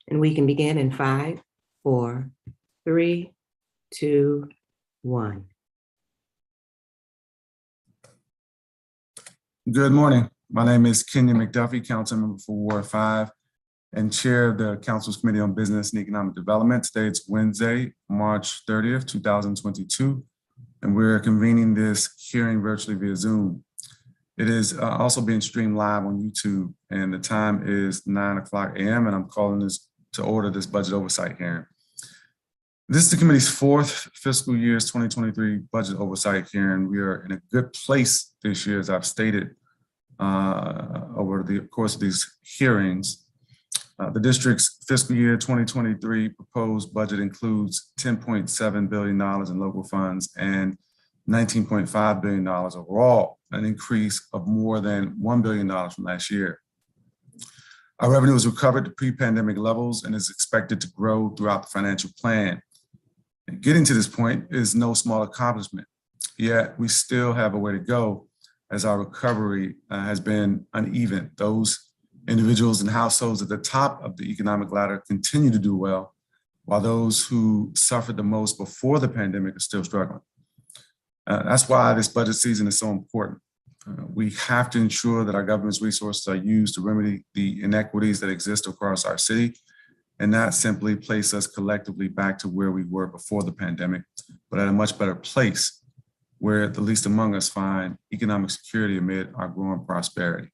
And we can begin in 5, 4, 3, 2, 1. Good morning. My name is Kenyon McDuffie, council member for Ward 5 and chair of the council's Committee on Business and Economic Development. Today it's Wednesday, March 30th, 2022, and we're convening this hearing virtually via Zoom. It is also being streamed live on YouTube, and the time is 9:00 a.m. and I'm calling this to order this budget oversight hearing. This is the committee's 4th fiscal year's 2023 budget oversight hearing. We are in a good place this year, as I've stated over the course of these hearings. The district's fiscal year 2023 proposed budget includes $10.7 billion in local funds and $19.5 billion overall, an increase of more than $1 billion from last year. Our revenue has recovered to pre-pandemic levels and is expected to grow throughout the financial plan. And getting to this point is no small accomplishment, yet we still have a way to go as our recovery has been uneven. Those individuals and households at the top of the economic ladder continue to do well, while those who suffered the most before the pandemic are still struggling. That's why this budget season is so important. We have to ensure that our government's resources are used to remedy the inequities that exist across our city, and not simply place us collectively back to where we were before the pandemic, but at a much better place where the least among us find economic security amid our growing prosperity.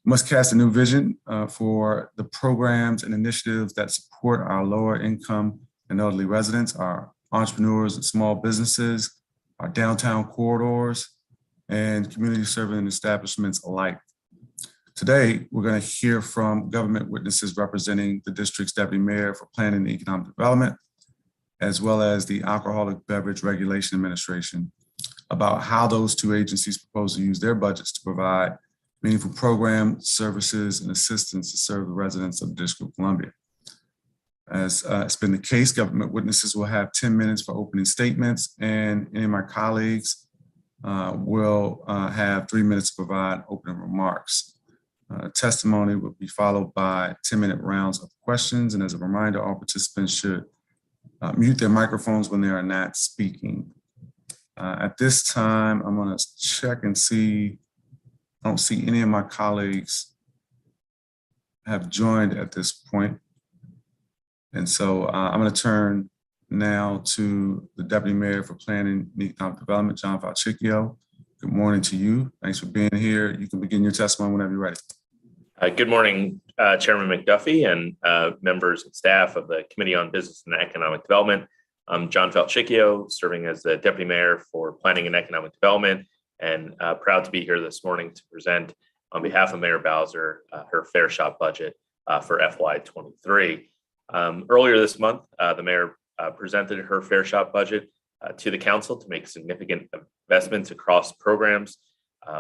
We must cast a new vision for the programs and initiatives that support our lower income and elderly residents, our entrepreneurs and small businesses, our downtown corridors, and community serving establishments alike. Today, we're going to hear from government witnesses representing the district's deputy mayor for planning and economic development, as well as the Alcoholic Beverage Regulation Administration, about how those two agencies propose to use their budgets to provide meaningful programs, services, and assistance to serve the residents of the District of Columbia. As it's been the case, government witnesses will have 10 minutes for opening statements, and any of my colleagues will have 3 minutes to provide opening remarks. Testimony will be followed by 10-minute rounds of questions. And as a reminder, all participants should mute their microphones when they are not speaking. At this time, I'm going to check and see. I don't see any of my colleagues have joined at this point. And so I'm going to turn now to the Deputy Mayor for Planning and Economic Development, John Falchicchio. Good morning to you. Thanks for being here. You can begin your testimony whenever you're ready. Good morning, Chairman McDuffie and members and staff of the Committee on Business and Economic Development. I'm John Falchicchio, serving as the Deputy Mayor for Planning and Economic Development, and proud to be here this morning to present on behalf of Mayor Bowser her Fair Shot budget for FY23. Earlier this month, the Mayor presented her Fair Shot budget to the Council to make significant investments across programs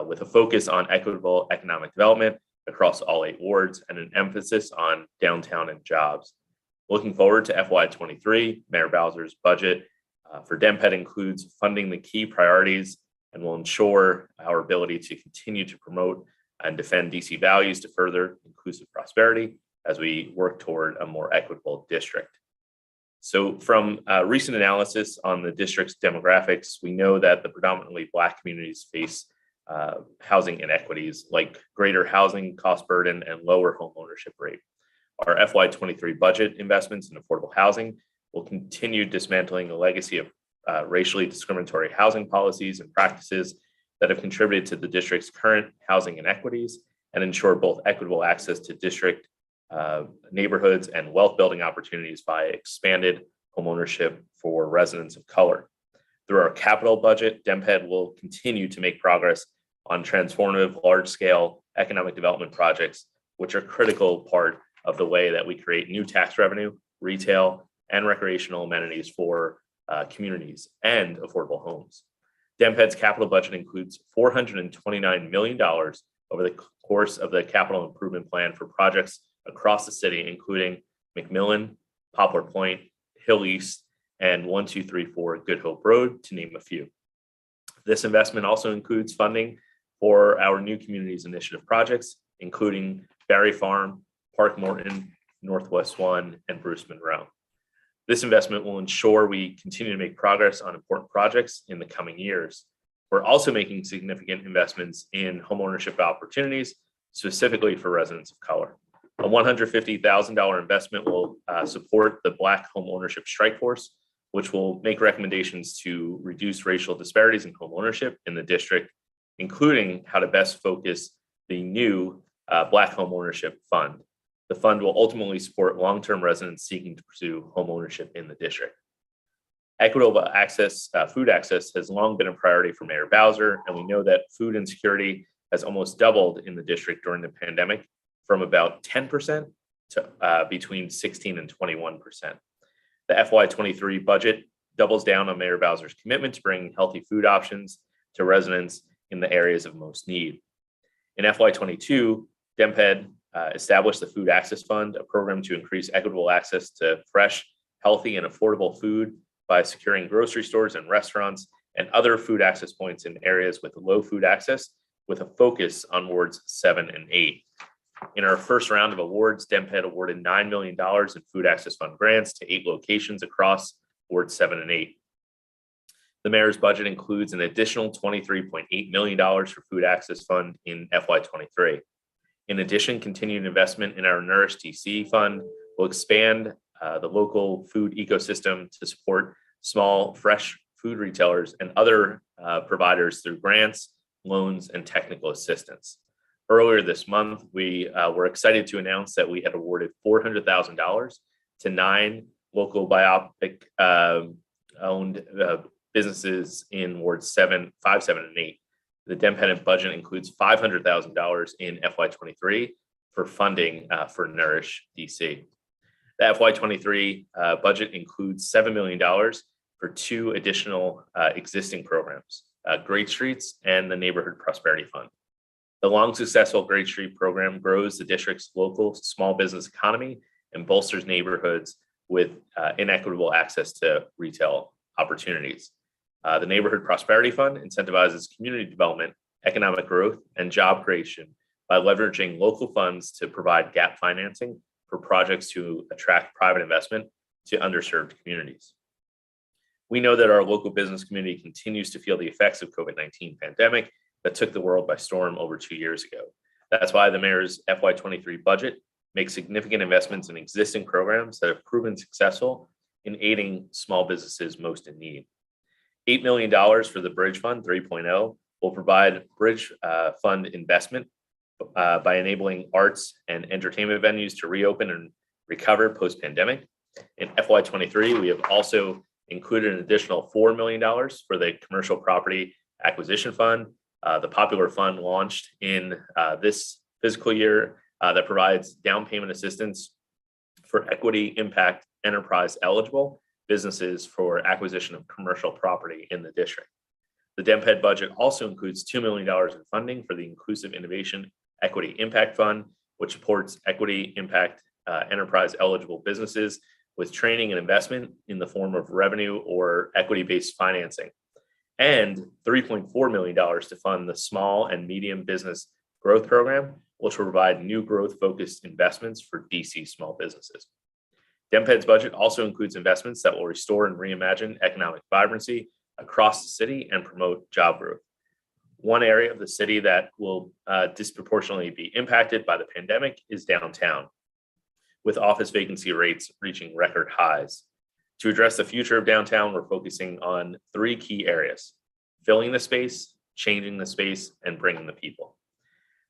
with a focus on equitable economic development across all 8 wards and an emphasis on downtown and jobs. Looking forward to FY23, Mayor Bowser's budget for DMPED includes funding the key priorities and will ensure our ability to continue to promote and defend DC values to further inclusive prosperity as we work toward a more equitable district. So from recent analysis on the district's demographics, we know that the predominantly Black communities face housing inequities like greater housing cost burden and lower home ownership rate. Our FY23 budget investments in affordable housing will continue dismantling the legacy of racially discriminatory housing policies and practices that have contributed to the district's current housing inequities and ensure both equitable access to district neighborhoods and wealth building opportunities via expanded homeownership for residents of color. Through our capital budget, DMPED will continue to make progress on transformative large-scale economic development projects, which are a critical part of the way that we create new tax revenue, retail, and recreational amenities for communities and affordable homes. DMPED's capital budget includes $429 million over the course of the capital improvement plan for projects across the city, including McMillan, Poplar Point, Hill East, and 1234 Good Hope Road, to name a few. This investment also includes funding for our new communities initiative projects, including Barry Farm, Park Morton, Northwest 1, and Bruce Monroe. This investment will ensure we continue to make progress on important projects in the coming years. We're also making significant investments in homeownership opportunities, specifically for residents of color. A $150,000 investment will support the Black Homeownership Strike Force, which will make recommendations to reduce racial disparities in homeownership in the district, including how to best focus the new Black Homeownership Fund. The fund will ultimately support long-term residents seeking to pursue homeownership in the district. Equitable access, food access has long been a priority for Mayor Bowser, and we know that food insecurity has almost doubled in the district during the pandemic from about 10% to between 16 and 21%. The FY23 budget doubles down on Mayor Bowser's commitment to bring healthy food options to residents in the areas of most need. In FY22, DMPED established the Food Access Fund, a program to increase equitable access to fresh, healthy, and affordable food by securing grocery stores and restaurants and other food access points in areas with low food access, with a focus on wards 7 and 8. In our first round of awards, DMPED awarded $9 million in Food Access Fund grants to 8 locations across wards 7 and 8. The mayor's budget includes an additional $23.8 million for Food Access Fund in FY23. In addition, continued investment in our Nourish DC fund will expand the local food ecosystem to support small, fresh food retailers and other providers through grants, loans, and technical assistance. Earlier this month, we were excited to announce that we had awarded $400,000 to 9 local Biopic owned businesses in wards 5, 7, and 8. The DMPED budget includes $500,000 in FY23 for funding for Nourish DC. The FY23 budget includes $7 million for 2 additional existing programs, Great Streets and the Neighborhood Prosperity Fund. The long successful Great Street program grows the district's local small business economy and bolsters neighborhoods with inequitable access to retail opportunities. The Neighborhood Prosperity Fund incentivizes community development, economic growth, and job creation by leveraging local funds to provide gap financing for projects to attract private investment to underserved communities. We know that our local business community continues to feel the effects of COVID-19 pandemic that took the world by storm over 2 years ago. That's why the mayor's FY23 budget makes significant investments in existing programs that have proven successful in aiding small businesses most in need. $8 million for the Bridge Fund 3.0 will provide bridge fund investment by enabling arts and entertainment venues to reopen and recover post-pandemic. In FY23, we have also included an additional $4 million for the Commercial Property Acquisition Fund. The popular fund launched in this fiscal year that provides down payment assistance for equity impact enterprise eligible businesses for acquisition of commercial property in the district. The DMPED budget also includes $2 million in funding for the Inclusive Innovation Equity Impact Fund, which supports equity impact enterprise eligible businesses with training and investment in the form of revenue or equity-based financing, and $3.4 million to fund the Small and Medium Business Growth Program, which will provide new growth-focused investments for DC small businesses. DMPED's budget also includes investments that will restore and reimagine economic vibrancy across the city and promote job growth. One area of the city that will disproportionately be impacted by the pandemic is downtown, with office vacancy rates reaching record highs. To address the future of downtown, we're focusing on 3 key areas: filling the space, changing the space, and bringing the people.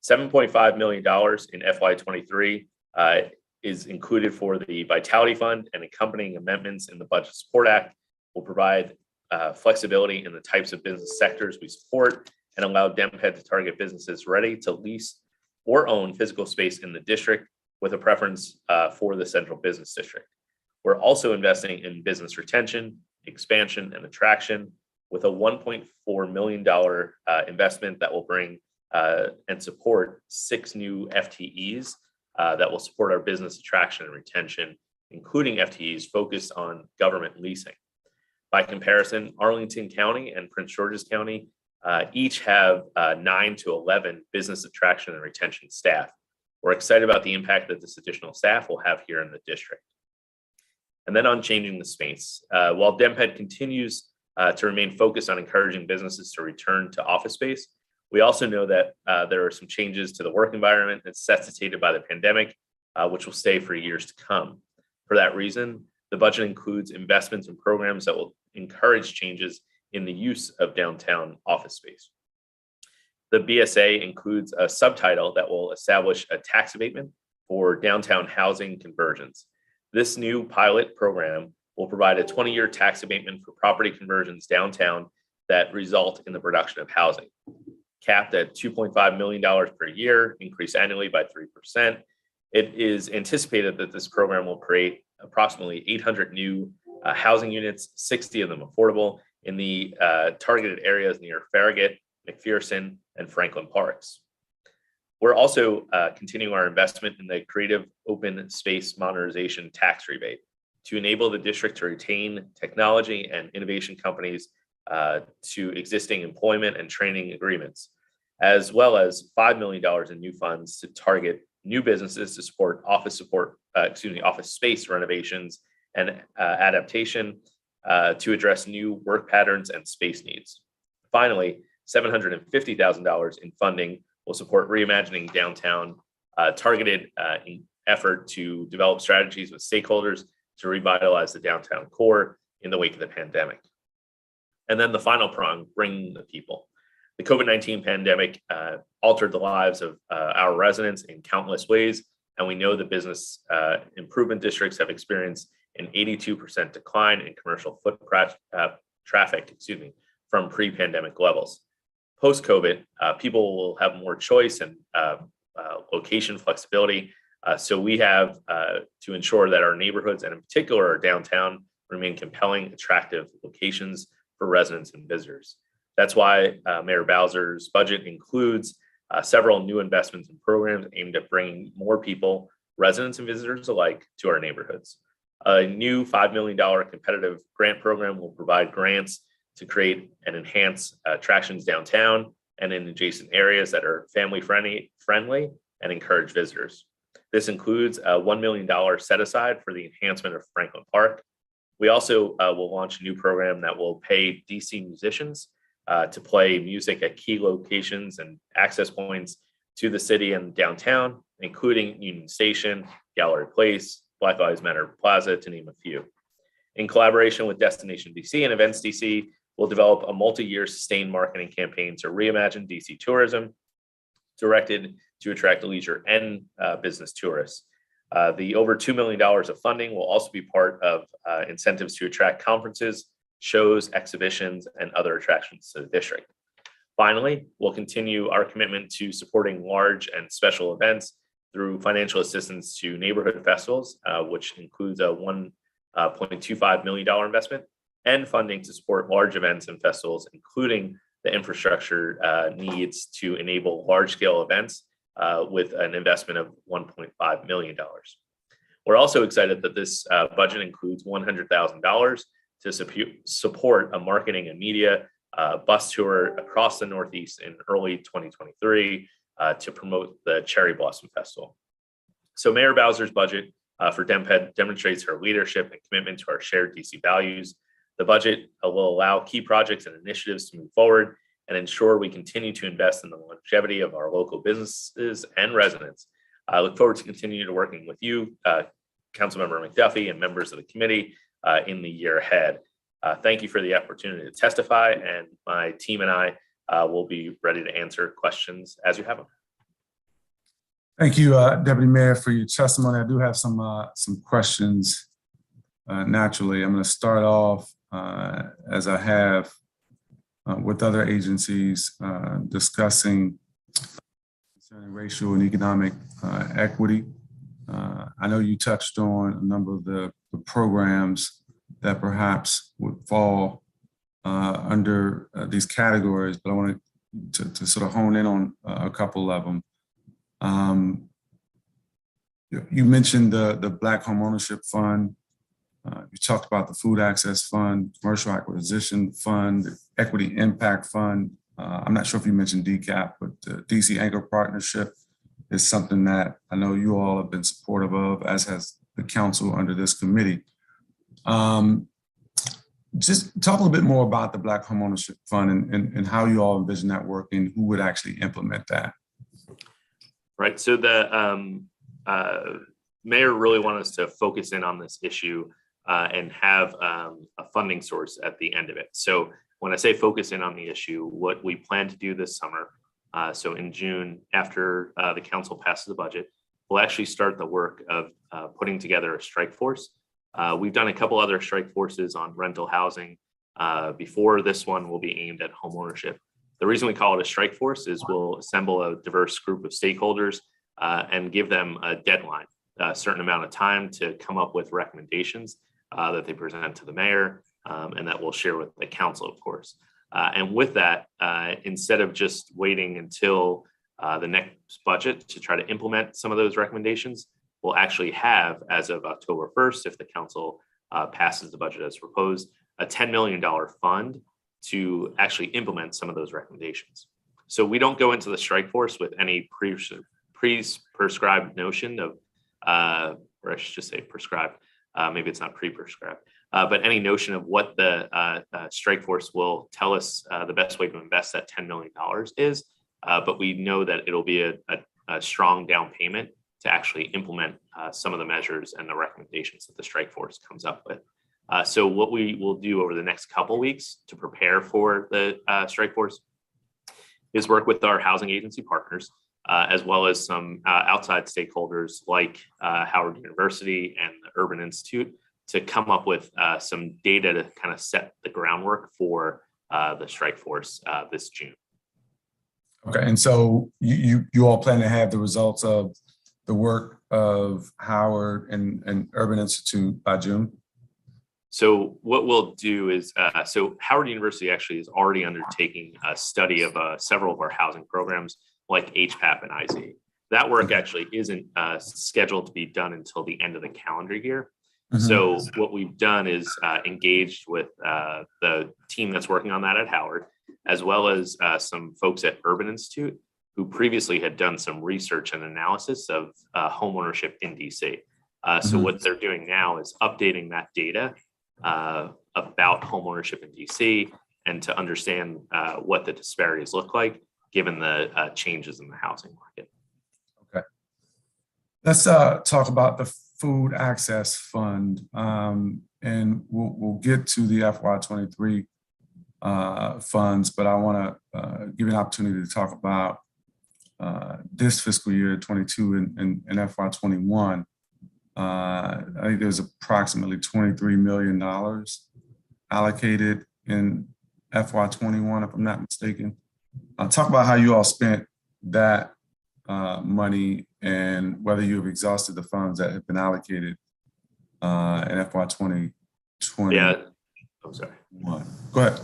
$7.5 million in FY23 is included for the Vitality Fund, and accompanying amendments in the Budget Support Act will provide flexibility in the types of business sectors we support and allow DMPED to target businesses ready to lease or own physical space in the district with a preference for the central business district. We're also investing in business retention, expansion, and attraction with a $1.4 million investment that will bring and support 6 new FTEs that will support our business attraction and retention, including FTEs focused on government leasing. By comparison, Arlington County and Prince George's County each have 9 to 11 business attraction and retention staff. We're excited about the impact that this additional staff will have here in the district. And then on changing the space, while DMPED continues to remain focused on encouraging businesses to return to office space, we also know that there are some changes to the work environment necessitated by the pandemic, which will stay for years to come. For that reason, the budget includes investments and programs that will encourage changes in the use of downtown office space. The BSA includes a subtitle that will establish a tax abatement for downtown housing conversions. This new pilot program will provide a 20-year tax abatement for property conversions downtown that result in the production of housing. Capped at $2.5 million per year, increased annually by 3%. It is anticipated that this program will create approximately 800 new housing units, 60 of them affordable, in the targeted areas near Farragut, McPherson, and Franklin Parks. We're also continuing our investment in the Creative Open Space Modernization Tax Rebate to enable the district to retain technology and innovation companies to existing employment and training agreements, as well as $5 million in new funds to target new businesses to support office space renovations and adaptation to address new work patterns and space needs. Finally, $750,000 in funding will support reimagining downtown, targeted effort to develop strategies with stakeholders to revitalize the downtown core in the wake of the pandemic. And then the final prong, bringing the people. The COVID-19 pandemic altered the lives of our residents in countless ways, and we know the business improvement districts have experienced an 82% decline in commercial foot traffic, from pre-pandemic levels. Post-COVID, people will have more choice and location flexibility. So we have to ensure that our neighborhoods, and in particular our downtown, remain compelling, attractive locations for residents and visitors. That's why Mayor Bowser's budget includes several new investments and programs aimed at bringing more people, residents and visitors alike, to our neighborhoods. A new $5 million competitive grant program will provide grants to create and enhance attractions downtown and in adjacent areas that are family friendly and encourage visitors. This includes a $1 million set aside for the enhancement of Franklin Park. We also will launch a new program that will pay DC musicians to play music at key locations and access points to the city and downtown, including Union Station, Gallery Place, Black Lives Matter Plaza, to name a few. In collaboration with Destination DC and Events DC, we'll develop a multi-year sustained marketing campaign to reimagine DC tourism, directed to attract leisure and business tourists. The over $2 million of funding will also be part of incentives to attract conferences, shows, exhibitions, and other attractions to the district. Finally, we'll continue our commitment to supporting large and special events through financial assistance to neighborhood festivals, which includes a $1.25 million investment, and funding to support large events and festivals, including the infrastructure needs to enable large-scale events with an investment of $1.5 million. We're also excited that this budget includes $100,000 to support a marketing and media bus tour across the Northeast in early 2023 to promote the Cherry Blossom Festival. So Mayor Bowser's budget for DMPED demonstrates her leadership and commitment to our shared DC values. The budget will allow key projects and initiatives to move forward and ensure we continue to invest in the longevity of our local businesses and residents. I look forward to continuing to working with you, Councilmember McDuffie, and members of the committee in the year ahead. Thank you for the opportunity to testify, and my team and I will be ready to answer questions as you have them. Thank you, Deputy Mayor, for your testimony. I do have some questions. Naturally, I'm going to start off as I have with other agencies discussing concerning racial and economic equity. I know you touched on a number of the programs that perhaps would fall under these categories, but I wanted to sort of hone in on a couple of them. You mentioned the Black Home Ownership Fund. You talked about the Food Access Fund, Commercial Acquisition Fund, Equity Impact Fund. I'm not sure if you mentioned DCAP, but the DC Anchor Partnership. is something that I know you all have been supportive of, as has the council under this committee. Just talk a little bit more about the Black Homeownership Fund and how you all envision that working, who would actually implement that. Right, so the mayor really wanted us to focus in on this issue and have a funding source at the end of it. So when I say focus in on the issue, what we plan to do this summer, so in June, after the council passes the budget, we'll actually start the work of putting together a strike force. We've done a couple other strike forces on rental housing. Before this one will be aimed at home ownership. The reason we call it a strike force is we'll assemble a diverse group of stakeholders and give them a deadline, a certain amount of time to come up with recommendations that they present to the mayor and that we'll share with the council, of course. And with that, instead of just waiting until the next budget to try to implement some of those recommendations, we'll actually have, as of October 1st, if the council passes the budget as proposed, a $10 million fund to actually implement some of those recommendations. So we don't go into the strike force with any prescribed notion of, or I should just say prescribed, maybe it's not pre-prescribed, but any notion of what the strike force will tell us the best way to invest that $10 million is, but we know that it'll be a strong down payment to actually implement some of the measures and the recommendations that the strike force comes up with. So what we will do over the next couple weeks to prepare for the strike force is work with our housing agency partners, as well as some outside stakeholders like Howard University and the Urban Institute to come up with some data to kind of set the groundwork for the strike force this June. Okay, and so you all plan to have the results of the work of Howard and Urban Institute by June? So what we'll do is, so Howard University actually is already undertaking a study of several of our housing programs like HPAP and IZ. That work actually isn't scheduled to be done until the end of the calendar year. Mm-hmm. So what we've done is engaged with the team that's working on that at Howard, as well as some folks at Urban Institute who previously had done some research and analysis of homeownership in DC. So what they're doing now is updating that data about homeownership in DC and to understand what the disparities look like given the changes in the housing market. Okay. Let's talk about the Food Access Fund, and we'll get to the FY23 funds, but I want to give you an opportunity to talk about this fiscal year 22 and FY21. I think there's approximately $23 million allocated in FY21, if I'm not mistaken. Talk about how you all spent that money and whether you have exhausted the funds that have been allocated in FY20. Yeah, I'm sorry. Go ahead.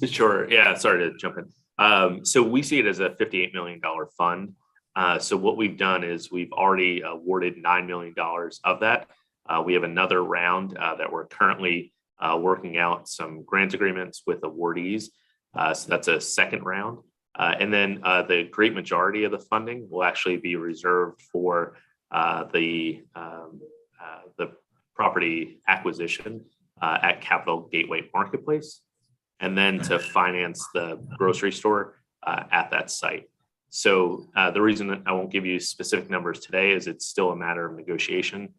Sure. Yeah, sorry to jump in. So we see it as a $58 million fund. So what we've done is we've already awarded $9 million of that. We have another round that we're currently working out some grant agreements with awardees. So that's a second round. And then the great majority of the funding will actually be reserved for the property acquisition at Capital Gateway Marketplace, and then to finance the grocery store at that site. So the reason that I won't give you specific numbers today is it's still a matter of negotiation,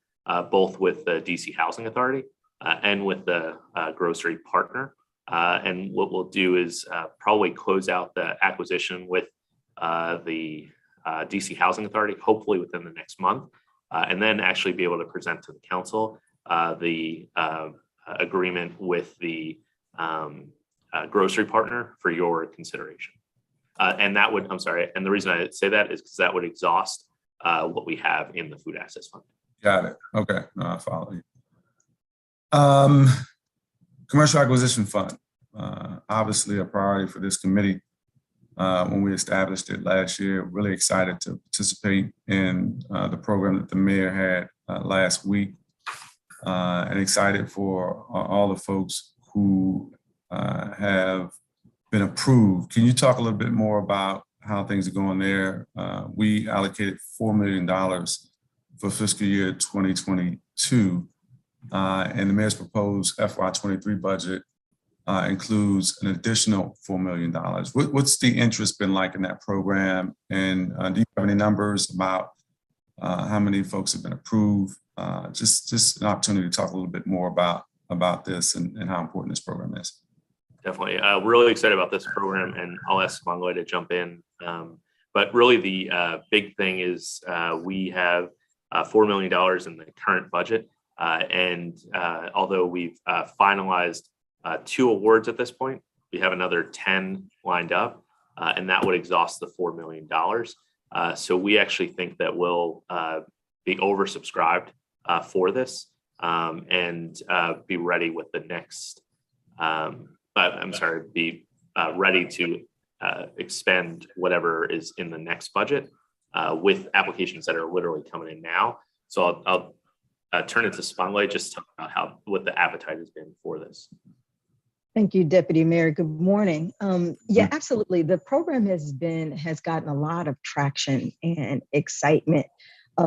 both with the DC Housing Authority and with the grocery partner. And what we'll do is probably close out the acquisition with the DC Housing Authority, hopefully within the next month, and then actually be able to present to the council the agreement with the grocery partner for your consideration. And that would, I'm sorry, and the reason I say that is because that would exhaust what we have in the Food Access Fund. Got it. Okay, no, I follow you. Commercial Acquisition Fund, obviously a priority for this committee. When we established it last year, really excited to participate in the program that the mayor had last week, and excited for all the folks who have been approved. Can you talk a little bit more about how things are going there. We allocated $4 million for fiscal year 2022, and the mayor's proposed FY23 budget includes an additional $4 million. What's the interest been like in that program? And do you have any numbers about how many folks have been approved? Just an opportunity to talk a little bit more about this and how important this program is. Definitely. We're really excited about this program, and I'll ask Mongoy to jump in. But really the big thing is we have $4 million in the current budget. And although we've finalized 2 awards at this point, we have another 10 lined up, and that would exhaust the $4 million. So we actually think that we'll be oversubscribed for this and be ready with the next, be ready to expend whatever is in the next budget with applications that are literally coming in now. So I'll turn it to Spotlight just to talk about what the appetite has been for this. Thank you, Deputy Mayor. Good morning. Yeah, absolutely. The program has gotten a lot of traction and excitement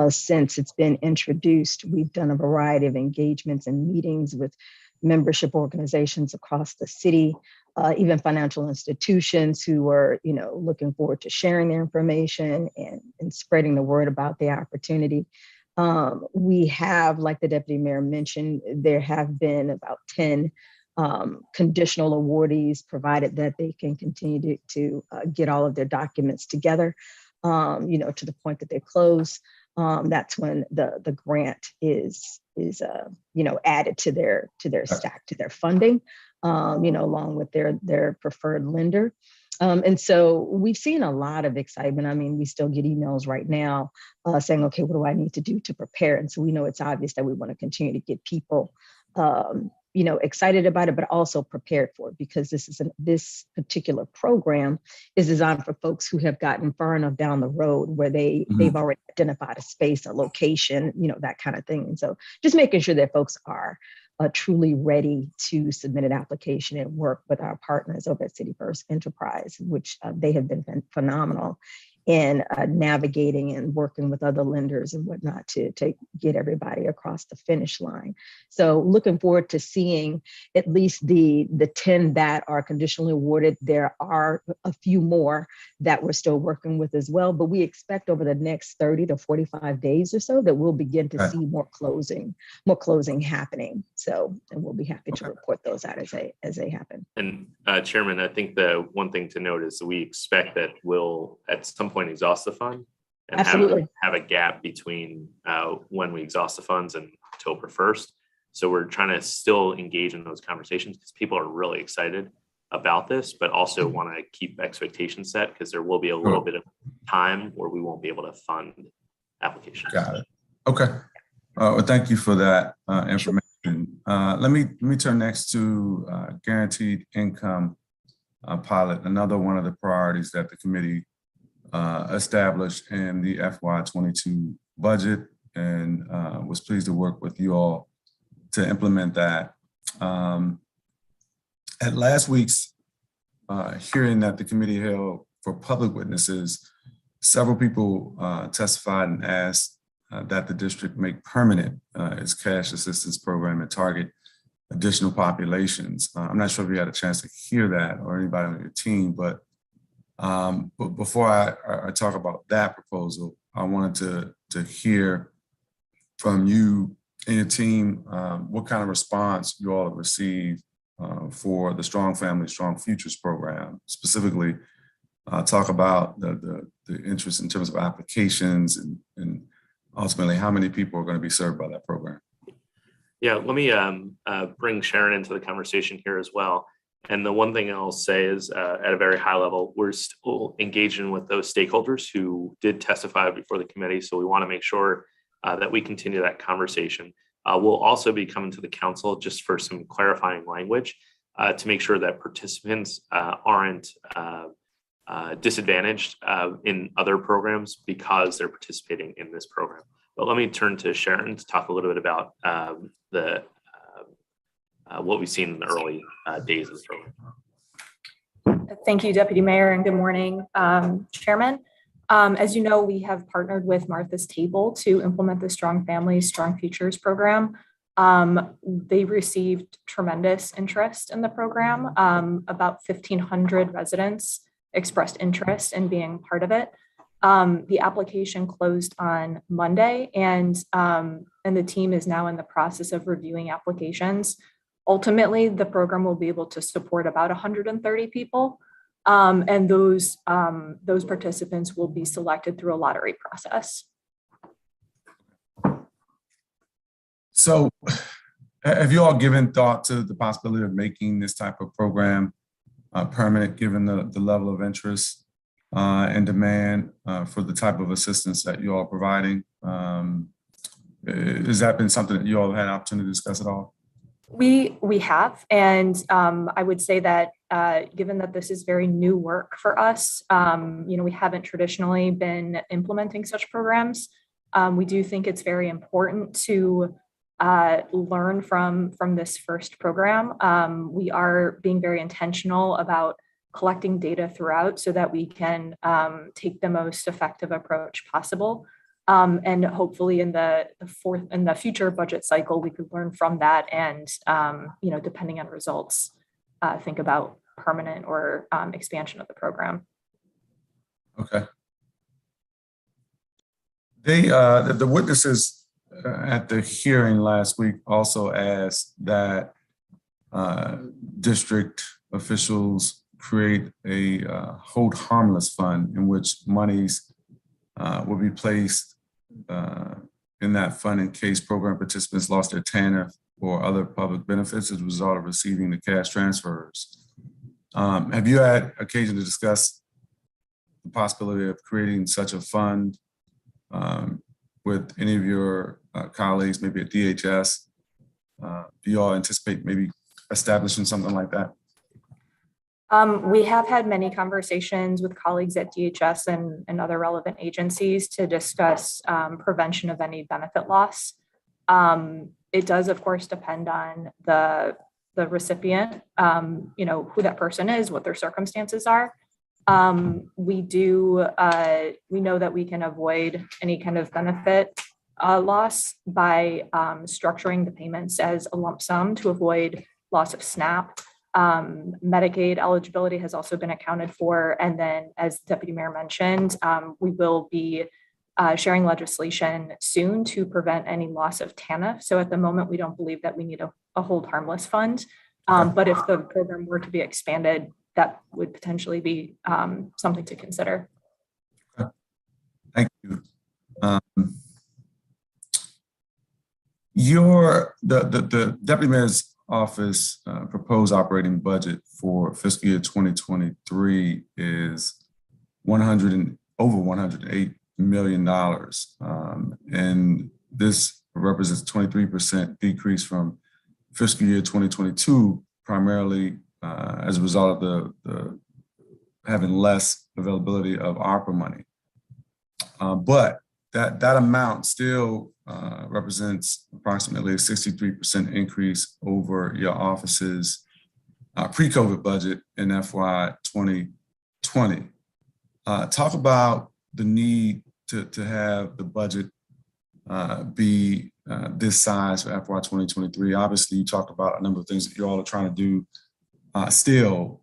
since it's been introduced. We've done a variety of engagements and meetings with membership organizations across the city, even financial institutions who are, looking forward to sharing their information and spreading the word about the opportunity. We have, like the Deputy Mayor mentioned, there have been about 10 conditional awardees, provided that they can continue to get all of their documents together, to the point that they close. That's when the grant is added to their stack, to their funding, along with their preferred lender. And so we've seen a lot of excitement. I mean, we still get emails right now saying, okay, what do I need to do to prepare? And so we know it's obvious that we want to continue to get people excited about it, but also prepared for it, because this particular program is designed for folks who have gotten far enough down the road where they've already identified a space, a location, that kind of thing. And so just making sure that folks are truly ready to submit an application and work with our partners over at City First Enterprise, which they have been phenomenal in navigating and working with other lenders and whatnot to get everybody across the finish line. So looking forward to seeing at least the 10 that are conditionally awarded. There are a few more that we're still working with as well, but we expect over the next 30 to 45 days or so that we'll begin to see more closing happening. So, and we'll be happy to report those out as they happen. And Chairman, I think the one thing to note is that we expect that we'll at some point exhaust the fund and have a gap between when we exhaust the funds and October 1st. So we're trying to still engage in those conversations because people are really excited about this, but also want to keep expectations set because there will be a little bit of time where we won't be able to fund applications. Got it. Okay. Well, thank you for that information. Let me turn next to guaranteed income pilot, another one of the priorities that the committee established in the FY22 budget, and was pleased to work with you all to implement that. At last week's hearing that the committee held for public witnesses, several people testified and asked that the district make permanent its cash assistance program and target additional populations. I'm not sure if you had a chance to hear that or anybody on your team, but before I talk about that proposal, I wanted to hear from you and your team what kind of response you all have received for the Strong Family, Strong Futures program. Specifically, talk about the interest in terms of applications and ultimately how many people are going to be served by that program. Yeah, let me bring Sharon into the conversation here as well. And the one thing I'll say is at a very high level, we're still engaging with those stakeholders who did testify before the committee. So we want to make sure that we continue that conversation. We'll also be coming to the council just for some clarifying language to make sure that participants aren't disadvantaged in other programs because they're participating in this program. But let me turn to Sharon to talk a little bit about what we've seen in the early days of the program. Thank you, Deputy Mayor, and good morning, Chairman. As you know, we have partnered with Martha's Table to implement the Strong Families, Strong Futures program. They received tremendous interest in the program. About 1,500 residents expressed interest in being part of it. The application closed on Monday, and the team is now in the process of reviewing applications. Ultimately, the program will be able to support about 130 people, and those participants will be selected through a lottery process. So have you all given thought to the possibility of making this type of program permanent, given the level of interest and demand for the type of assistance that you all are providing? Has that been something that you all have had an opportunity to discuss at all? We have, and I would say that given that this is very new work for us, we haven't traditionally been implementing such programs. We do think it's very important to learn from this first program. We are being very intentional about collecting data throughout so that we can take the most effective approach possible. And hopefully in the future budget cycle, we could learn from that and, depending on results, think about permanent or expansion of the program. Okay. The witnesses at the hearing last week also asked that district officials create a hold harmless fund in which monies will be placed in that fund in case program participants lost their TANF or other public benefits as a result of receiving the cash transfers. Have you had occasion to discuss the possibility of creating such a fund with any of your colleagues, maybe at DHS? Do you all anticipate maybe establishing something like that? We have had many conversations with colleagues at DHS and other relevant agencies to discuss prevention of any benefit loss. It does, of course, depend on the recipient, who that person is, what their circumstances are. We know that we can avoid any kind of benefit loss by structuring the payments as a lump sum to avoid loss of SNAP. Medicaid eligibility has also been accounted for. And then, as Deputy Mayor mentioned, we will be sharing legislation soon to prevent any loss of TANF. So at the moment, we don't believe that we need a hold harmless fund. But if the program were to be expanded, that would potentially be something to consider. Thank you. The Deputy Mayor's Office proposed operating budget for fiscal year 2023 is over $108 million. And this represents a 23% decrease from fiscal year 2022, primarily as a result of the having less availability of ARPA money. But that amount still represents approximately a 63% increase over your office's pre-COVID budget in FY23. Talk about the need to have the budget be this size for FY2023. Obviously, you talked about a number of things that you all are trying to do still,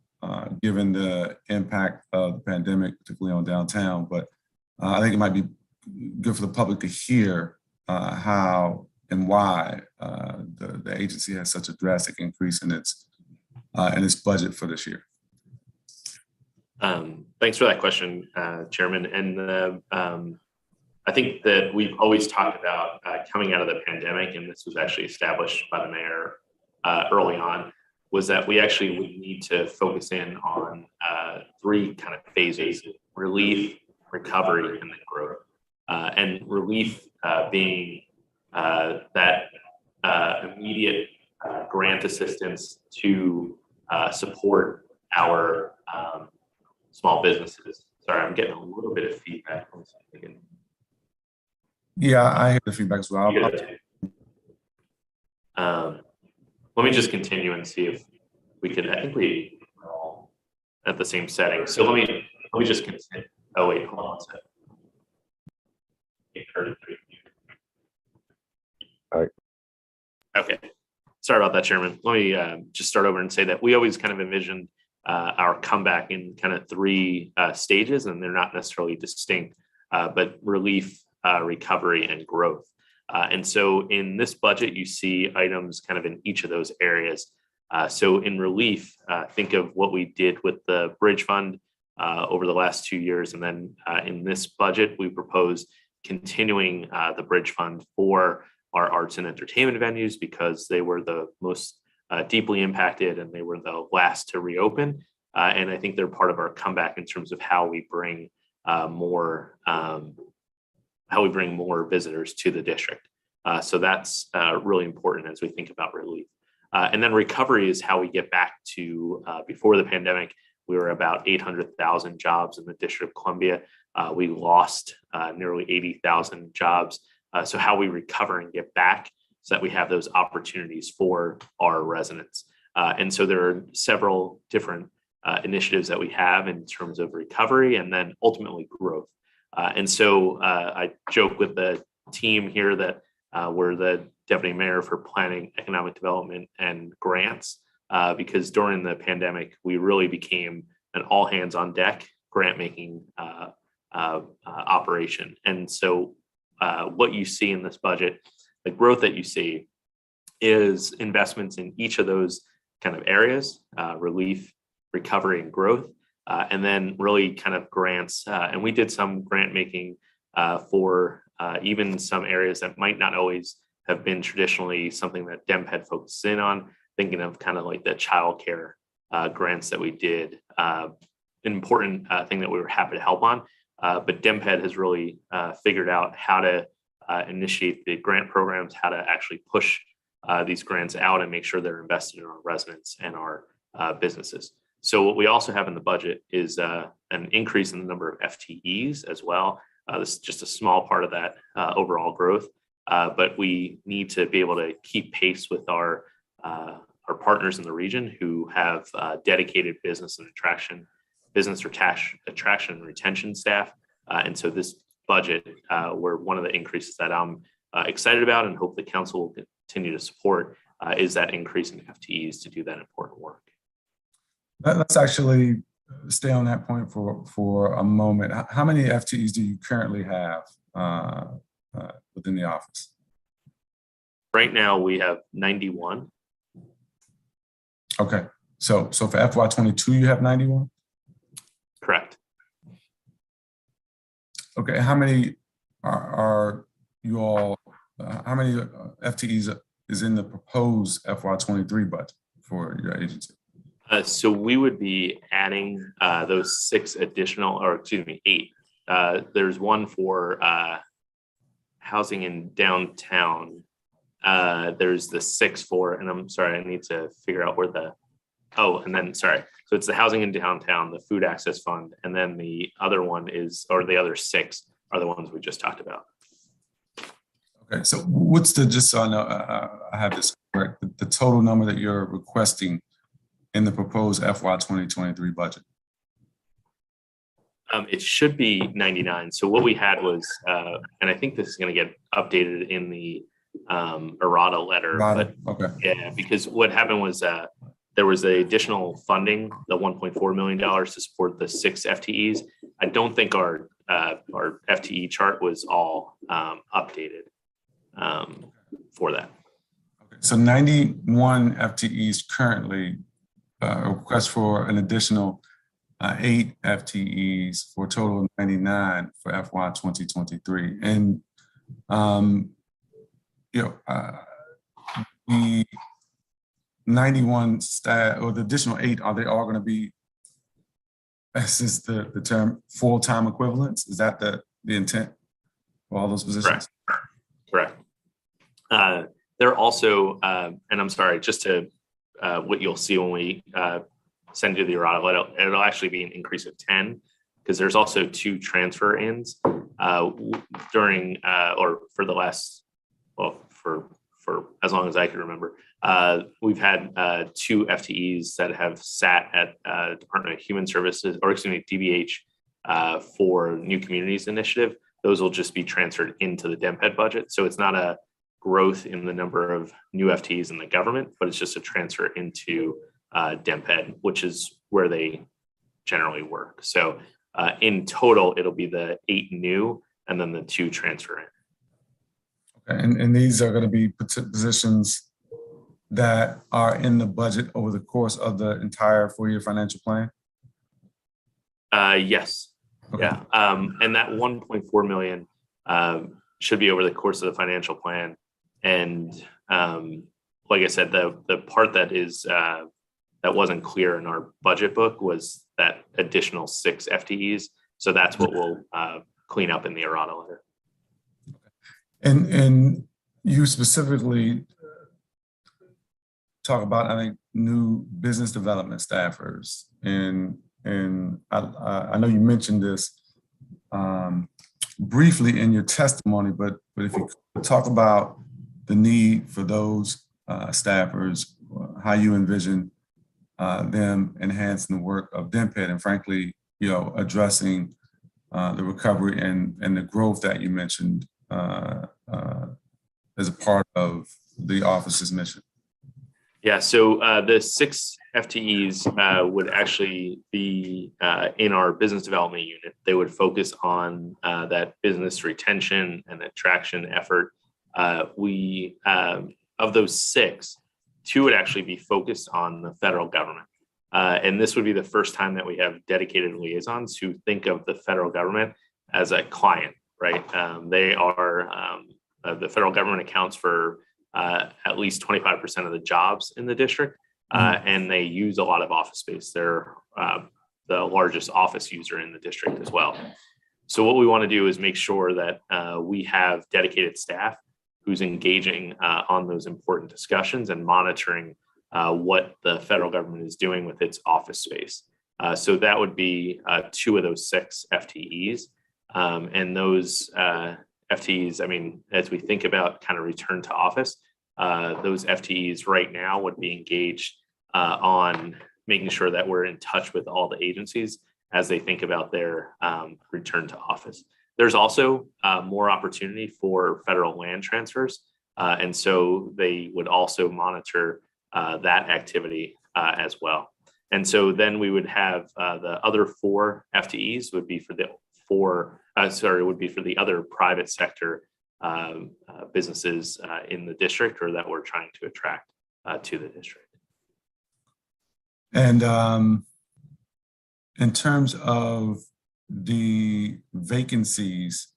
given the impact of the pandemic, particularly on downtown. But I think it might be good for the public to hear how and why the agency has such a drastic increase in its budget for this year. Thanks for that question, Chairman. And I think that we've always talked about coming out of the pandemic, and this was actually established by the mayor early on, was that we actually would need to focus in on three kind of phases: relief, recovery, and then growth. And relief being that immediate grant assistance to support our small businesses. Sorry, I'm getting a little bit of feedback. Yeah, I hear the feedback as well. Let me just continue and see if we can. I think we at the same setting. So let me just continue. Oh wait, hold on a second. All right. Okay. Sorry about that, Chairman. Let me just start over and say that we always kind of envisioned our comeback in kind of three stages, and they're not necessarily distinct, but relief, recovery, and growth. And so in this budget, you see items kind of in each of those areas. So in relief, think of what we did with the bridge fund over the last 2 years. And then in this budget, we propose continuing the bridge fund for our arts and entertainment venues because they were the most deeply impacted and they were the last to reopen. And I think they're part of our comeback in terms of how we bring more visitors to the district. So that's really important as we think about relief. And then recovery is how we get back to before the pandemic. We were about 800,000 jobs in the District of Columbia. We lost nearly 80,000 jobs. So how we recover and get back so that we have those opportunities for our residents. And so there are several different initiatives that we have in terms of recovery and then ultimately growth. And so I joke with the team here that we're the deputy mayor for planning, economic development, and grants, because during the pandemic, we really became an all hands on deck grant making operation. And so what you see in this budget, the growth that you see is investments in each of those kind of areas, relief, recovery, and growth, and then really kind of grants. And we did some grant making for even some areas that might not always have been traditionally something that DMPED focuses in on, thinking of kind of like the childcare grants that we did, an important thing that we were happy to help on. But DMPED has really figured out how to initiate the grant programs, how to actually push these grants out and make sure they're invested in our residents and our businesses. So what we also have in the budget is an increase in the number of FTEs as well. This is just a small part of that overall growth, but we need to be able to keep pace with our partners in the region who have dedicated business attraction and retention staff. And so this budget, where one of the increases that I'm excited about and hope the council will continue to support is that increase in FTEs to do that important work. Let's actually stay on that point for a moment. How many FTEs do you currently have within the office? Right now we have 91. Okay, so for FY22 you have 91? Correct. Okay, how many are you all, how many FTEs is in the proposed FY23 budget for your agency? So we would be adding those 8. There's one for housing in downtown. There's the 6 for, and I'm sorry, I need to figure out where so it's the housing in downtown, the food access fund, and then the other one is, or the other 6 are the ones we just talked about. Okay, so what's just so I know I have this correct, the total number that you're requesting in the proposed FY 2023 budget? It should be 99. So what we had was, and I think this is going to get updated in the errata letter, but okay. Yeah, because what happened was there was the additional funding, the $1.4 million to support the 6 FTEs. I don't think our FTE chart was all updated for that. Okay. So 91 FTEs currently, a request for an additional 8 FTEs for a total of 99 for FY 2023. And the 91 staff, or the additional 8, are they all going to be, this is the term, full-time equivalents? Is that the intent for all those positions? Correct. They're also, and I'm sorry, just to what you'll see when we send you the errata, it'll actually be an increase of 10, because there's also 2 transfer ins during or for the last, well, for for as long as I can remember. We've had 2 FTEs that have sat at Department of Human Services, or excuse me, DBH for New Communities Initiative. Those will just be transferred into the DMPED budget. So it's not a growth in the number of new FTEs in the government, but it's just a transfer into DMPED, which is where they generally work. So in total, it'll be the 8 new and then the 2 transfer in. Okay. And these are going to be positions that are in the budget over the course of the entire 4-year financial plan? Yes. Okay. Yeah. And that 1.4 million should be over the course of the financial plan. And like I said, the part that is that wasn't clear in our budget book was that additional 6 FTEs. So that's what we'll clean up in the errata letter. And you specifically talk about, I think, new business development staffers. And I know you mentioned this briefly in your testimony, but if you could talk about the need for those staffers, how you envision them enhancing the work of DMPED, and frankly, addressing the recovery and the growth that you mentioned as a part of the office's mission. Yeah, so the 6 FTEs would actually be in our business development unit. They would focus on that business retention and attraction effort. Of those 6, 2 would actually be focused on the federal government. And this would be the first time that we have dedicated liaisons who think of the federal government as a client, right? They are, the federal government accounts for at least 25% of the jobs in the district, and they use a lot of office space. They're the largest office user in the district as well. So what we want to do is make sure that we have dedicated staff who's engaging on those important discussions and monitoring what the federal government is doing with its office space. So that would be 2 of those 6 FTEs. And those FTEs, I mean, as we think about kind of return to office, those FTEs right now would be engaged on making sure that we're in touch with all the agencies as they think about their return to office. There's also more opportunity for federal land transfers. And so they would also monitor that activity as well. And so then we would have the other 4 FTEs would be for the would be for the other private sector businesses in the district, or that we're trying to attract to the district. And in terms of the vacancies,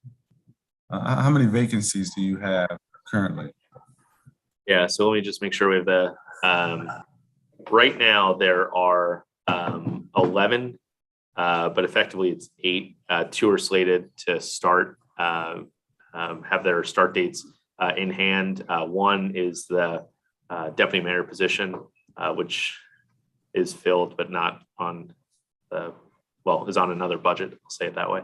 how many vacancies do you have currently? Yeah, so let me just make sure we have the, right now there are 11, but effectively it's 8. 2 are slated to start, have their start dates in hand. 1 is the deputy mayor position, which is filled, but not on the, well, is on another budget, I'll say it that way.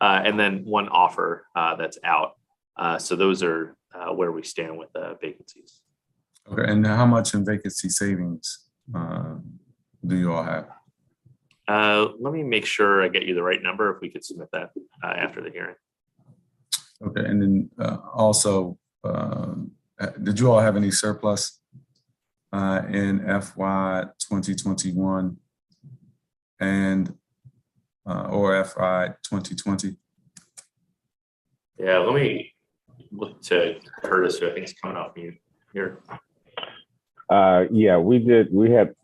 And then 1 offer that's out. So those are where we stand with the vacancies. Okay, and how much in vacancy savings do you all have? Let me make sure I get you the right number, if we could submit that after the hearing. Okay, and then also, did you all have any surplus in FY 2021 and or FY 2020? Yeah, let me look to Curtis, who I think is coming off mute here. Yeah, we had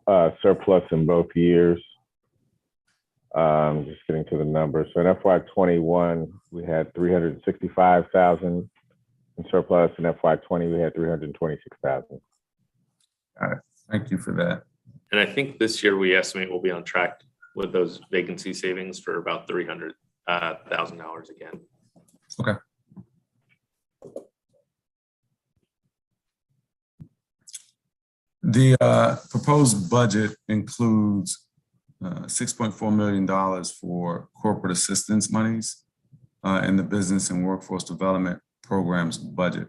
surplus in both years. Just getting to the numbers. So in FY21, we had 365,000 in surplus. In FY20, we had 326,000. Got it. Thank you for that. And I think this year we estimate we'll be on track with those vacancy savings for about $300,000 again. Okay. The proposed budget includes $6.4 million for corporate assistance monies in the business and workforce development programs budget.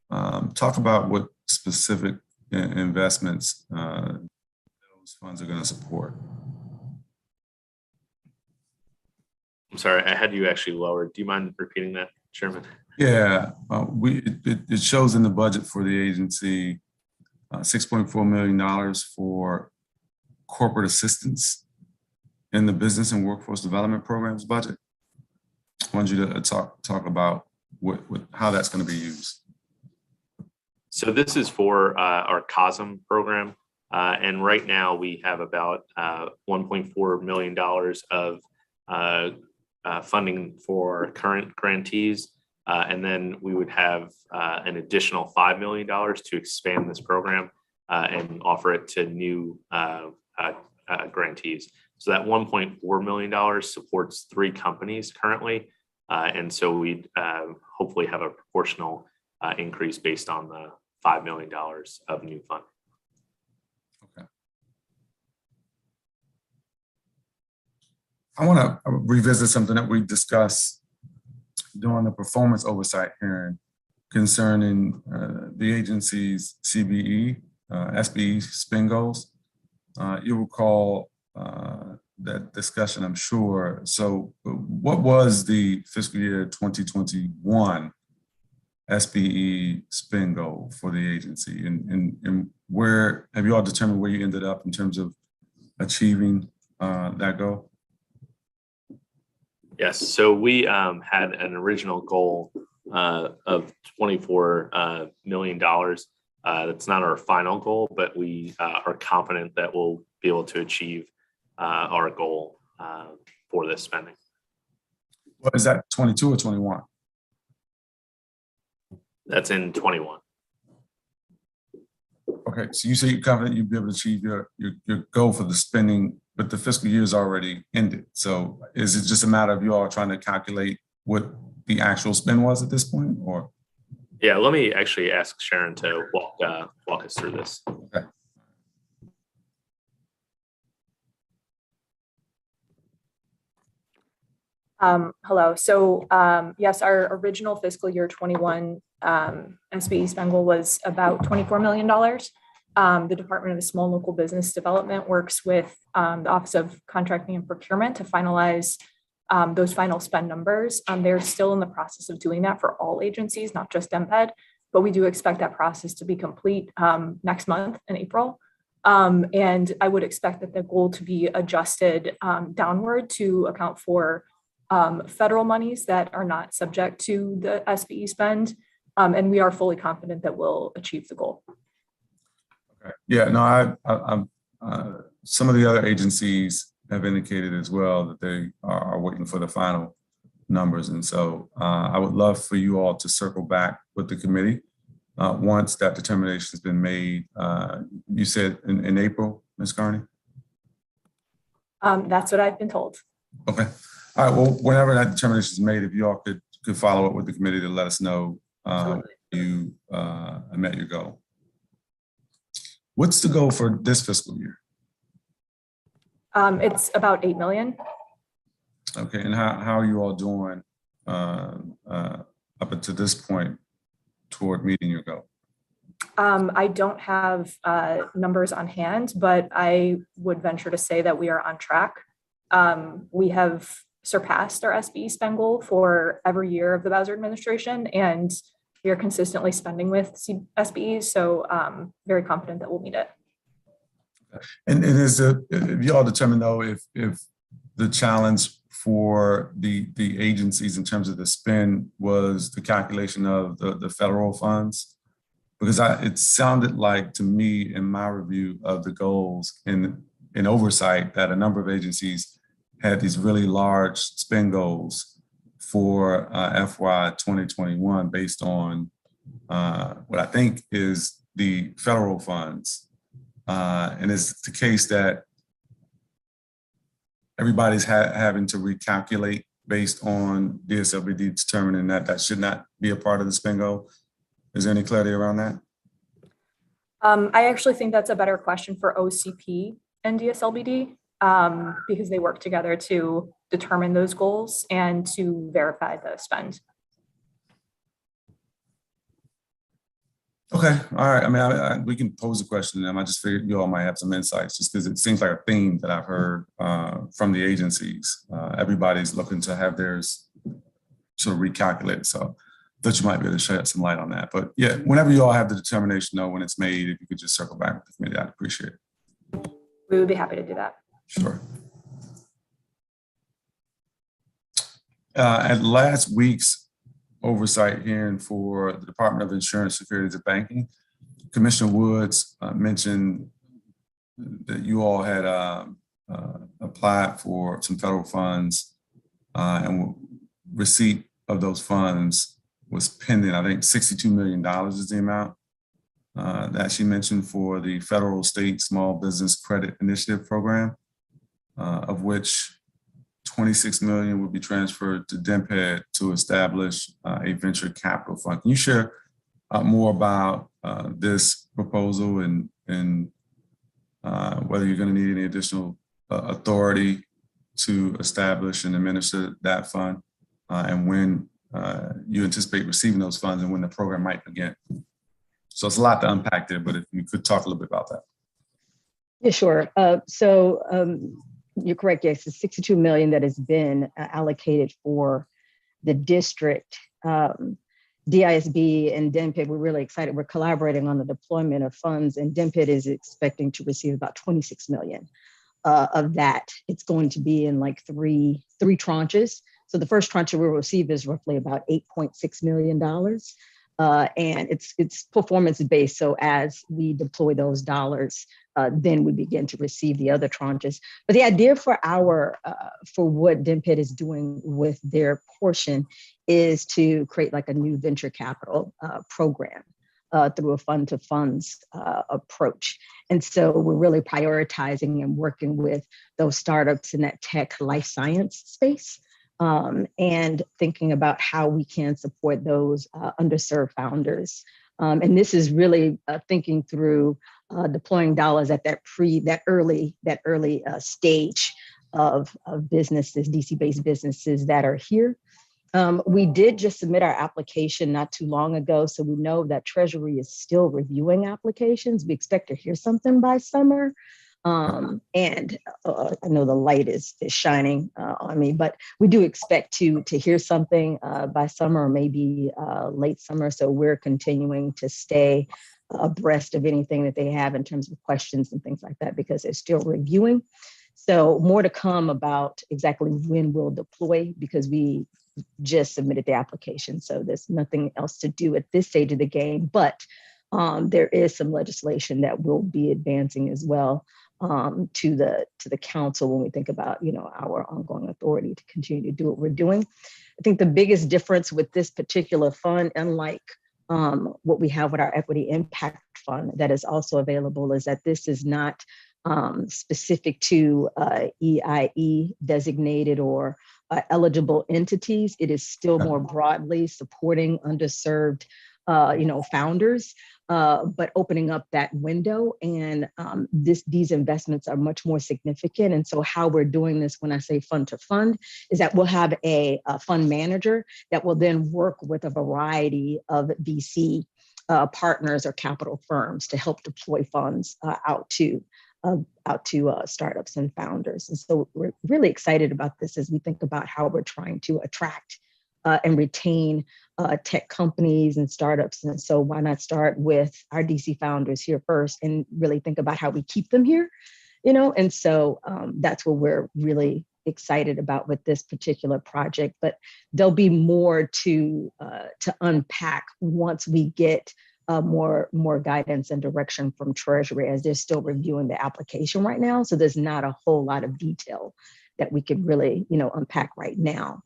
talk about what specific investments those funds are going to support. I'm sorry, I had you actually lowered. Do you mind repeating that, Chairman? Yeah, it shows in the budget for the agency $6.4 million for corporate assistance in the business and workforce development programs budget. I want you to talk about how that's going to be used. So this is for our COSM program. And right now we have about $1.4 million of funding for current grantees. And then we would have an additional $5 million to expand this program and offer it to new grantees. So that $1.4 million supports 3 companies currently. And so we'd hopefully have a proportional increase based on the $5 million of new funding. Okay. I want to revisit something that we discussed during the performance oversight hearing concerning the agency's CBE, SBE spend goals. You'll recall that discussion, I'm sure. So what was the fiscal year 2021 SBE spend goal for the agency? And where have you all determined where you ended up in terms of achieving that goal? Yes, so we had an original goal of $24 million. That's not our final goal, but we are confident that we'll be able to achieve our goal for this spending. What is that, 22 or 21? That's in 21. Okay, so you say you're confident you'll be able to achieve your goal for the spending, but the fiscal year is already ended. So is it just a matter of you all trying to calculate what the actual spend was at this point, or? Yeah, let me actually ask Sharon to walk us through this. Okay. Hello. So yes, our original fiscal year 21 SBE spend goal was about $24 million. The Department of Small Local Business Development works with the Office of Contracting and Procurement to finalize those final spend numbers. They're still in the process of doing that for all agencies, not just DMPED, but we do expect that process to be complete next month in April. And I would expect that the goal to be adjusted downward to account for federal monies that are not subject to the SBE spend. And we are fully confident that we'll achieve the goal. Okay. Yeah, no, some of the other agencies have indicated as well that they are waiting for the final numbers. And so I would love for you all to circle back with the committee once that determination has been made. You said in April, Ms. Carney? That's what I've been told. Okay. All right. Well, whenever that determination is made, if you all could follow up with the committee to let us know you met your goal. What's the goal for this fiscal year? It's about 8 million. Okay, and how are you all doing up until this point toward meeting your goal? I don't have numbers on hand, but I would venture to say that we are on track. We have surpassed our SBE spend goal for every year of the Bowser administration, and we are consistently spending with SBEs, so very confident that we'll meet it. And is it, have you all determined though if the challenge for the agencies in terms of the spend was the calculation of the federal funds? Because it sounded like to me in my review of the goals in oversight that a number of agencies had these really large spend goals for FY 2021 based on what I think is the federal funds. And it's the case that everybody's having to recalculate based on DSLBD determining that should not be a part of the spend goal. Is there any clarity around that? I actually think that's a better question for OCP and DSLBD because they work together to determine those goals and to verify the spend. Okay, all right. I mean, we can pose a question to them. I just figured you all might have some insights, just because it seems like a theme that I've heard from the agencies. Everybody's looking to have theirs sort of recalculated. So thought you might be able to shed some light on that. But yeah, whenever you all have the determination, know when it's made, if you could just circle back with the committee, I'd appreciate it. We would be happy to do that. Sure. At last week's oversight hearing for the Department of Insurance, Securities and Banking, Commissioner Woods mentioned that you all had applied for some federal funds and receipt of those funds was pending. I think $62 million is the amount that she mentioned for the Federal State Small Business Credit Initiative Program, of which 26 million would be transferred to DMPED to establish a venture capital fund. Can you share more about this proposal and whether you're going to need any additional authority to establish and administer that fund, and when you anticipate receiving those funds and when the program might begin? So it's a lot to unpack there, but if you could talk a little bit about that. Yeah, sure. You're correct. Yes, it's 62 million that has been allocated for the district. DISB and DMPED, we're really excited. We're collaborating on the deployment of funds, and DMPED is expecting to receive about 26 million of that. It's going to be in like three tranches. So the first tranche we'll receive is roughly about $8.6 million. And it's performance based. So as we deploy those dollars, then we begin to receive the other tranches. But the idea for what DMPED is doing with their portion is to create like a new venture capital program through a fund to funds approach. And so we're really prioritizing and working with those startups in that tech life science space. And thinking about how we can support those underserved founders. And this is really thinking through deploying dollars at that early stage of businesses, DC-based businesses that are here. We did just submit our application not too long ago, so we know that Treasury is still reviewing applications. We expect to hear something by summer. I know the light is shining on me, but we do expect to hear something by summer or maybe late summer. So we're continuing to stay abreast of anything that they have in terms of questions and things like that, because they're still reviewing. So more to come about exactly when we'll deploy, because we just submitted the application. So there's nothing else to do at this stage of the game, but there is some legislation that will be advancing as well to the council when we think about, our ongoing authority to continue to do what we're doing. I think the biggest difference with this particular fund, unlike what we have with our equity impact fund that is also available, is that this is not specific to EIE designated or eligible entities. It is still more broadly supporting underserved founders, but opening up that window. And these investments are much more significant. And so how we're doing this, when I say fund to fund, is that we'll have a fund manager that will then work with a variety of VC partners or capital firms to help deploy funds out to startups and founders. And so we're really excited about this as we think about how we're trying to attract and retain tech companies and startups. And so why not start with our DC founders here first and really think about how we keep them here, And so that's what we're really excited about with this particular project. But there'll be more to unpack once we get more guidance and direction from Treasury, as they're still reviewing the application right now. So there's not a whole lot of detail that we could really, unpack right now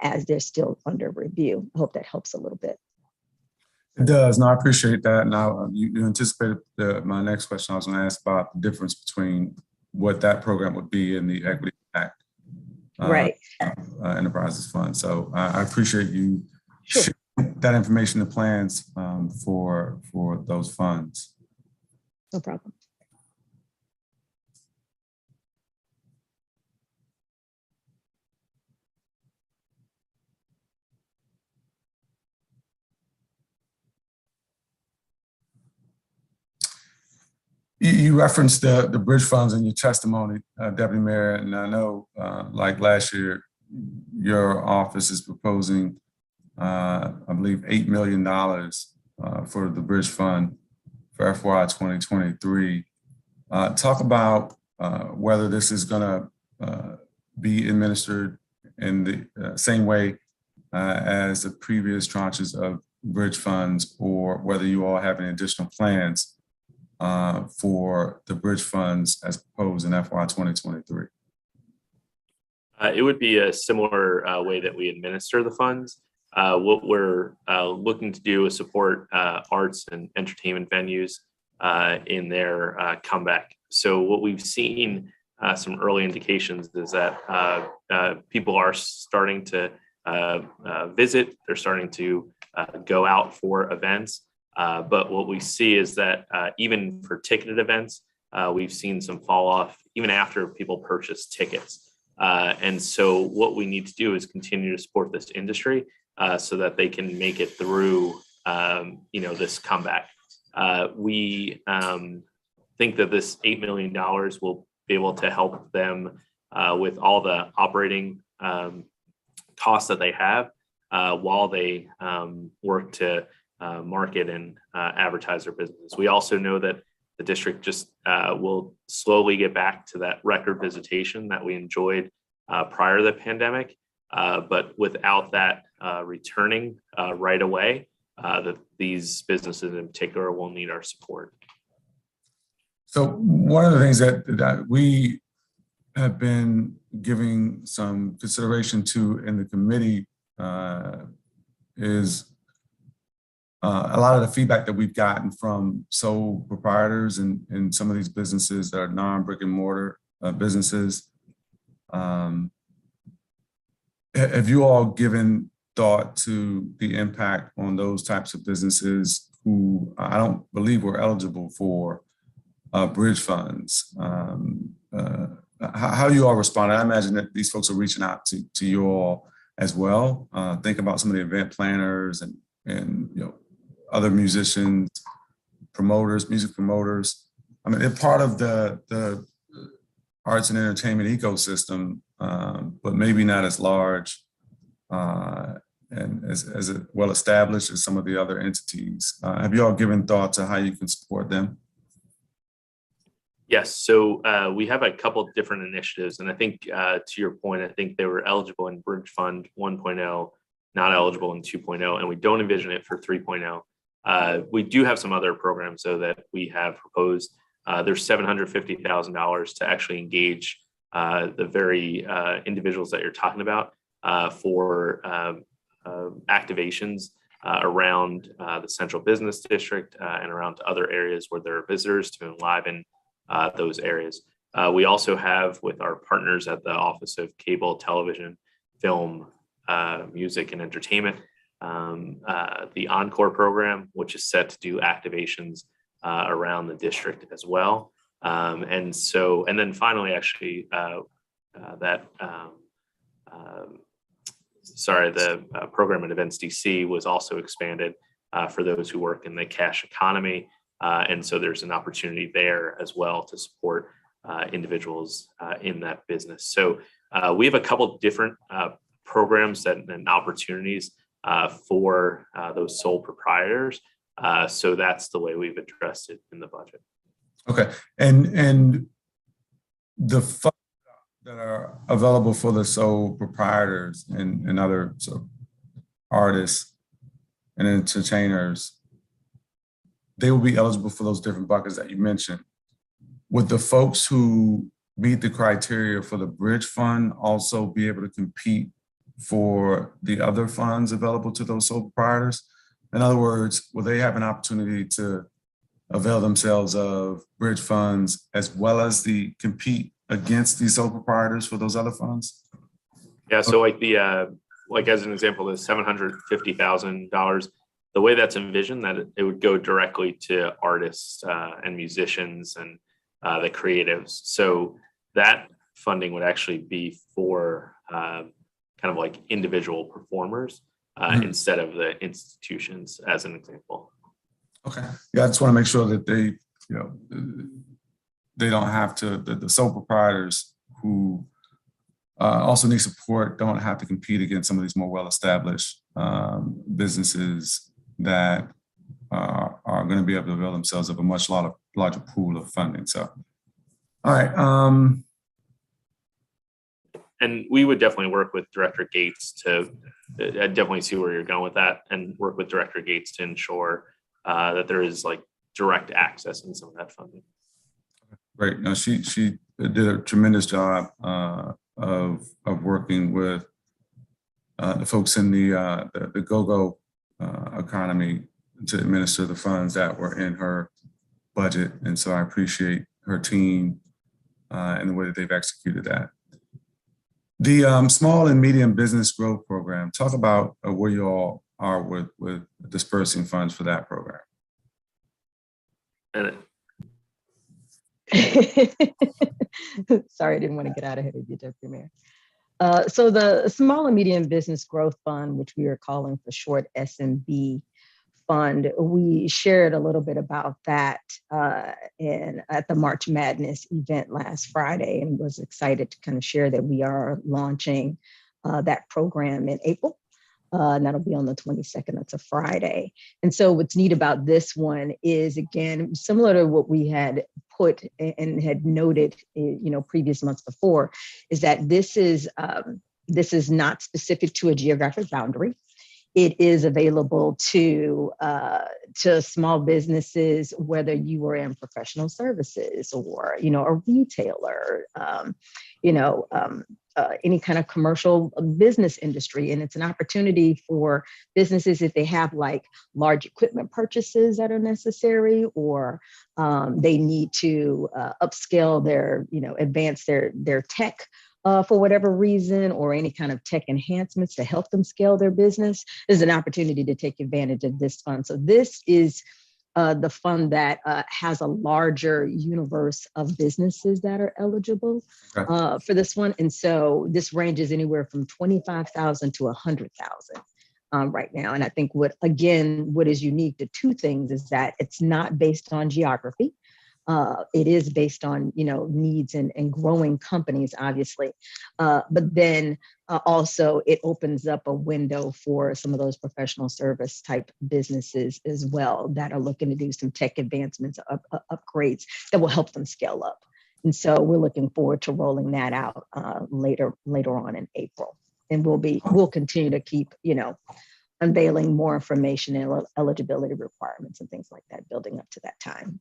as they're still under review. I hope that helps a little bit. It does. No, I appreciate that. Now, you anticipated my next question. I was going to ask about the difference between what that program would be in the Equity Act Enterprises Fund. So I appreciate you sharing that information and plans for those funds. No problem. You referenced the bridge funds in your testimony, Deputy Mayor, and I know like last year, your office is proposing, I believe, $8 million for the bridge fund for FY 2023. Talk about whether this is going to be administered in the same way as the previous tranches of bridge funds, or whether you all have any additional plans for the bridge funds as proposed in FY 2023. It would be a similar way that we administer the funds. What we're looking to do is support arts and entertainment venues in their comeback. So what we've seen, some early indications, is that people are starting to visit, they're starting to go out for events. But what we see is that even for ticketed events, we've seen some fall off even after people purchase tickets. And so what we need to do is continue to support this industry so that they can make it through, this comeback. We think that this $8 million will be able to help them with all the operating costs that they have while they work to market and advertise their business. We also know that the district just will slowly get back to that record visitation that we enjoyed prior to the pandemic. But without that returning right away, these businesses in particular will need our support. So one of the things that we have been giving some consideration to in the committee is a lot of the feedback that we've gotten from sole proprietors and some of these businesses that are non-brick and mortar businesses. Have you all given thought to the impact on those types of businesses who I don't believe were eligible for bridge funds? How you all responded? I imagine that these folks are reaching out to you all as well. Think about some of the event planners and other musicians, promoters, music promoters. I mean, they're part of the arts and entertainment ecosystem, but maybe not as large and as well established as some of the other entities. Have you all given thought to how you can support them? Yes, so we have a couple of different initiatives, and I think to your point, I think they were eligible in Bridge Fund 1.0, not eligible in 2.0, and we don't envision it for 3.0. We do have some other programs, though, that we have proposed. There's $750,000 to actually engage the very individuals that you're talking about for activations around the central business district and around other areas where there are visitors to enliven those areas. We also have, with our partners at the Office of Cable, Television, Film, Music, and Entertainment, the Encore program, which is set to do activations around the district as well. And then finally, actually, the program at Events DC was also expanded for those who work in the cash economy. And so there's an opportunity there as well to support individuals in that business. So we have a couple of different programs and opportunities for those sole proprietors. So that's the way we've addressed it in the budget. Okay, and the funds that are available for the sole proprietors and other artists and entertainers, they will be eligible for those different buckets that you mentioned. Would the folks who meet the criteria for the bridge fund also be able to compete for the other funds available to those sole proprietors? In other words, will they have an opportunity to avail themselves of bridge funds as well as compete against these sole proprietors for those other funds? Yeah, so like as an example, the $750,000, the way that's envisioned, that it would go directly to artists and musicians and the creatives. So that funding would actually be for kind of like individual performers instead of the institutions, as an example. Okay. Yeah, I just want to make sure that they, they don't have to, the sole proprietors who also need support don't have to compete against some of these more well-established businesses that are going to be able to avail themselves of a much larger pool of funding. So, all right. And we would definitely work with Director Gates to, I definitely see where you're going with that, and work with Director Gates to ensure that there is like direct access in some of that funding. Great. No, she did a tremendous job of working with the folks in the go-go economy to administer the funds that were in her budget. And so I appreciate her team and the way that they've executed that. The small and medium business growth program, talk about where you all are with dispersing funds for that program. And Sorry, I didn't want to get out ahead of you, Deputy Mayor. So the Small and Medium Business Growth Fund, which we are calling for short SMB Fund, we shared a little bit about that at the March Madness event last Friday, and was excited to kind of share that we are launching that program in April. And that'll be on the 22nd. That's a Friday. And so what's neat about this one is, again, similar to what we had put and had noted, previous months before, is that this is not specific to a geographic boundary. It is available to small businesses, whether you are in professional services or, a retailer, any kind of commercial business industry. And it's an opportunity for businesses if they have like large equipment purchases that are necessary, or they need to upscale their, advance their tech for whatever reason, or any kind of tech enhancements to help them scale their business. There's an opportunity to take advantage of this fund. So this is the fund that has a larger universe of businesses that are eligible for this one. And so this ranges anywhere from 25,000 to 100,000 right now. And I think what is unique to two things is that it's not based on geography. It is based on, needs and growing companies, obviously. But then also it opens up a window for some of those professional service type businesses as well that are looking to do some tech advancements, upgrades that will help them scale up. And so we're looking forward to rolling that out later on in April. And we'll continue to keep, unveiling more information and eligibility requirements and things like that, building up to that time.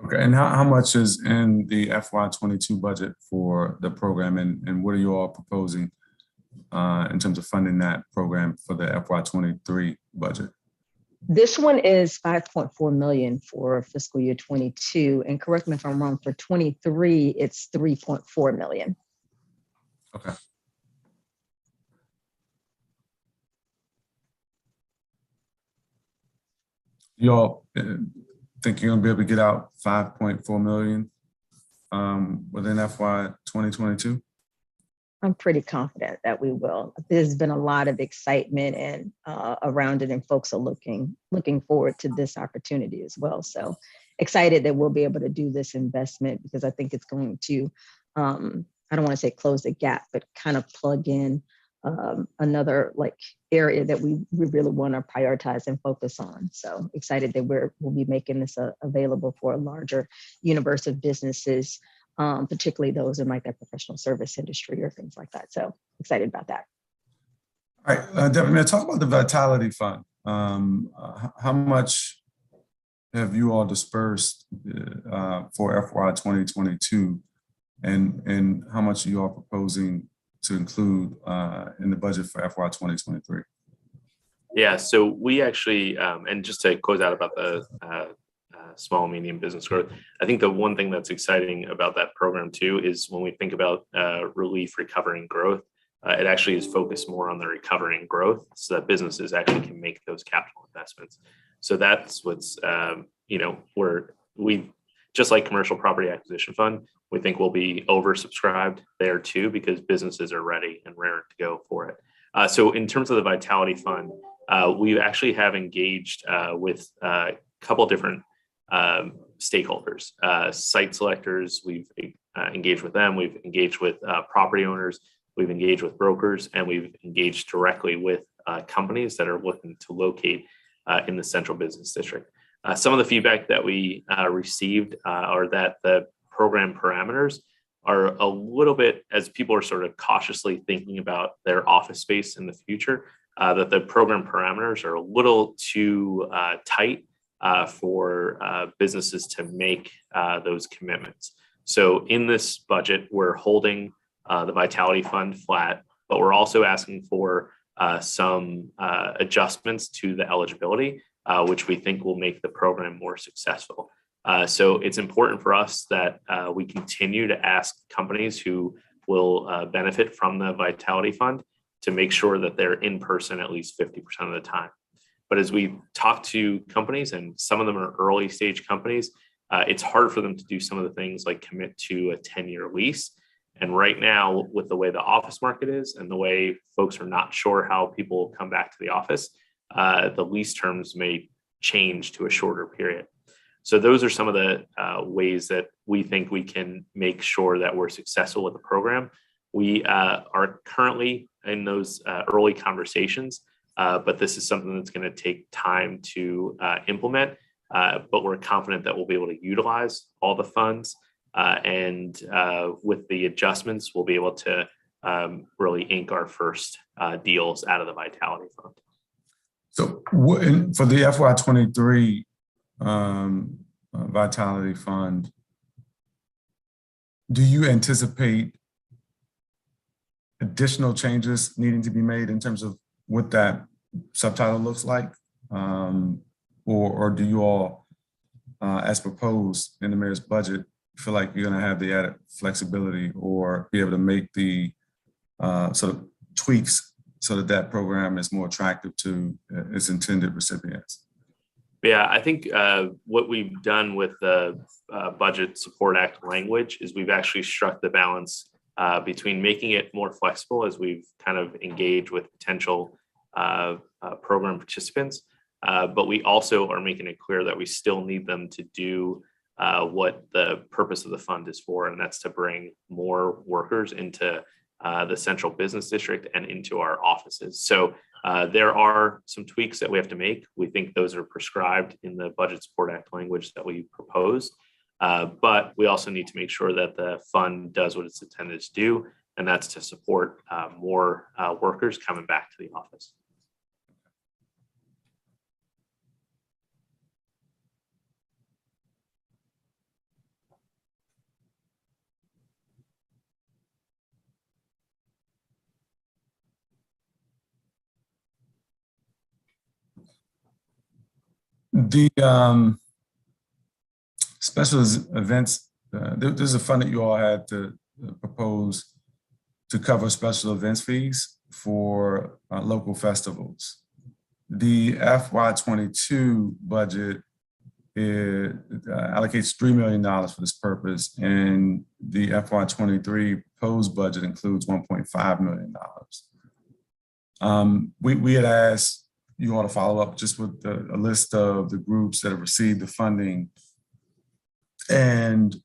Okay, and how much is in the FY22 budget for the program, and what are you all proposing in terms of funding that program for the FY23 budget? This one is 5.4 million for fiscal year 22, and correct me if I'm wrong, for 23, it's 3.4 million. Okay. Y'all think you're gonna be able to get out 5.4 million within FY 2022? I'm pretty confident that we will. There's been a lot of excitement and around it, and folks are looking forward to this opportunity as well. So excited that we'll be able to do this investment, because I think it's going to, I don't want to say close the gap, but kind of plug in another area that we really want to prioritize and focus on. So excited that we'll be making this available for a larger universe of businesses, particularly those in that professional service industry or things like that. So excited about that. All right, Deputy Mayor, talk about the Vitality Fund. How much have you all dispersed for FY 2022, and how much are you all proposing to include in the budget for FY 2023? Yeah, so we actually, and just to close out about the small and medium business growth, I think the one thing that's exciting about that program too is when we think about relief, recovery, and growth, it actually is focused more on the recovery and growth, so that businesses actually can make those capital investments. So that's what's, where we, just like commercial property acquisition fund, we think we'll be oversubscribed there too, because businesses are ready and raring to go for it. So in terms of the Vitality Fund, we actually have engaged with a couple different stakeholders, site selectors. We've engaged with them. We've engaged with property owners. We've engaged with brokers, and we've engaged directly with companies that are looking to locate in the central business district. Some of the feedback that we received are that the program parameters are a little bit, as people are sort of cautiously thinking about their office space in the future, that the program parameters are a little too tight for businesses to make those commitments. So in this budget, we're holding the Vitality Fund flat, but we're also asking for some adjustments to the eligibility, which we think will make the program more successful. So it's important for us that we continue to ask companies who will benefit from the Vitality Fund to make sure that they're in person at least 50% of the time. But as we talk to companies, and some of them are early stage companies, it's hard for them to do some of the things like commit to a 10-year lease. And right now, with the way the office market is and the way folks are not sure how people will come back to the office, the lease terms may change to a shorter period. So those are some of the ways that we think we can make sure that we're successful with the program. We are currently in those early conversations, but this is something that's going to take time to implement. But we're confident that we'll be able to utilize all the funds, and with the adjustments, we'll be able to really ink our first deals out of the Vitality Fund. So for the FY23 Vitality Fund, do you anticipate additional changes needing to be made in terms of what that subtitle looks like? Or do you all, as proposed in the mayor's budget, feel like you're going to have the added flexibility or be able to make the sort of tweaks so that that program is more attractive to its intended recipients? Yeah, I think what we've done with the Budget Support Act language is we've actually struck the balance between making it more flexible as we've kind of engaged with potential program participants, but we also are making it clear that we still need them to do what the purpose of the fund is for, and that's to bring more workers into the central business district and into our offices. So there are some tweaks that we have to make. We think those are prescribed in the Budget Support Act language that we proposed, but we also need to make sure that the fund does what it's intended to do, and that's to support more workers coming back to the office. The special events, there's a fund that you all had to propose to cover special events fees for local festivals. The FY22 budget allocates $3 million for this purpose, and the FY23 proposed budget includes $1.5 million. We had asked you all to follow up just with a list of the groups that have received the funding. And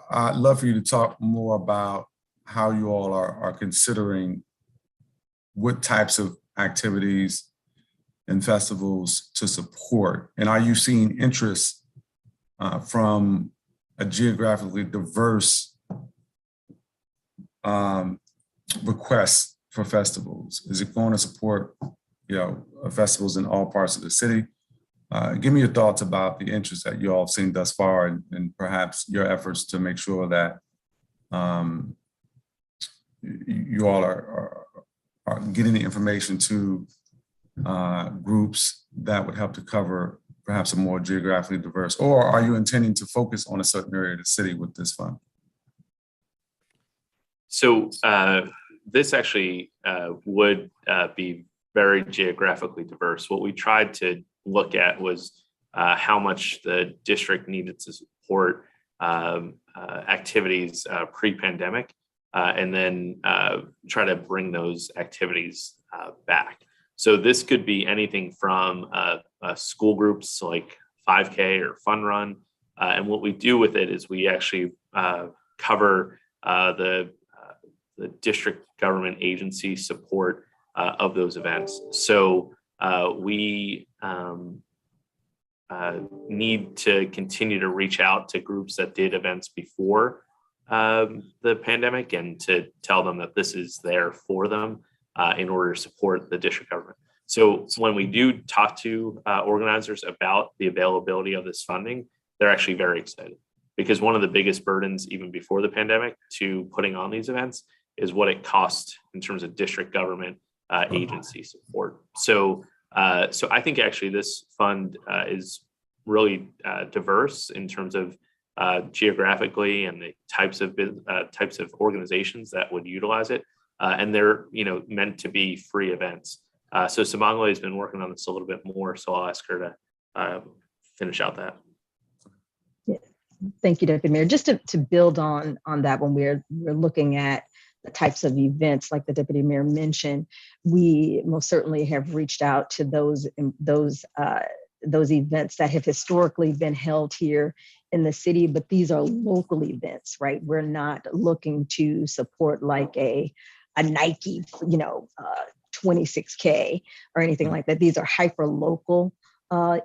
I'd love for you to talk more about how you all are considering what types of activities and festivals to support. And are you seeing interest from a geographically diverse request for festivals? Is it going to support festivals in all parts of the city? Give me your thoughts about the interest that you all have seen thus far, and perhaps your efforts to make sure that you all are getting the information to groups that would help to cover perhaps a more geographically diverse, or are you intending to focus on a certain area of the city with this fund? So this actually would be very geographically diverse. What we tried to look at was how much the district needed to support activities pre-pandemic, and then try to bring those activities back. So this could be anything from school groups like 5K or Fun Run, And what we do with it is we actually cover the district government agency support of those events. So we need to continue to reach out to groups that did events before the pandemic and to tell them that this is there for them in order to support the district government. So when we do talk to organizers about the availability of this funding, they're actually very excited, because one of the biggest burdens even before the pandemic to putting on these events is what it costs in terms of district government agency support. So I think actually this fund is really diverse in terms of geographically and the types of organizations that would utilize it, and they're meant to be free events. So Subangale has been working on this a little bit more, so I'll ask her to finish out that. Yeah. Thank you, Deputy Mayor. Just to build on that, when we're looking at the types of events like the Deputy Mayor mentioned, we most certainly have reached out to those events that have historically been held here in the city, but these are local events, right? We're not looking to support like a Nike, 26K or anything like that. These are hyper local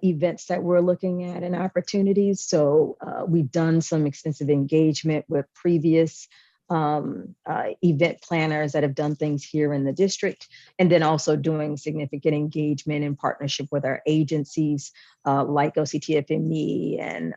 events that we're looking at and opportunities. So we've done some extensive engagement with previous event planners that have done things here in the district, and then also doing significant engagement in partnership with our agencies like OCTFME and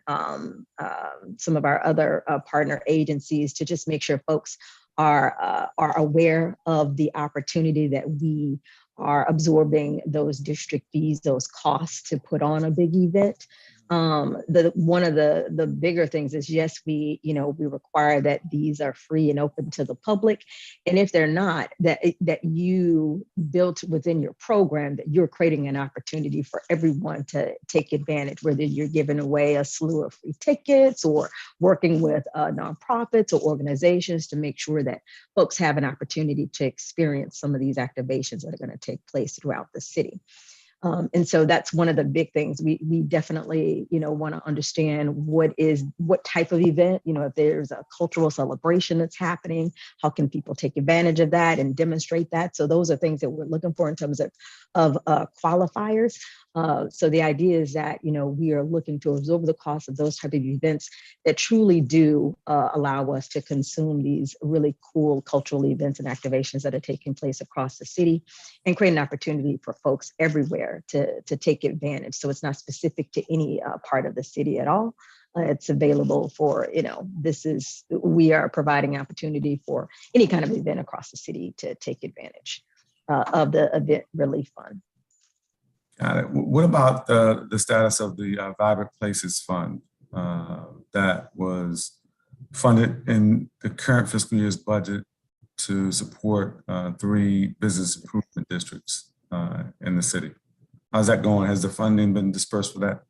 some of our other partner agencies to just make sure folks are aware of the opportunity that we are absorbing those district fees, those costs to put on a big event. One of the bigger things is, yes, we require that these are free and open to the public. And if they're not, that you built within your program, that you're creating an opportunity for everyone to take advantage, whether you're giving away a slew of free tickets or working with nonprofits or organizations to make sure that folks have an opportunity to experience some of these activations that are going to take place throughout the city. And so that's one of the big things. We definitely, want to understand what type of event, if there's a cultural celebration that's happening, how can people take advantage of that and demonstrate that? So those are things that we're looking for in terms of qualifiers. So the idea is that, we are looking to absorb the cost of those type of events that truly do allow us to consume these really cool cultural events and activations that are taking place across the city, and create an opportunity for folks everywhere to take advantage. So it's not specific to any part of the city at all. It's available for, we are providing opportunity for any kind of event across the city to take advantage of the event relief fund. Got it. What about the status of the Vibrant Places Fund that was funded in the current fiscal year's budget to support 3 business improvement districts in the city? How's that going? Has the funding been dispersed for that?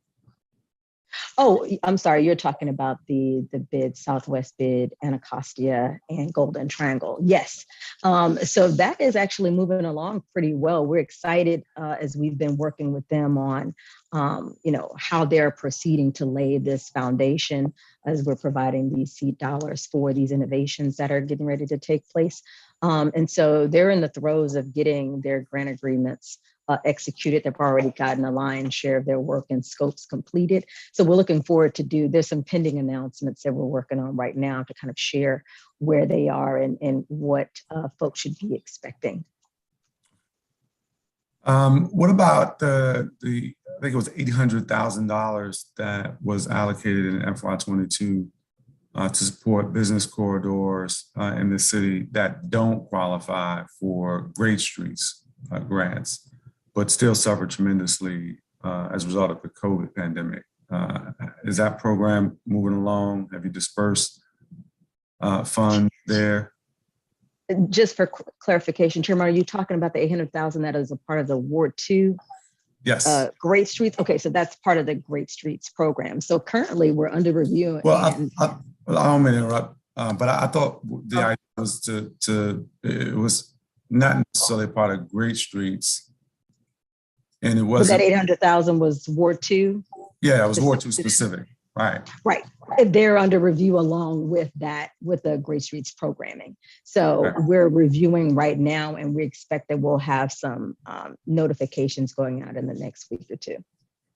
Oh, I'm sorry, you're talking about the bid, Southwest Bid, Anacostia, and Golden Triangle. Yes. So that is actually moving along pretty well. We're excited as we've been working with them on, how they're proceeding to lay this foundation as we're providing these seed dollars for these innovations that are getting ready to take place. And so they're in the throes of getting their grant agreements executed. They've already gotten a lion's share of their work and scopes completed. So we're looking forward to there's some pending announcements that we're working on right now to kind of share where they are and what folks should be expecting. What about I think it was $800,000 that was allocated in FY22 to support business corridors in the city that don't qualify for Great Streets grants, but still suffer tremendously as a result of the COVID pandemic. Is that program moving along? Have you dispersed funds there? Just for clarification, Chairman, are you talking about the $800,000 that is a part of the Ward 2? Yes. Great Streets. Okay, so that's part of the Great Streets program. So currently we're under review. Well, I don't mean to interrupt, but I thought the idea was it was not necessarily part of Great Streets, and it wasn't. So that $800,000 was Ward 2? Yeah, it was Ward 2 specific, Right. They're under review along with that, with the Great Streets programming. So Okay. we're reviewing right now, and we expect that we'll have some notifications going out in the next week or two.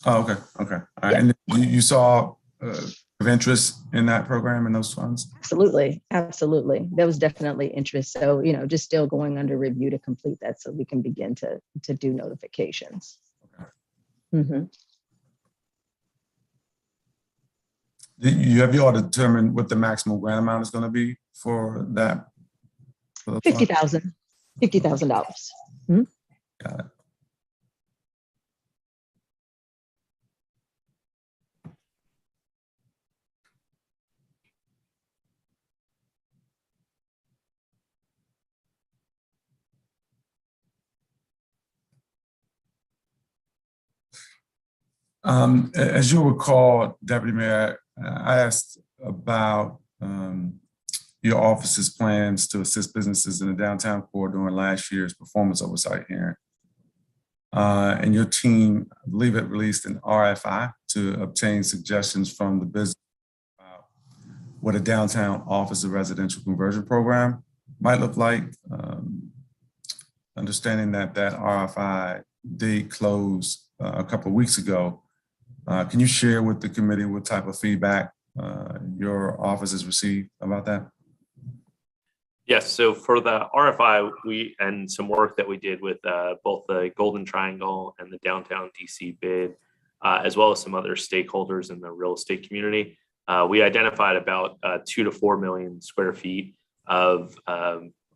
Oh, okay. Okay. All right. Yeah. And you saw of interest in that program and those funds? Absolutely. Absolutely. There was definitely interest. So, you know, just still going under review to complete that so we can begin to do notifications. Okay. Mm-hmm. Have you all determined what the maximum grant amount is going to be for that? For $50,000. Mm-hmm. Got it. As you'll recall, Deputy Mayor, I asked about your office's plans to assist businesses in the downtown core during last year's performance oversight hearing. And your team, I believe it released an RFI to obtain suggestions from the business about what a downtown office of residential conversion program might look like. Understanding that RFI did close a couple of weeks ago. Can you share with the committee what type of feedback your office has received about that? Yes, so for the RFI, and some work that we did with both the Golden Triangle and the downtown DC bid, as well as some other stakeholders in the real estate community, we identified about 2 to 4 million square feet of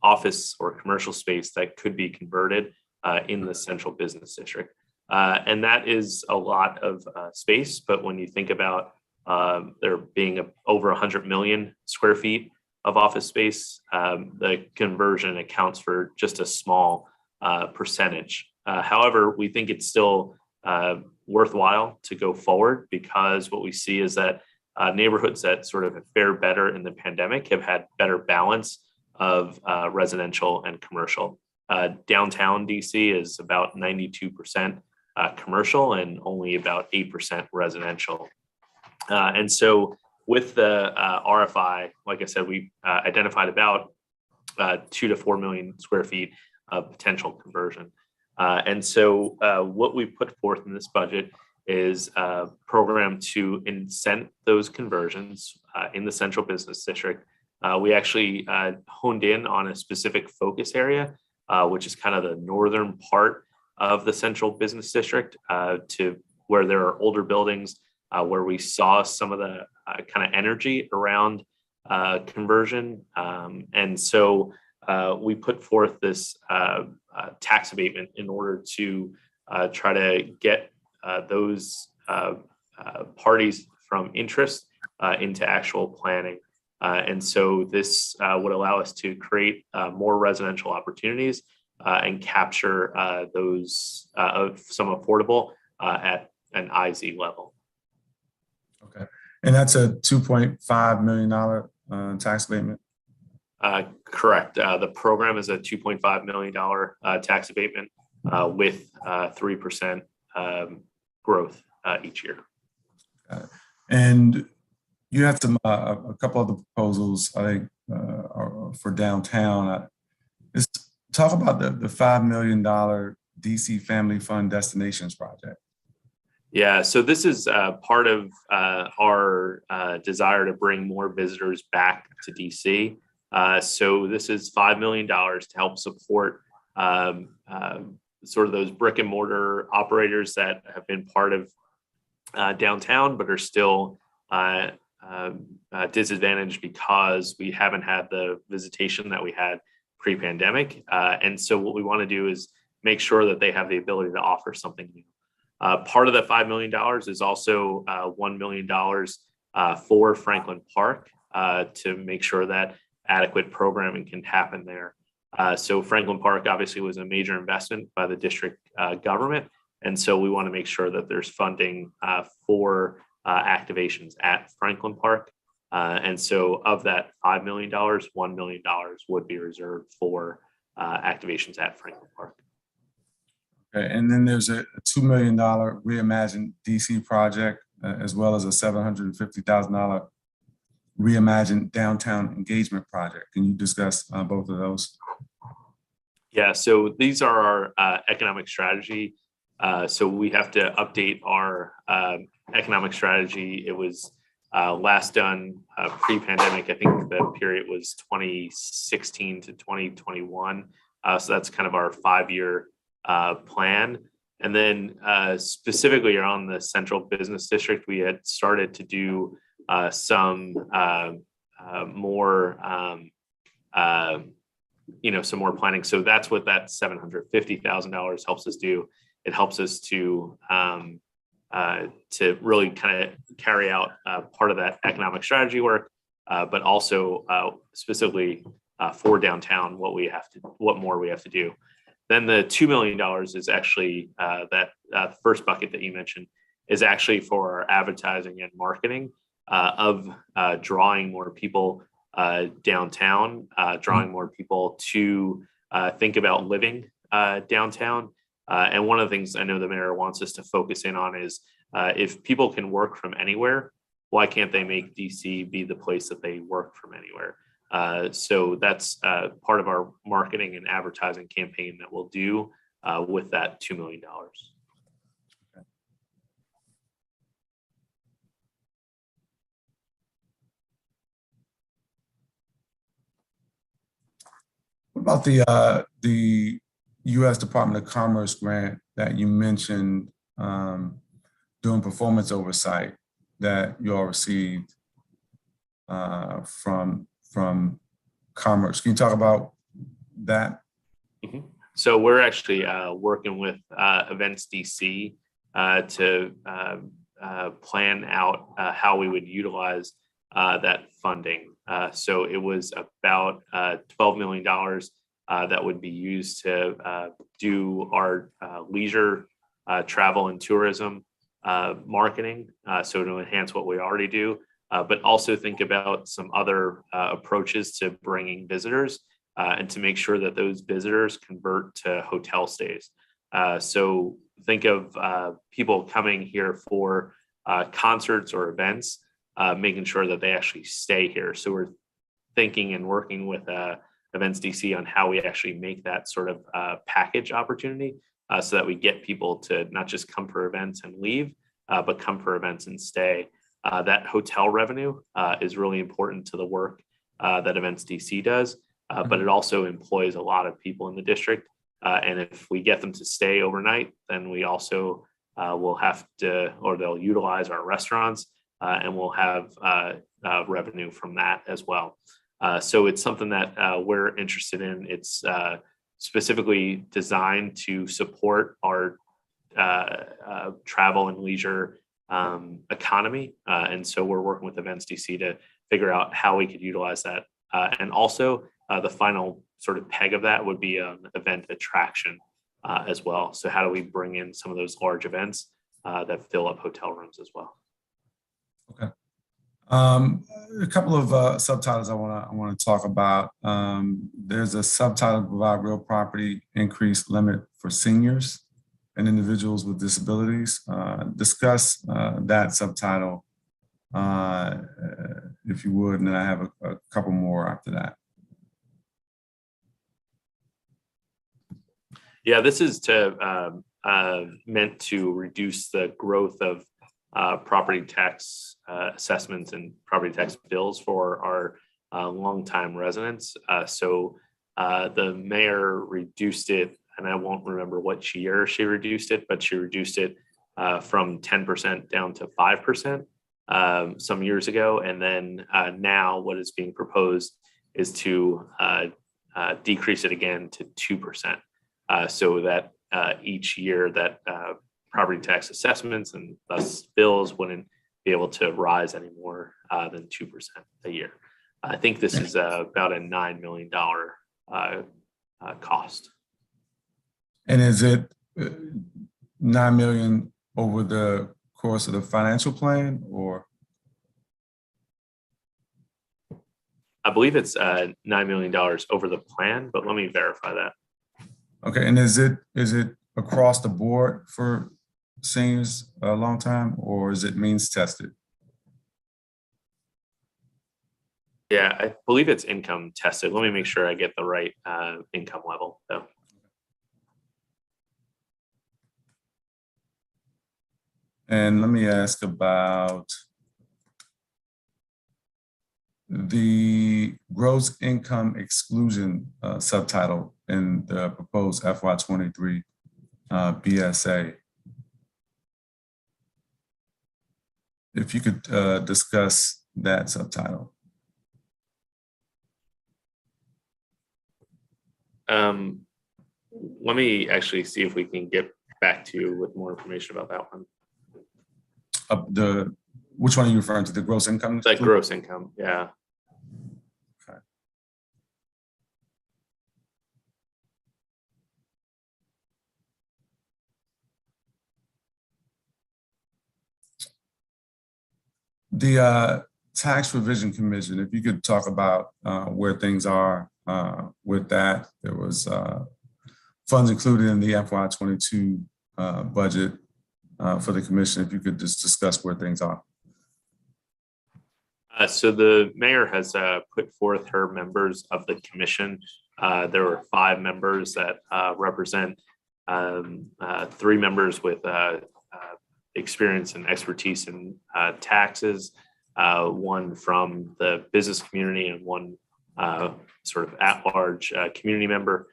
office or commercial space that could be converted in the central business district. And that is a lot of space, but when you think about there being over 100 million square feet of office space, the conversion accounts for just a small percentage. However, we think it's still worthwhile to go forward because what we see is that neighborhoods that sort of fared better in the pandemic have had better balance of residential and commercial. Downtown DC is about 92% commercial and only about 8% residential. And so with the RFI, like I said, we identified about 2 to 4 million square feet of potential conversion. And so what we put forth in this budget is a program to incent those conversions in the central business district. We actually honed in on a specific focus area, which is kind of the northern part of the central business district, to where there are older buildings, where we saw some of the kind of energy around conversion. And so we put forth this tax abatement in order to try to get those parties from interest into actual planning. And so this would allow us to create more residential opportunities and capture those some affordable at an IZ level. Okay, and that's a $2.5 million tax abatement? Correct. The program is a $2.5 million tax abatement with 3% growth each year. And you have some a couple of the proposals, I think, for downtown. Let's talk about the $5 million DC Family Fund Destinations project. Yeah, so this is part of our desire to bring more visitors back to DC. So this is $5 million to help support sort of those brick and mortar operators that have been part of downtown, but are still disadvantaged because we haven't had the visitation that we had pre-pandemic. And so what we want to do is make sure that they have the ability to offer something new. Part of the $5 million is also $1 million for Franklin Park to make sure that adequate programming can happen there. So Franklin Park obviously was a major investment by the district government. And so we want to make sure that there's funding for activations at Franklin Park. And so of that $5 million, $1 million would be reserved for activations at Franklin Park. Okay, and then there's a $2 million Reimagine DC project as well as a $750,000 reimagined downtown engagement project. Can you discuss both of those? Yeah, so these are our economic strategy. So we have to update our economic strategy. It was last done pre-pandemic. I think the period was 2016 to 2021. So that's kind of our 5-year plan. And then specifically around the central business district, we had started to do some more, some more planning. So that's what that $750,000 helps us do. It helps us to really kind of carry out part of that economic strategy work, but also specifically for downtown, what more we have to do. Then the $2 million is actually that first bucket that you mentioned is actually for our advertising and marketing of drawing more people downtown, drawing more people to think about living downtown. And one of the things I know the mayor wants us to focus in on is if people can work from anywhere, why can't they make DC be the place that they work from anywhere? So that's part of our marketing and advertising campaign that we'll do with that $2 million. What about the U.S. Department of Commerce grant that you mentioned doing performance oversight that you all received from Commerce? Can you talk about that? Mm-hmm. So we're actually working with Events DC to plan out how we would utilize that funding. So it was about $12 million that would be used to do our leisure, travel and tourism marketing. So to enhance what we already do, but also think about some other approaches to bringing visitors and to make sure that those visitors convert to hotel stays. So think of people coming here for concerts or events, making sure that they actually stay here. So we're thinking and working with Events DC on how we actually make that sort of package opportunity so that we get people to not just come for events and leave, but come for events and stay. That hotel revenue is really important to the work that Events DC does, but it also employs a lot of people in the district. And if we get them to stay overnight, then we also will have to, or they'll utilize our restaurants and we'll have revenue from that as well. So it's something that we're interested in. It's specifically designed to support our travel and leisure economy. And so we're working with Events DC to figure out how we could utilize that. And also the final sort of peg of that would be an event attraction as well. So how do we bring in some of those large events that fill up hotel rooms as well? Okay. A couple of subtitles I want to talk about. There's a subtitle to provide real property increased limit for seniors and individuals with disabilities. Discuss that subtitle, if you would, and then I have a couple more after that. Yeah, this is meant to reduce the growth of property tax assessments and property tax bills for our longtime residents. So the mayor reduced it, and I won't remember which year she reduced it, but she reduced it from 10% down to 5% some years ago. And then now what is being proposed is to decrease it again to 2%. So that each year that property tax assessments and thus bills wouldn't be able to rise any more than 2% a year. I think this is about a $9 million cost. And is it $9 million over the course of the financial plan, or? I believe it's $9 million over the plan, but let me verify that. Okay, and is it across the board for seniors a long time, or is it means tested? Yeah, I believe it's income tested. Let me make sure I get the right income level, though. And let me ask about the gross income exclusion subtitle in the proposed FY23 BSA. If you could discuss that subtitle. Let me actually see if we can get back to you with more information about that one. Which one are you referring to? The gross income? Like gross income, yeah. Okay. The Tax Revision Commission, if you could talk about where things are with that. There was funds included in the FY22 budget for the commission. If you could just discuss where things are. So the mayor has put forth her members of the commission. There were 5 members that represent 3 members with experience and expertise in taxes, 1 from the business community, and 1 sort of at-large community member.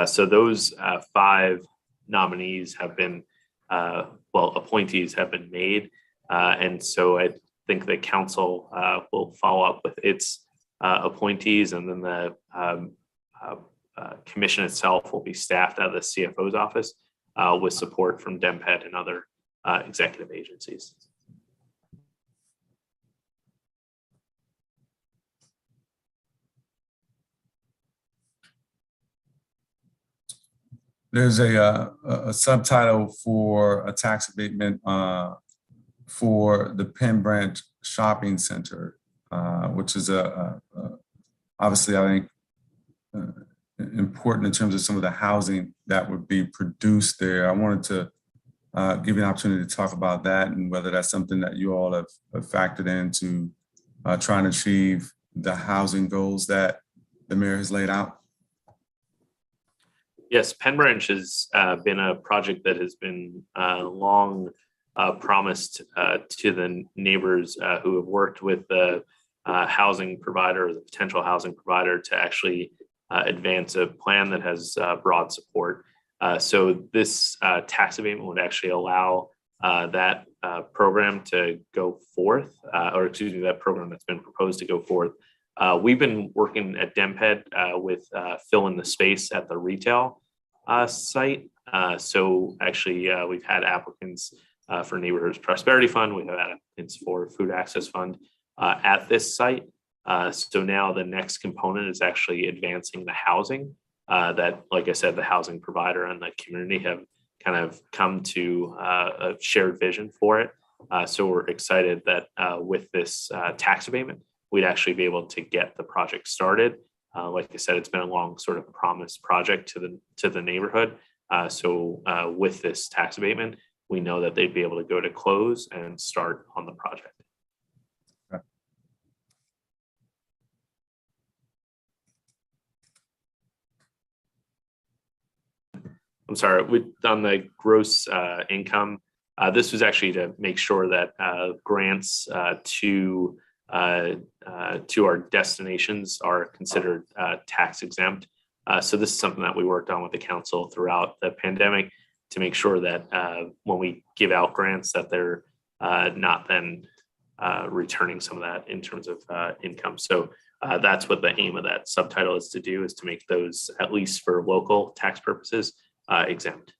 So those 5 nominees have been, appointees have been made. And so I think the council will follow up with its appointees, and then the commission itself will be staffed out of the CFO's office with support from DMPED and other executive agencies. There's a subtitle for a tax abatement for the Penn Branch Shopping Center, which is obviously, I think, important in terms of some of the housing that would be produced there. I wanted to give you an opportunity to talk about that and whether that's something that you all have factored into trying to achieve the housing goals that the mayor has laid out. Yes, Penn Branch has been a project that has been long promised to the neighbors who have worked with the housing provider or the potential housing provider to actually advance a plan that has broad support. So this tax abatement would actually allow that program to go forth, or excuse me, that program that's been proposed to go forth. We've been working at DMPED with fill in the space at the retail site. So actually, we've had applicants for Neighborhoods Prosperity Fund. We've had applicants for Food Access Fund at this site. So now the next component is actually advancing the housing that, like I said, the housing provider and the community have kind of come to a shared vision for it. So we're excited that with this tax abatement, we'd actually be able to get the project started. Like I said, it's been a long sort of promised project to the neighborhood. So with this tax abatement, we know that they'd be able to go to close and start on the project. I'm sorry, on the gross income, this was actually to make sure that grants to our destinations are considered tax exempt. So this is something that we worked on with the council throughout the pandemic to make sure that when we give out grants that they're not then returning some of that in terms of income. So that's what the aim of that subtitle is to do, is to make those, at least for local tax purposes, exempt.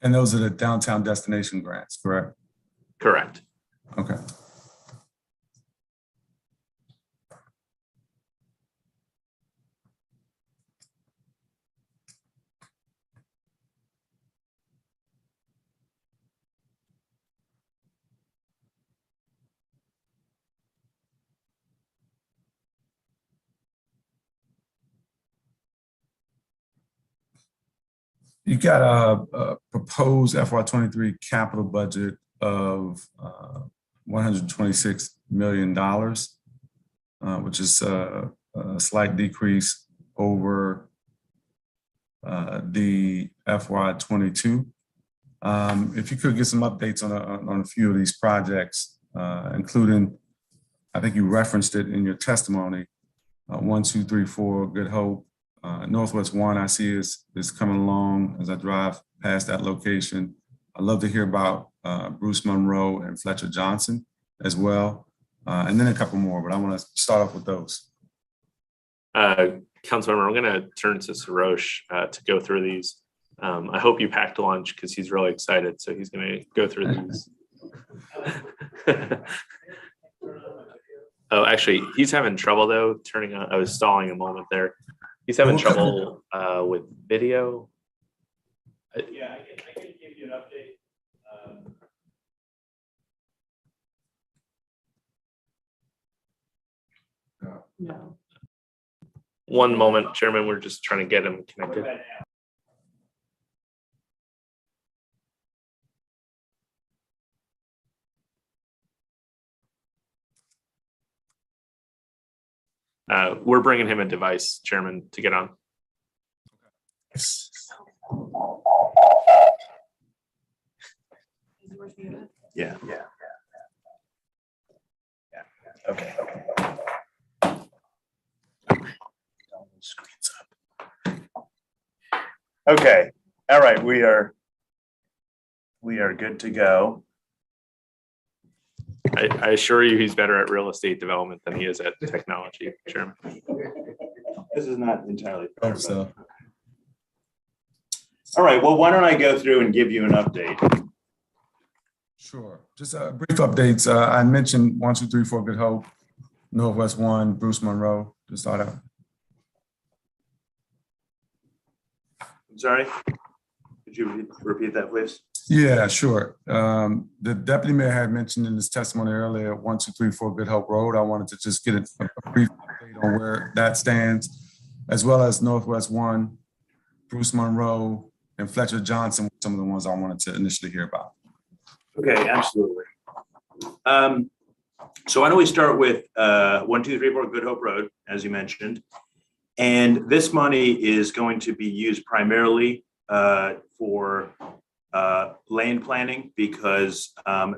And those are the downtown destination grants, correct? Correct. Okay. You got a proposed FY23 capital budget of $126 million, which is a slight decrease over the FY22. If you could get some updates on a few of these projects, including, I think you referenced it in your testimony, 1, 2, 3, 4, Good Hope. Northwest 1, I see is coming along as I drive past that location. I'd love to hear about Bruce Monroe and Fletcher Johnson as well, and then a couple more, but I want to start off with those. Councilmember, I'm going to turn to Sarosh to go through these. I hope you packed lunch because he's really excited, so he's going to go through these. Oh, actually, he's having trouble though turning on. I was stalling a moment there. He's having trouble with video. Yeah, I can give you an update. No. One moment, Chairman, we're just trying to get him connected. We're bringing him a device, Chairman, to get on. Yeah. Okay. Screens up. Okay. All right. We are good to go. I assure you he's better at real estate development than he is at technology, Chairman. This is not entirely fair. Hope so. All right. Well, why don't I go through and give you an update? Sure. Just brief updates. I mentioned 1, 2, 3, 4, Good Hope, Northwest 1, Bruce Monroe to start out. I'm sorry. Could you repeat that, please? Yeah, sure. The deputy mayor had mentioned in his testimony earlier, 1, 2, 3, 4 Good Hope Road. I wanted to just get a brief update on where that stands, as well as Northwest 1, Bruce Monroe, and Fletcher Johnson, some of the ones I wanted to initially hear about. Okay, absolutely. So why don't we start with 1, 2, 3, 4 Good Hope Road, as you mentioned. And this money is going to be used primarily for land planning because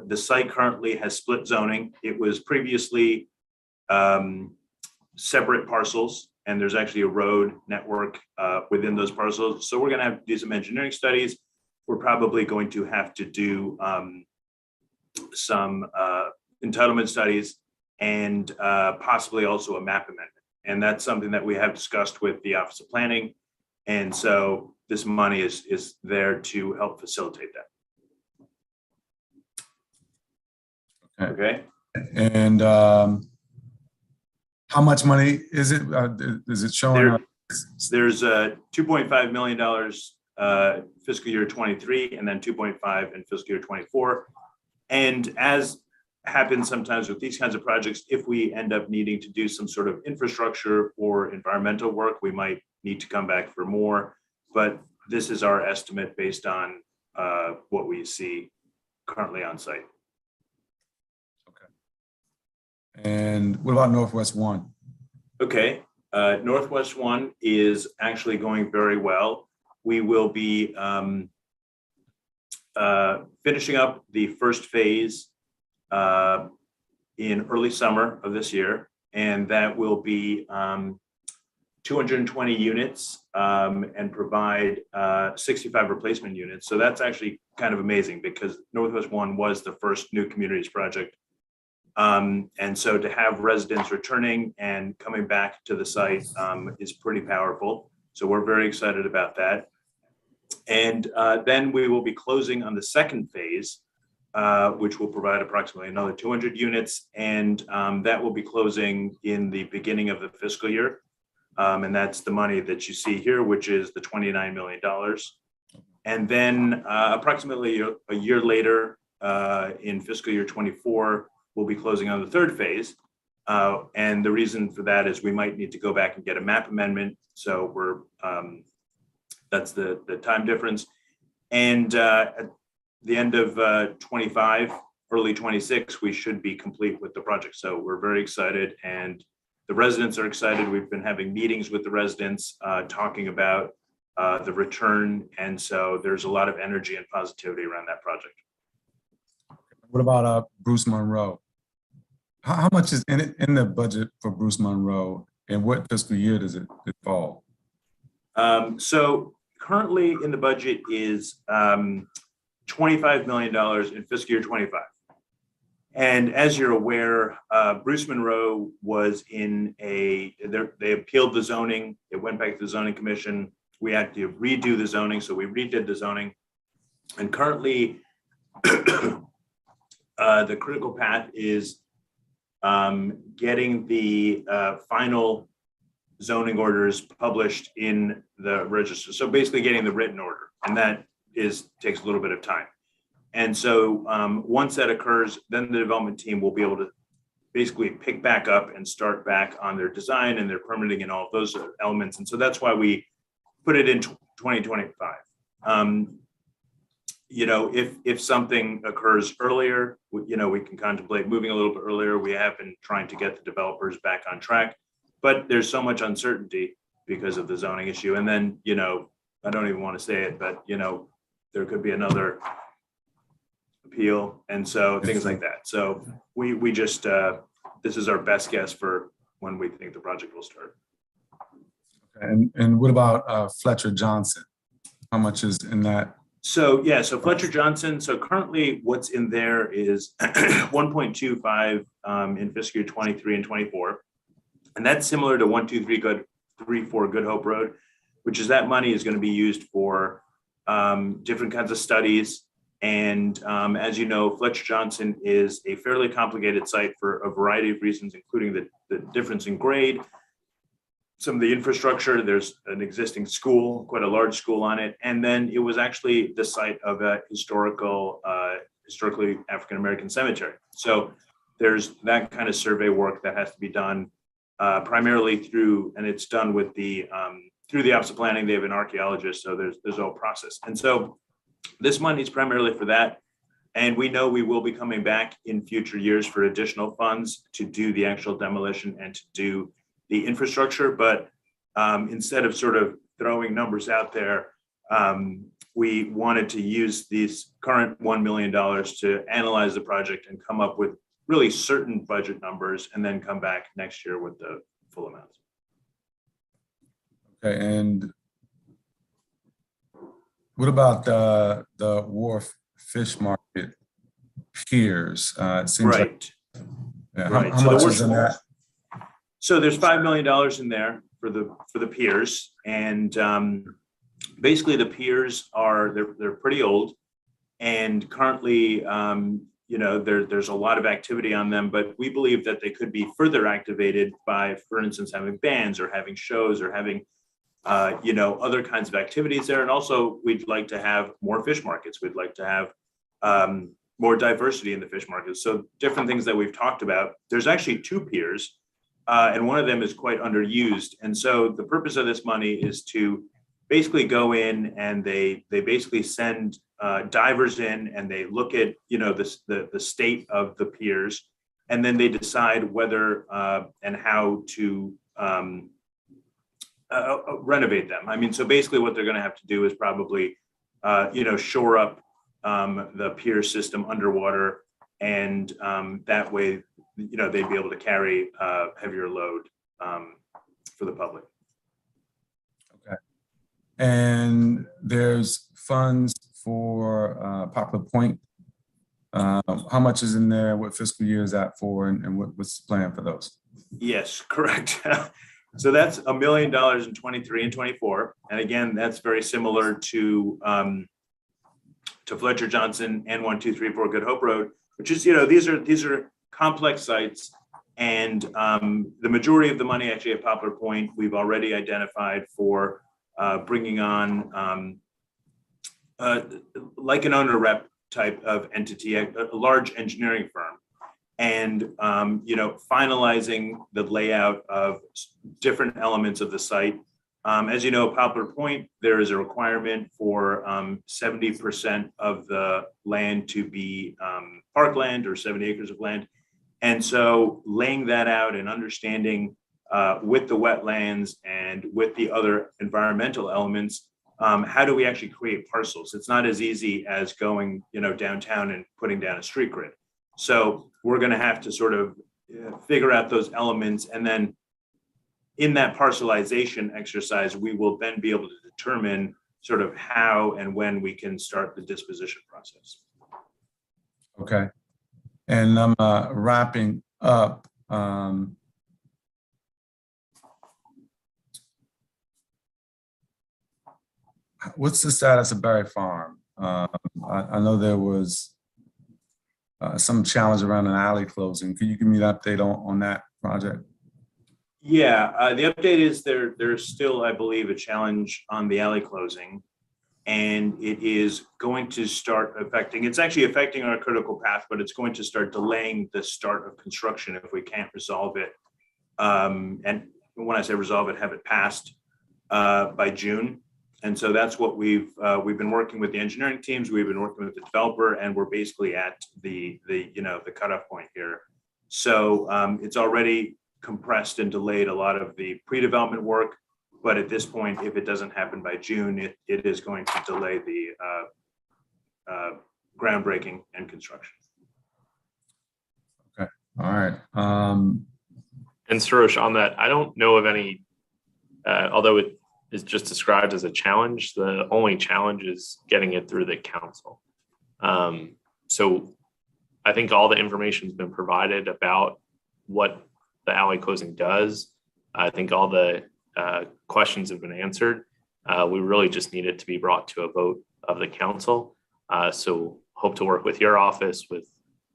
the site currently has split zoning. It was previously separate parcels, and there's actually a road network within those parcels. So we're going to have to do some engineering studies. We're probably going to have to do some entitlement studies and possibly also a map amendment. And that's something that we have discussed with the Office of Planning. And so this money is there to help facilitate that. Okay. And how much money is it? Is it showing? There's $2.5 million fiscal year 23, and then 2.5 in fiscal year 24. And as happens sometimes with these kinds of projects, if we end up needing to do some sort of infrastructure or environmental work, we might need to come back for more. But this is our estimate based on what we see currently on site. And what about Northwest 1? Okay, Northwest 1 is actually going very well. We will be finishing up the first phase in early summer of this year, and that will be 220 units and provide 65 replacement units. So that's actually kind of amazing because Northwest 1 was the first new communities project. And so to have residents returning and coming back to the site is pretty powerful. So we're very excited about that. And then we will be closing on the second phase, which will provide approximately another 200 units. And that will be closing in the beginning of the fiscal year. And that's the money that you see here, which is the $29 million. And then approximately a year later, in fiscal year 24, we'll be closing on the third phase. And the reason for that is we might need to go back and get a map amendment. So we're That's the time difference. And at the end of 25, early 26, we should be complete with the project. So we're very excited, and the residents are excited. We've been having meetings with the residents, talking about the return. And so there's a lot of energy and positivity around that project. What about Bruce Monroe? How much is in the budget for Bruce Monroe, and what fiscal year does it fall? So currently in the budget is $25 million in fiscal year 25. And as you're aware, Bruce Monroe was in they appealed the zoning. It went back to the zoning commission. We had to redo the zoning, so we redid the zoning. And currently, the critical path is getting the final zoning orders published in the register. So basically getting the written order, and that takes a little bit of time. And so once that occurs, then the development team will be able to basically pick back up and start back on their design and their permitting and all of those elements. And so that's why we put it in 2025. You know, if something occurs earlier, you know, we can contemplate moving a little bit earlier. We have been trying to get the developers back on track, but there's so much uncertainty because of the zoning issue. And then, you know, I don't even want to say it, but, you know, there could be another appeal. And so things like that. So we just, this is our best guess for when we think the project will start. And what about Fletcher Johnson? How much is in that? So yeah, so Fletcher Johnson. So currently, what's in there is 1.25 in fiscal year 23 and 24, and that's similar to 12334 Good Hope Road, which is that money is going to be used for different kinds of studies. And as you know, Fletcher Johnson is a fairly complicated site for a variety of reasons, including the difference in grade, some of the infrastructure. There's an existing school, quite a large school on it. And then it was actually the site of a historically African-American cemetery. So there's that kind of survey work that has to be done primarily through, and it's done with through the Office of Planning. They have an archaeologist, so there's a whole process. And so this money is primarily for that. And we know we will be coming back in future years for additional funds to do the actual demolition and to do the infrastructure. But instead of sort of throwing numbers out there, we wanted to use these current $1 million to analyze the project and come up with really certain budget numbers, and then come back next year with the full amounts. Okay, and what about the Wharf Fish Market Piers? It seems Right. like, yeah, Right. how much is in that? So there's $5 million in there for the piers, and basically the piers they're pretty old, and currently you know there's a lot of activity on them, but we believe that they could be further activated by, for instance, having bands or having shows or having you know, other kinds of activities there. And also we'd like to have more fish markets. We'd like to have more diversity in the fish markets. So different things that we've talked about. There's actually 2 piers. And one of them is quite underused. And so the purpose of this money is to basically go in and they basically send divers in, and they look at, you know, the state of the piers, and then they decide whether and how to renovate them. I mean, so basically what they're going to have to do is probably, you know, shore up the pier system underwater, and that way, you know, they'd be able to carry heavier load for the public. Okay. And there's funds for Poplar Point. How much is in there? What fiscal year is that for? And what's the plan for those? Yes, correct. So that's $1 million in 23 and 24. And again, that's very similar to Fletcher Johnson and 1234 Good Hope Road, which is, you know, these are complex sites, and the majority of the money actually at Poplar Point we've already identified for bringing on like an owner rep type of entity, a large engineering firm, and you know, finalizing the layout of different elements of the site, As you know, Poplar Point, there is a requirement for 70% of the land to be parkland or 70 acres of land. And so laying that out and understanding with the wetlands and with the other environmental elements, how do we actually create parcels? It's not as easy as going, downtown and putting down a street grid. So we're going to have to sort of figure out those elements, and then in that parcelization exercise, we will then be able to determine sort of how and when we can start the disposition process. Okay. And I'm wrapping up. What's the status of Berry Farm? I know there was some challenge around an alley closing. Can you give me an update on that project? Yeah, the update is there's still, I believe, a challenge on the alley closing, and it is going to start affecting, it's actually affecting our critical path, but it's going to start delaying the start of construction if we can't resolve it. And when I say resolve it, have it passed by June. And so that's what we've been working with the engineering teams, we've been working with the developer, and we're basically at the cutoff point here. So it's already compressed and delayed a lot of the pre-development work, but at this point, if it doesn't happen by June, it is going to delay the groundbreaking and construction. Okay, all right. And Suresh, on that, I don't know of any, although it is just described as a challenge, the only challenge is getting it through the council. So I think all the information has been provided about what the alley closing does. I think all the questions have been answered. We really just need it to be brought to a vote of the council. So hope to work with your office, with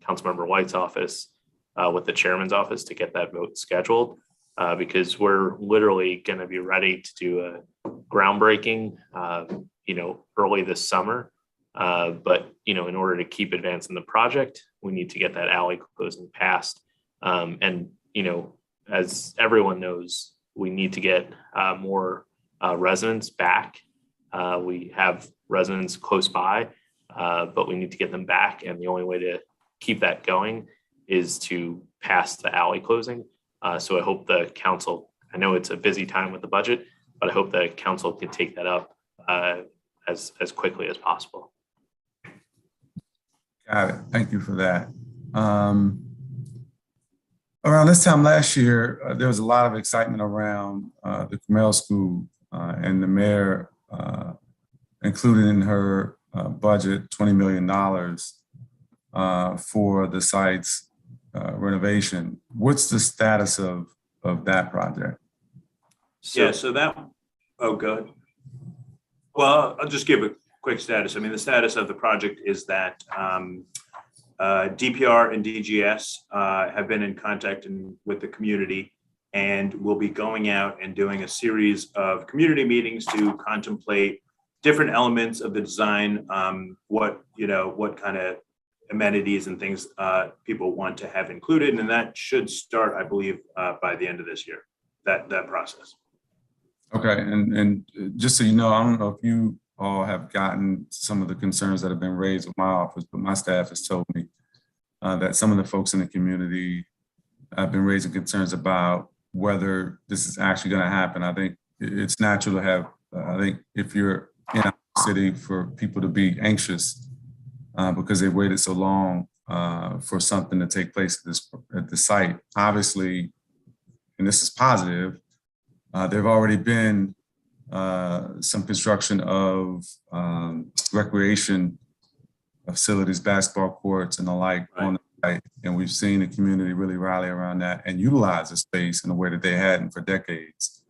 Councilmember White's office, with the chairman's office to get that vote scheduled, because we're literally going to be ready to do a groundbreaking, early this summer. But, in order to keep advancing the project, we need to get that alley closing passed. And as everyone knows, we need to get more residents back. We have residents close by, but we need to get them back. And the only way to keep that going is to pass the alley closing. So I hope the council, I know it's a busy time with the budget, but I hope the council can take that up as quickly as possible. Got it. Thank you for that. Around this time last year, there was a lot of excitement around the Camel School, and the mayor included in her budget $20 million for the site's renovation. What's the status of that project? Yeah, so that, oh, good. Well, I'll just give a quick status. I mean, the status of the project is that DPR and DGS have been in contact with the community, and will be going out and doing a series of community meetings to contemplate different elements of the design, what kind of amenities and things people want to have included. And that should start, I believe, by the end of this year, that process. Okay, and just so you know, I don't know if you all have gotten some of the concerns that have been raised with my office, but my staff has told me that some of the folks in the community have been raising concerns about whether this is actually going to happen. I think it's natural to have, I think if you're in a city, for people to be anxious because they waited so long for something to take place at the site. Obviously, and this is positive, there have already been some construction of recreation facilities, basketball courts and the like on the site. And we've seen the community really rally around that and utilize the space in a way that they hadn't for decades.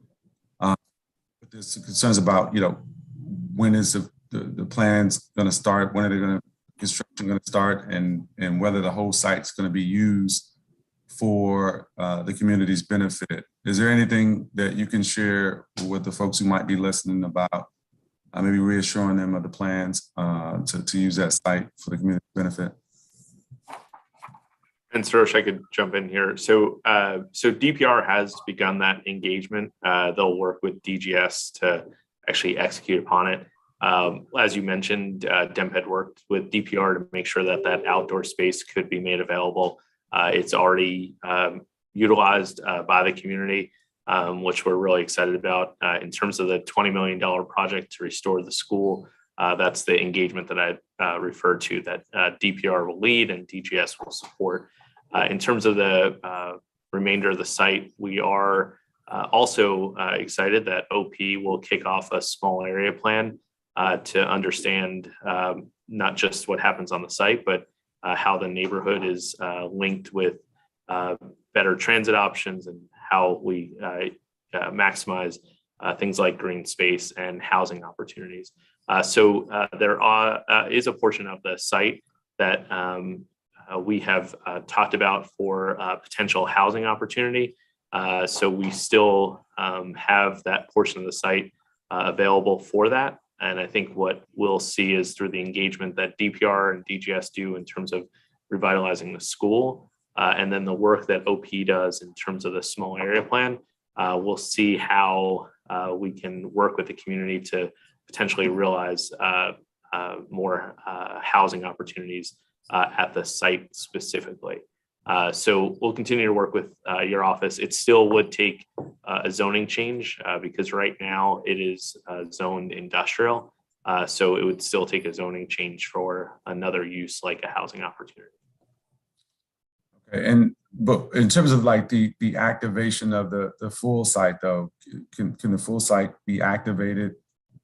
But there's some concerns about, when is the plans going to start? When are they construction going to start? And whether the whole site's going to be used for the community's benefit. Is there anything that you can share with the folks who might be listening about maybe reassuring them of the plans to use that site for the community benefit? And Suresh, I could jump in here. So DPR has begun that engagement. They'll work with DGS to actually execute upon it. As you mentioned, DMPED worked with DPR to make sure that that outdoor space could be made available. It's already utilized by the community, which we're really excited about. In terms of the $20 million project to restore the school, that's the engagement that I referred to, that DPR will lead and DGS will support. In terms of the remainder of the site, we are also excited that OP will kick off a small area plan to understand not just what happens on the site, but how the neighborhood is linked with better transit options and how we maximize things like green space and housing opportunities. So there is a portion of the site that we have talked about for potential housing opportunity. So we still have that portion of the site available for that. And I think what we'll see is through the engagement that DPR and DGS do in terms of revitalizing the school, and then the work that OP does in terms of the small area plan, we'll see how we can work with the community to potentially realize more housing opportunities at the site specifically. So we'll continue to work with your office. It still would take a zoning change because right now it is zoned industrial. So it would still take a zoning change for another use like a housing opportunity. Okay, but in terms of like the activation of the full site though, can the full site be activated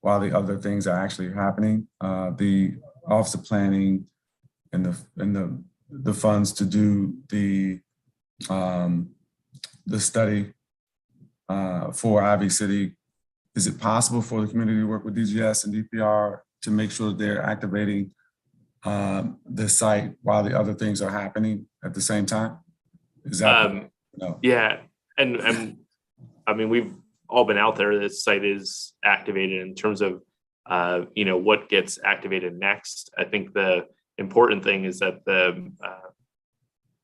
while the other things are actually happening? The Office of Planning and the funds to do the study for Ivy City, is it possible for the community to work with DGS and DPR to make sure they're activating the site while the other things are happening at the same time? Is that no? Yeah, and I mean, we've all been out there. This site is activated. In terms of what gets activated next, I think the important thing is that the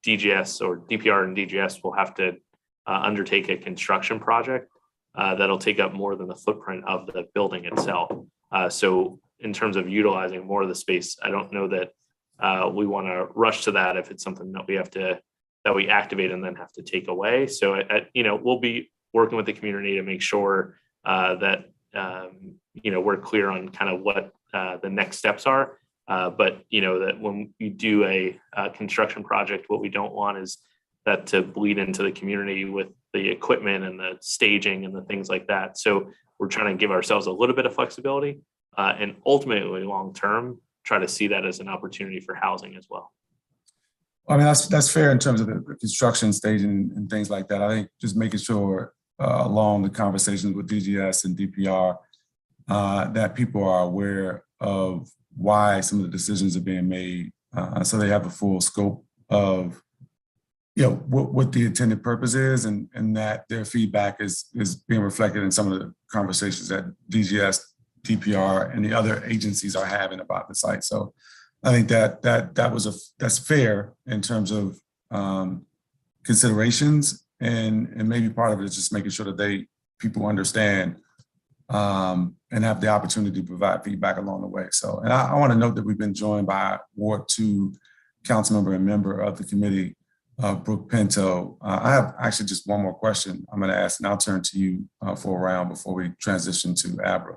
DGS or DPR and DGS will have to undertake a construction project that'll take up more than the footprint of the building itself. So in terms of utilizing more of the space, I don't know that we want to rush to that if it's something that we activate and then have to take away. So we'll be working with the community to make sure that we're clear on kind of what the next steps are. But that when you do a construction project, what we don't want is that to bleed into the community with the equipment and the staging and the things like that. So we're trying to give ourselves a little bit of flexibility and ultimately long term try to see that as an opportunity for housing as well. I mean, that's fair in terms of the construction staging and things like that. I think just making sure along the conversations with DGS and DPR that people are aware of why some of the decisions are being made, so they have a full scope of what the intended purpose is, and that their feedback is being reflected in some of the conversations that DGS, DPR, and the other agencies are having about the site. So I think that's fair in terms of considerations, and maybe part of it is just making sure that people understand and have the opportunity to provide feedback along the way. So, and I want to note that we've been joined by Ward 2 council member and member of the committee, Brooke Pinto. I have actually just one more question I'm going to ask, and I'll turn to you for a round before we transition to Abra.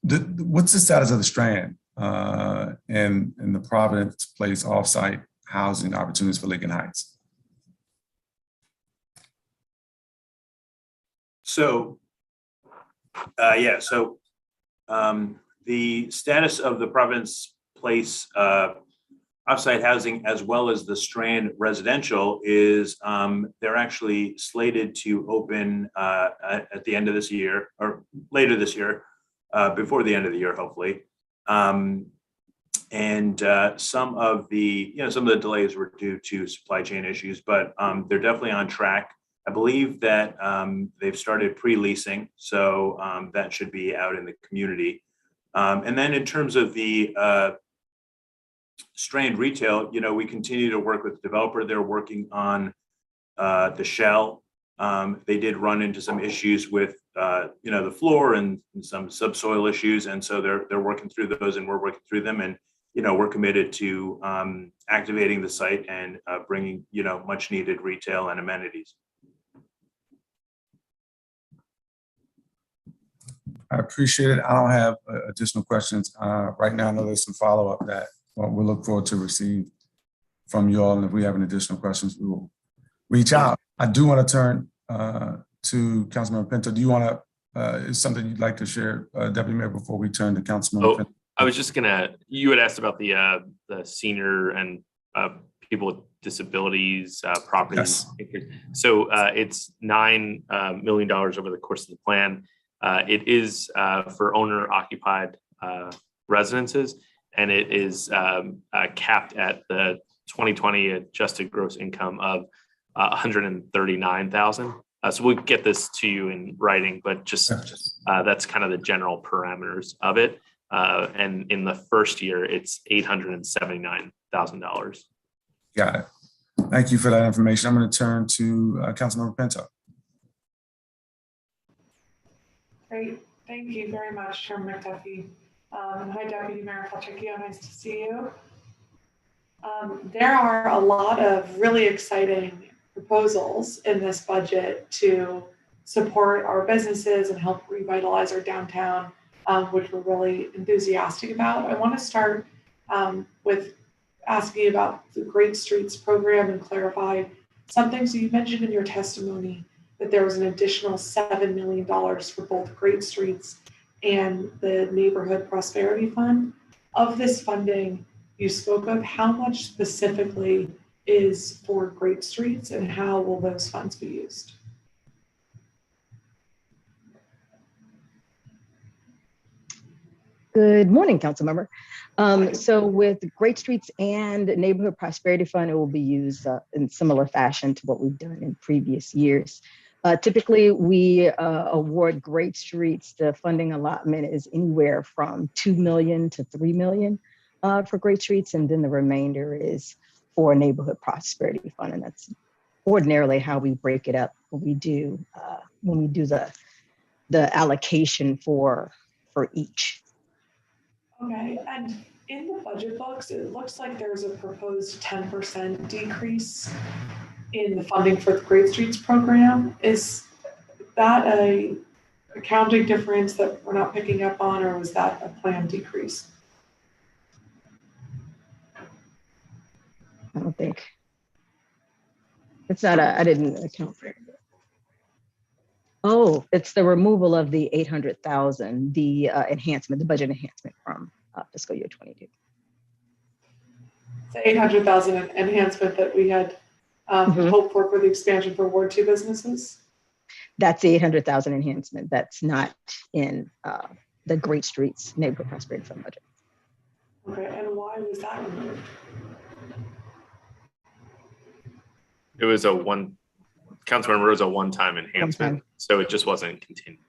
What's the status of the Strand and the Providence Place offsite housing opportunities for Lincoln Heights? So, the status of the Providence Place offsite housing as well as the Strand residential is they're actually slated to open at the end of this year or later this year, before the end of the year, hopefully. And some of the delays were due to supply chain issues, but they're definitely on track. I believe that they've started pre-leasing, so that should be out in the community. And then in terms of the strained retail, we continue to work with the developer. They're working on the shell. They did run into some issues with, the floor and some subsoil issues. And so they're working through those and we're working through them. And, we're committed to activating the site and bringing, much needed retail and amenities. I appreciate it. I don't have additional questions right now. I know there's some follow-up that we'll look forward to receive from you all. And if we have any additional questions, we will reach out. I do want to turn to Councilmember Pinto. Do you want to, is something you'd like to share, Deputy Mayor, before we turn to Councilmember Pinto? I was just you had asked about the senior and people with disabilities properties. Yes. So it's $9 million over the course of the plan. It is for owner occupied residences, and it is capped at the 2020 adjusted gross income of $139,000. So we'll get this to you in writing, but just that's kind of the general parameters of it. And in the first year, it's $879,000. Got it. Thank you for that information. I'm going to turn to Councilmember Pinto. Great. Thank you very much, Chairman McDuffie. Hi, Deputy Mayor Falchicchio. Nice to see you. There are a lot of really exciting proposals in this budget to support our businesses and help revitalize our downtown, which we're really enthusiastic about. I want to start with asking about the Great Streets program and clarify something. So you mentioned in your testimony that there was an additional $7 million for both Great Streets and the Neighborhood Prosperity Fund. Of this funding you spoke of, how much specifically is for Great Streets and how will those funds be used? Good morning, council member. So with Great Streets and Neighborhood Prosperity Fund, it will be used in similar fashion to what we've done in previous years. Typically, we award Great Streets, the funding allotment is anywhere from $2 million to $3 million for Great Streets, and then the remainder is for Neighborhood Prosperity Fund, and that's ordinarily how we break it up when we do the allocation for each. Okay, and in the budget books, it looks like there's a proposed 10% decrease in the funding for the Great Streets program. Is that a accounting difference that we're not picking up on, or was that a planned decrease? I don't think. It's not I didn't account for it. Oh, it's the removal of the 800,000, the enhancement, the budget enhancement from fiscal year 22. The 800,000 enhancement that we had hoped for the expansion for Ward 2 businesses? That's the 800,000 enhancement. That's not in the Great Streets Neighborhood Prosperity Fund budget. Okay, and why was that removed? It was Councilmember, it was a one-time enhancement, so it just wasn't continued.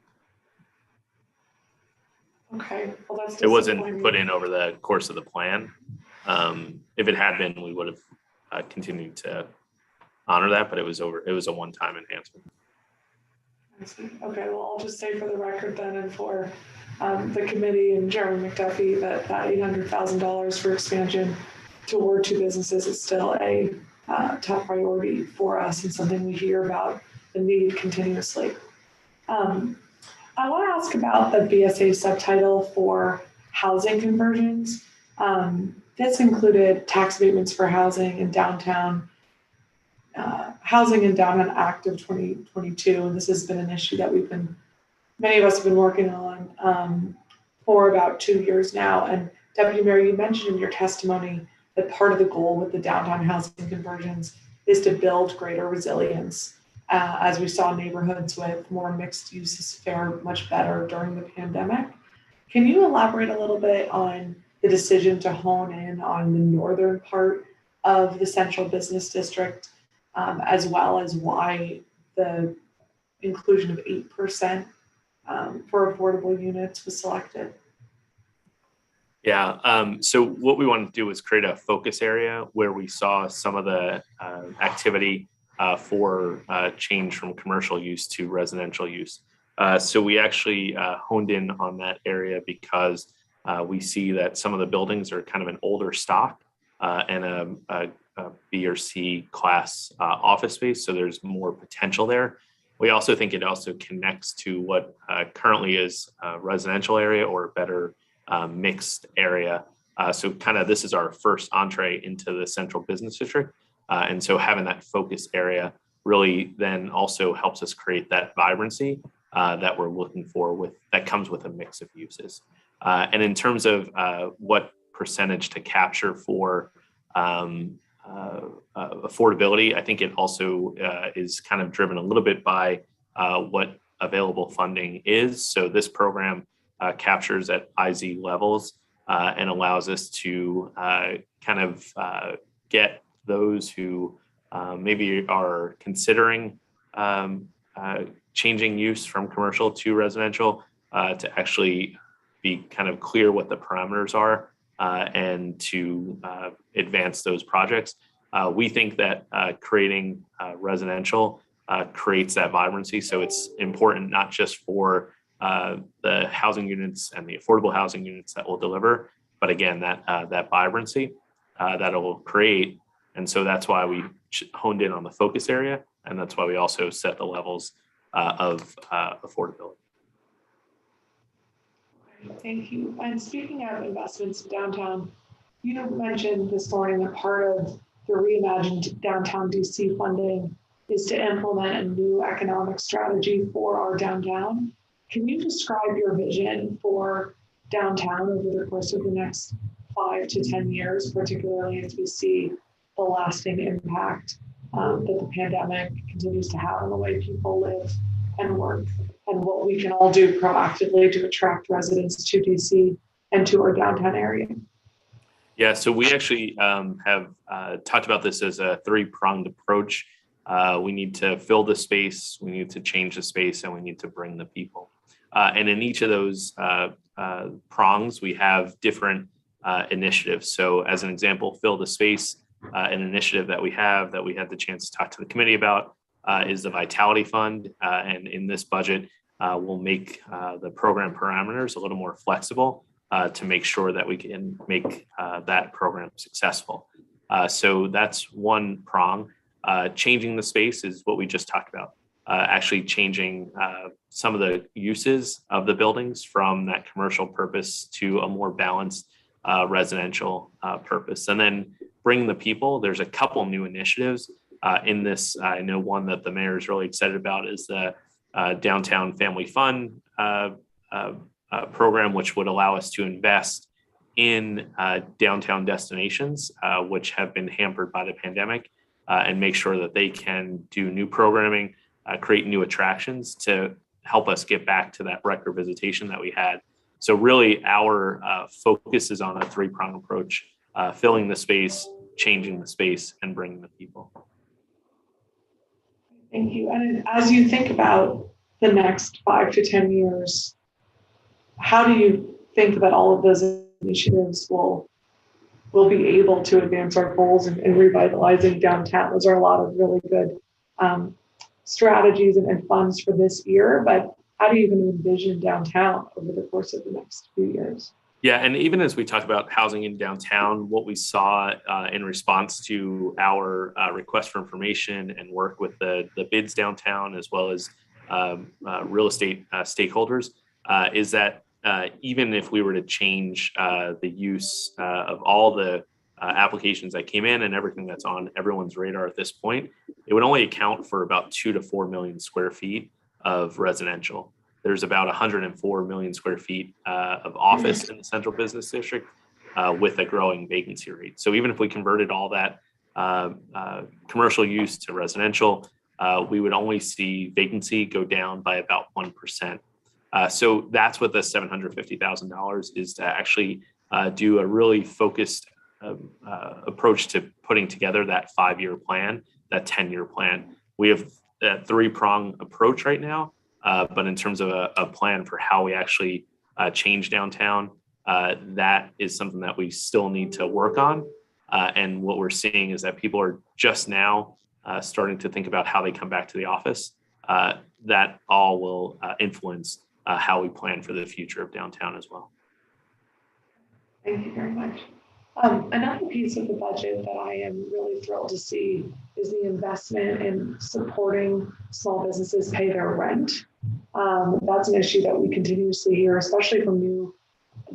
Okay, well that's it wasn't put in over the course of the plan. If it had been, we would have continued to honor that, but it was a one-time enhancement. I see. Okay, well I'll just say for the record then, and for the committee and Chairman McDuffie, that $800,000 for expansion to Ward 2 businesses is still a top priority for us and something we hear about the need continuously. I want to ask about the BSA subtitle for housing conversions. This included tax abatements for housing in downtown, Housing and Downtown Act of 2022. And this has been an issue that many of us have been working on for about 2 years now. And Deputy Mayor, you mentioned in your testimony that part of the goal with the downtown housing conversions is to build greater resilience. As we saw neighborhoods with more mixed uses fare much better during the pandemic. Can you elaborate a little bit on the decision to hone in on the northern part of the central business district, as well as why the inclusion of 8% for affordable units was selected? Yeah, so what we wanted to do was create a focus area where we saw some of the activity for change from commercial use to residential use. So we actually honed in on that area because we see that some of the buildings are kind of an older stock and a B or C class office space. So there's more potential there. We also think it also connects to what currently is a residential area or better mixed area. So kind of this is our first entree into the central business district. And so having that focus area really then also helps us create that vibrancy that we're looking for that comes with a mix of uses. And in terms of what percentage to capture for affordability, I think it also is kind of driven a little bit by what available funding is. So this program captures at IZ levels and allows us to kind of get those who maybe are considering changing use from commercial to residential to actually be kind of clear what the parameters are and to advance those projects. We think that creating residential creates that vibrancy. So it's important not just for the housing units and the affordable housing units that will deliver, but again, that vibrancy that it will create. And so that's why we honed in on the focus area. And that's why we also set the levels of affordability. Thank you. And speaking of investments in downtown, you mentioned this morning that part of the reimagined downtown DC funding is to implement a new economic strategy for our downtown. Can you describe your vision for downtown over the course of the next 5 to 10 years, particularly as we see the lasting impact that the pandemic continues to have on the way people live and work, and what we can all do proactively to attract residents to DC and to our downtown area? Yeah, so we actually have talked about this as a three-pronged approach. We need to fill the space, we need to change the space, and we need to bring the people. And in each of those prongs, we have different initiatives. So as an example, fill the space, an initiative that we had the chance to talk to the committee about is the Vitality Fund. And in this budget, we'll make the program parameters a little more flexible to make sure that we can make that program successful. So that's one prong. Changing the space is what we just talked about. Actually changing some of the uses of the buildings from that commercial purpose to a more balanced residential purpose. And then bring the people. There's a couple new initiatives in this. I know one that the mayor is really excited about is the Downtown Family Fund program, which would allow us to invest in downtown destinations, which have been hampered by the pandemic, and make sure that they can do new programming, create new attractions to help us get back to that record visitation that we had. So really our focus is on a three-pronged approach, filling the space, changing the space, and bringing the people. Thank you. And as you think about the next 5 to 10 years, how do you think that all of those initiatives will be able to advance our goals in revitalizing downtown? Those are a lot of really good strategies and funds for this year, but how do you even envision downtown over the course of the next few years? Yeah, and even as we talk about housing in downtown, what we saw in response to our request for information and work with the bids downtown, as well as real estate stakeholders, is that even if we were to change the use of all the applications that came in and everything that's on everyone's radar at this point, it would only account for about 2 to 4 million square feet of residential. There's about 104 million square feet of office in the central business district with a growing vacancy rate. So even if we converted all that commercial use to residential, we would only see vacancy go down by about 1%. So that's what the $750,000 is, to actually do a really focused approach to putting together that 5-year plan, that 10-year plan. We have that 3-prong approach right now, but in terms of a plan for how we actually change downtown, that is something that we still need to work on. And what we're seeing is that people are just now starting to think about how they come back to the office. That all will influence how we plan for the future of downtown as well. Thank you very much. Another piece of the budget that I am really thrilled to see is the investment in supporting small businesses pay their rent. That's an issue that we continuously hear, especially from new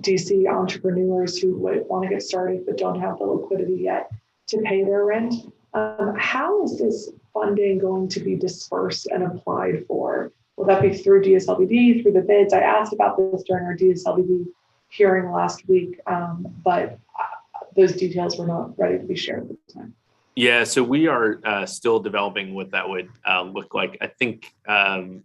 DC entrepreneurs who would want to get started but don't have the liquidity yet to pay their rent. How is this funding going to be dispersed and applied for? Will that be through DSLBD, through the bids? I asked about this during our DSLBD hearing last week, but those details were not ready to be shared at the time. Yeah, so we are still developing what that would look like. I think the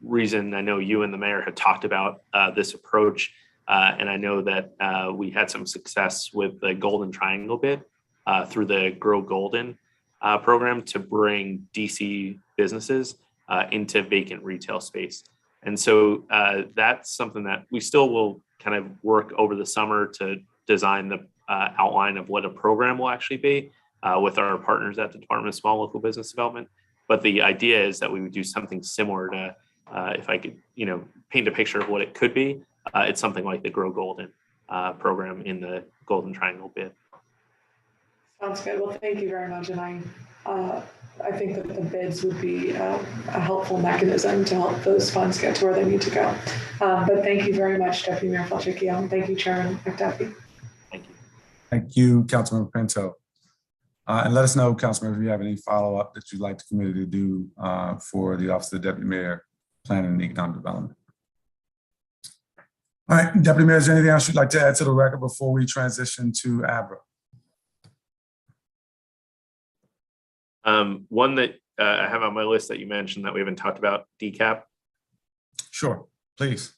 reason I know you and the mayor had talked about this approach, and I know that we had some success with the Golden Triangle bid through the Grow Golden program to bring DC businesses into vacant retail space. And so that's something that we still will kind of work over the summer to design the outline of what a program will actually be with our partners at the Department of Small Local Business Development. But the idea is that we would do something similar to, if I could, paint a picture of what it could be, it's something like the Grow Golden program in the Golden Triangle bid. Sounds good. Well, thank you very much. And I think that the bids would be a helpful mechanism to help those funds get to where they need to go. But thank you very much, Deputy Mayor Falchicchio. Thank you, Chairman McDuffie. Thank you. Thank you, Councilmember Pinto. And let us know, Councilmember, if you have any follow-up that you'd like the committee to do for the Office of the Deputy Mayor, Planning and Economic Development. All right, Deputy Mayor, is there anything else you'd like to add to the record before we transition to Abra? One that I have on my list that you mentioned that we haven't talked about, DCAP. Sure, please.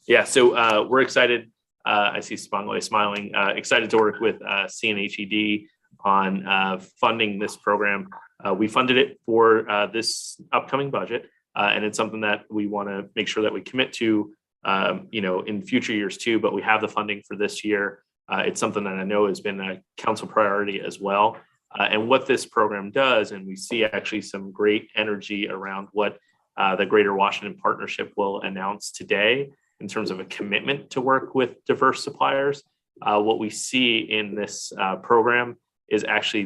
Yeah, so we're excited. I see Spongler smiling. Excited to work with CNHED on funding this program. We funded it for this upcoming budget, and it's something that we want to make sure that we commit to, in future years too. But we have the funding for this year. It's something that I know has been a council priority as well. And what this program does, and we see actually some great energy around what the Greater Washington Partnership will announce today in terms of a commitment to work with diverse suppliers. What we see in this program is actually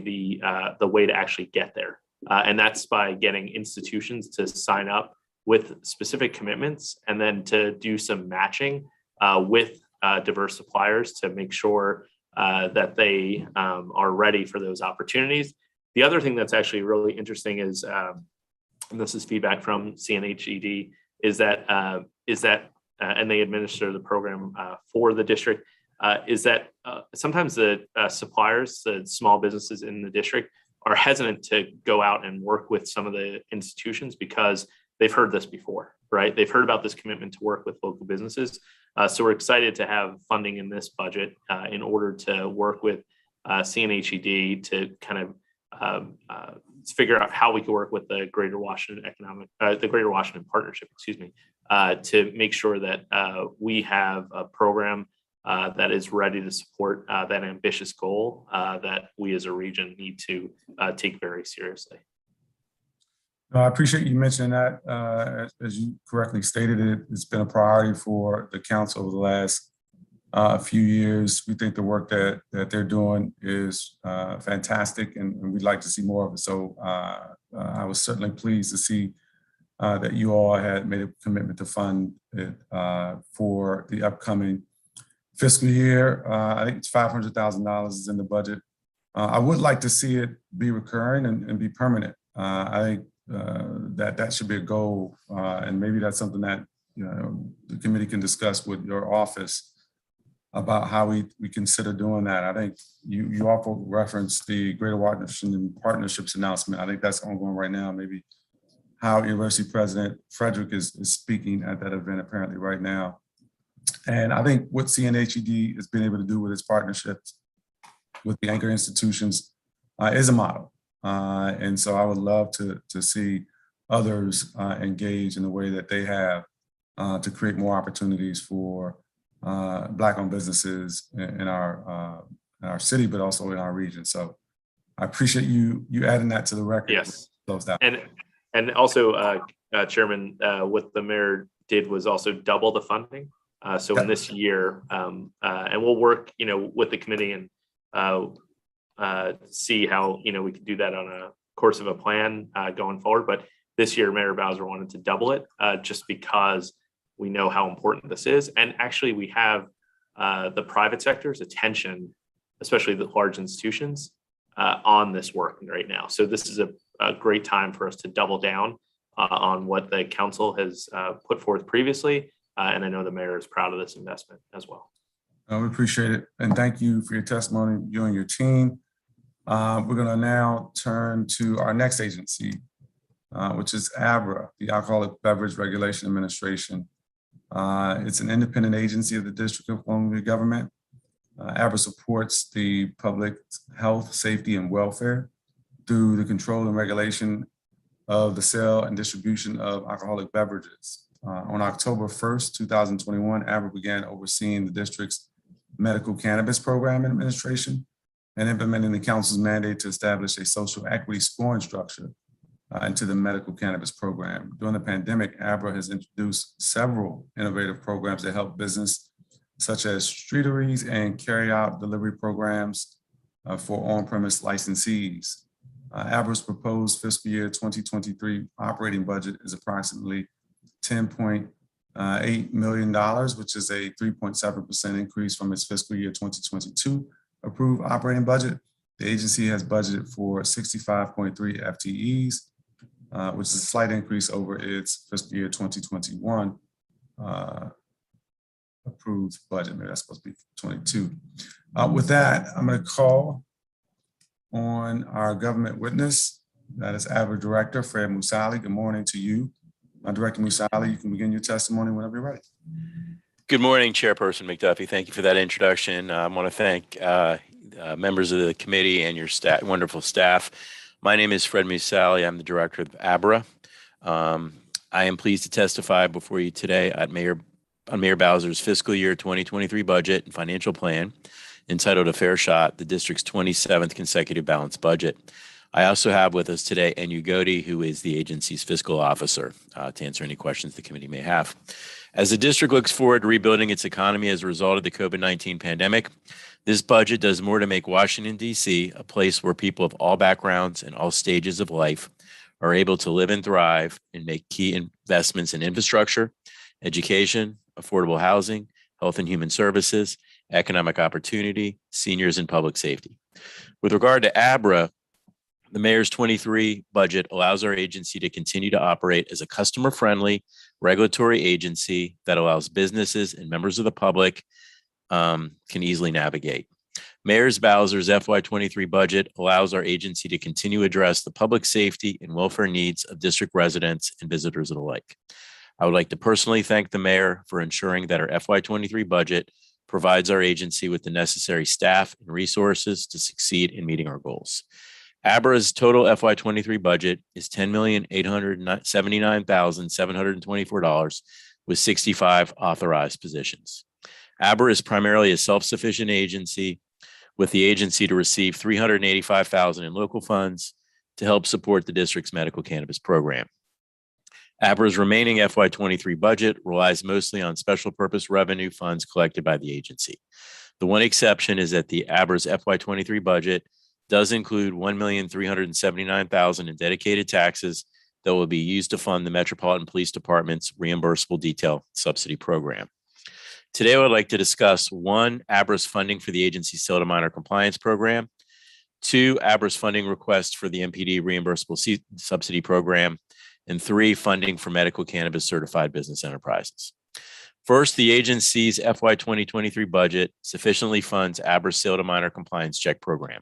the way to actually get there. And that's by getting institutions to sign up with specific commitments and then to do some matching with diverse suppliers to make sure that they are ready for those opportunities. The other thing that's actually really interesting is, and this is feedback from CNHED, is that and they administer the program for the district, is that sometimes the suppliers, the small businesses in the district, are hesitant to go out and work with some of the institutions because they've heard this before, right? They've heard about this commitment to work with local businesses. So we're excited to have funding in this budget in order to work with CNHED to kind of figure out how we can work with the Greater Washington Partnership, to make sure that we have a program that is ready to support that ambitious goal that we as a region need to take very seriously. No, I appreciate you mentioning that. As you correctly stated, it's been a priority for the council over the last few years. We think the work that they're doing is fantastic, and we'd like to see more of it. So I was certainly pleased to see that you all had made a commitment to fund it for the upcoming fiscal year. I think it's $500,000 is in the budget. I would like to see it be recurring and be permanent. I think that should be a goal, and maybe that's something that the committee can discuss with your office about how we consider doing that. I think you also referenced the Greater Washington Partnerships announcement. I think that's ongoing right now. Maybe Howard University President Frederick is speaking at that event apparently right now. And I think what CNHED has been able to do with its partnerships with the anchor institutions is a model. And so I would love to see others engage in the way that they have to create more opportunities for Black-owned businesses in our city, but also in our region. So I appreciate you adding that to the record. Yes. Close that. And also, Chairman, what the mayor did was also double the funding. So in this year, and we'll work, with the committee and see how, we can do that on a course of a plan going forward. But this year, Mayor Bowser wanted to double it just because we know how important this is. And actually, we have the private sector's attention, especially the large institutions, on this work right now. So this is a great time for us to double down on what the council has put forth previously. And I know the mayor is proud of this investment as well. We appreciate it. And thank you for your testimony, you and your team. We're going to now turn to our next agency, which is Abra, the Alcoholic Beverage Regulation Administration. It's an independent agency of the District of Columbia government. Abra supports the public health, safety, and welfare through the control and regulation of the sale and distribution of alcoholic beverages. On October 1st, 2021, Abra began overseeing the district's medical cannabis program administration and implementing the council's mandate to establish a social equity scoring structure into the medical cannabis program. During the pandemic, Abra has introduced several innovative programs that help business such as streeteries and carry-out delivery programs for on-premise licensees. Abra's proposed fiscal year 2023 operating budget is approximately $10.8 million, which is a 3.7% increase from its fiscal year 2022 approved operating budget. The agency has budgeted for 65.3 FTEs, which is a slight increase over its fiscal year 2021 approved budget. Maybe that's supposed to be 22. With that, I'm going to call on our government witness. That is Abra Director Fred Musali. Good morning to you. Director Musali, you can begin your testimony whenever you're ready. Good morning, Chairperson McDuffie. Thank you for that introduction. I want to thank members of the committee and your staff, wonderful staff. My name is Fred Musali. I'm the Director of Abra. I am pleased to testify before you today on Mayor Bowser's fiscal year 2023 budget and financial plan, entitled A Fair Shot, the district's 27th consecutive balanced budget. I also have with us today Enu Godi, who is the agency's fiscal officer, to answer any questions the committee may have. As the district looks forward to rebuilding its economy as a result of the COVID-19 pandemic, this budget does more to make Washington, D.C. a place where people of all backgrounds and all stages of life are able to live and thrive and make key investments in infrastructure, education, affordable housing, health and human services, economic opportunity, seniors, and public safety. With regard to Abra, the mayor's 23 budget allows our agency to continue to operate as a customer-friendly regulatory agency that allows businesses and members of the public can easily navigate. Mayor Bowser's FY23 budget allows our agency to continue to address the public safety and welfare needs of district residents and visitors alike. I would like to personally thank the mayor for ensuring that our FY23 budget provides our agency with the necessary staff and resources to succeed in meeting our goals. Abra's total FY23 budget is $10,879,724 with 65 authorized positions. Abra is primarily a self-sufficient agency, with the agency to receive $385,000 in local funds to help support the district's medical cannabis program. Abra's remaining FY23 budget relies mostly on special purpose revenue funds collected by the agency. The one exception is that the Abra's FY23 budget does include $1,379,000 in dedicated taxes that will be used to fund the Metropolitan Police Department's reimbursable detail subsidy program. Today, I would like to discuss 1, Abra's funding for the agency's sale to minor compliance program, 2, Abra's funding request for the MPD reimbursable subsidy program, and 3, funding for medical cannabis certified business enterprises. First, the agency's FY 2023 budget sufficiently funds Abra's sale to minor compliance check program.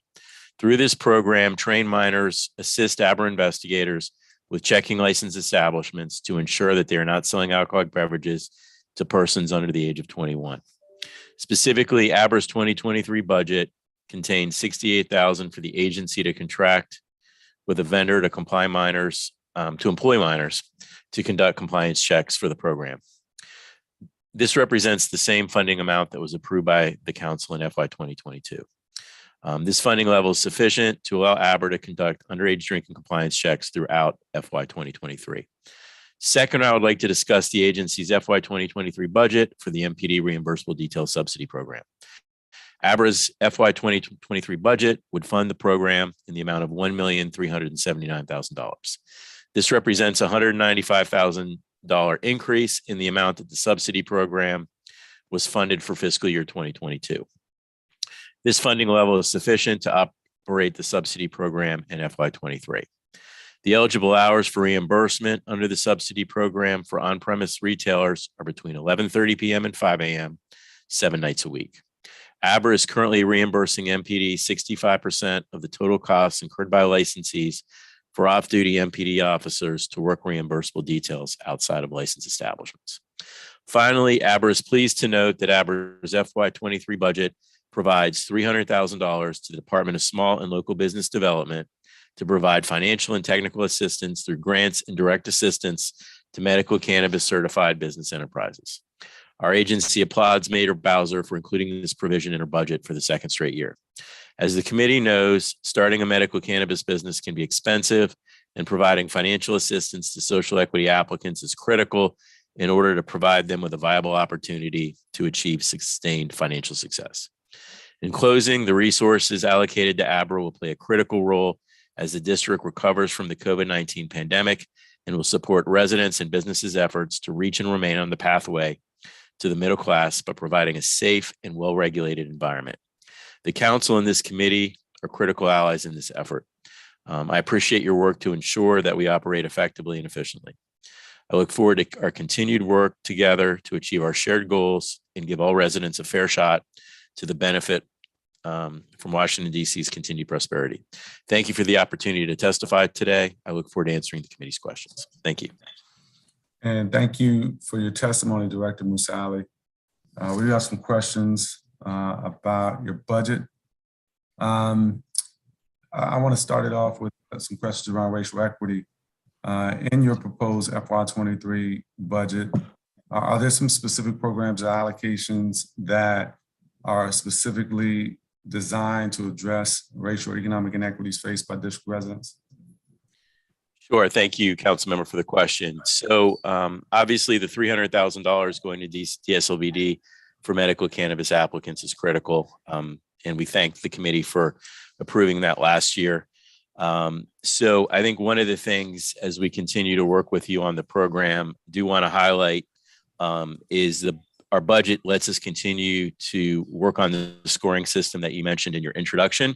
Through this program, trained minors assist Abra investigators with checking licensed establishments to ensure that they are not selling alcoholic beverages to persons under the age of 21. Specifically, Abra's 2023 budget contains $68,000 for the agency to contract with a vendor to employ minors to conduct compliance checks for the program. This represents the same funding amount that was approved by the council in FY 2022. This funding level is sufficient to allow Aber to conduct underage drinking compliance checks throughout FY 2023. Second, I would like to discuss the agency's FY 2023 budget for the MPD Reimbursable Detail Subsidy Program. Abra's FY 2023 budget would fund the program in the amount of $1,379,000. This represents a $195,000 increase in the amount that the subsidy program was funded for fiscal year 2022. This funding level is sufficient to operate the subsidy program in FY23. The eligible hours for reimbursement under the subsidy program for on-premise retailers are between 11:30 p.m. and 5 a.m., 7 nights a week. Aber is currently reimbursing MPD 65% of the total costs incurred by licensees for off-duty MPD officers to work reimbursable details outside of licensed establishments. Finally, Aber is pleased to note that Aber's FY23 budget provides $300,000 to the Department of Small and Local Business Development to provide financial and technical assistance through grants and direct assistance to medical cannabis certified business enterprises. Our agency applauds Mayor Bowser for including this provision in her budget for the second straight year. As the committee knows, starting a medical cannabis business can be expensive, and providing financial assistance to social equity applicants is critical in order to provide them with a viable opportunity to achieve sustained financial success. In closing, the resources allocated to Abra will play a critical role as the district recovers from the COVID-19 pandemic and will support residents and businesses' efforts to reach and remain on the pathway to the middle class by providing a safe and well-regulated environment. The council and this committee are critical allies in this effort. I appreciate your work to ensure that we operate effectively and efficiently. I look forward to our continued work together to achieve our shared goals and give all residents a fair shot to the benefit from Washington, D.C.'s continued prosperity. Thank you for the opportunity to testify today. I look forward to answering the committee's questions. Thank you. And thank you for your testimony, Director Musali. We have some questions about your budget. I want to start it off with some questions around racial equity. In your proposed FY23 budget, are there some specific programs or allocations that are specifically designed to address racial or economic inequities faced by district residents? Sure. Thank you, Councilmember, for the question. So obviously the $300,000 going to DSLBD for medical cannabis applicants is critical. And we thank the committee for approving that last year. So I think one of the things as we continue to work with you on the program, do want to highlight is our budget lets us continue to work on the scoring system that you mentioned in your introduction.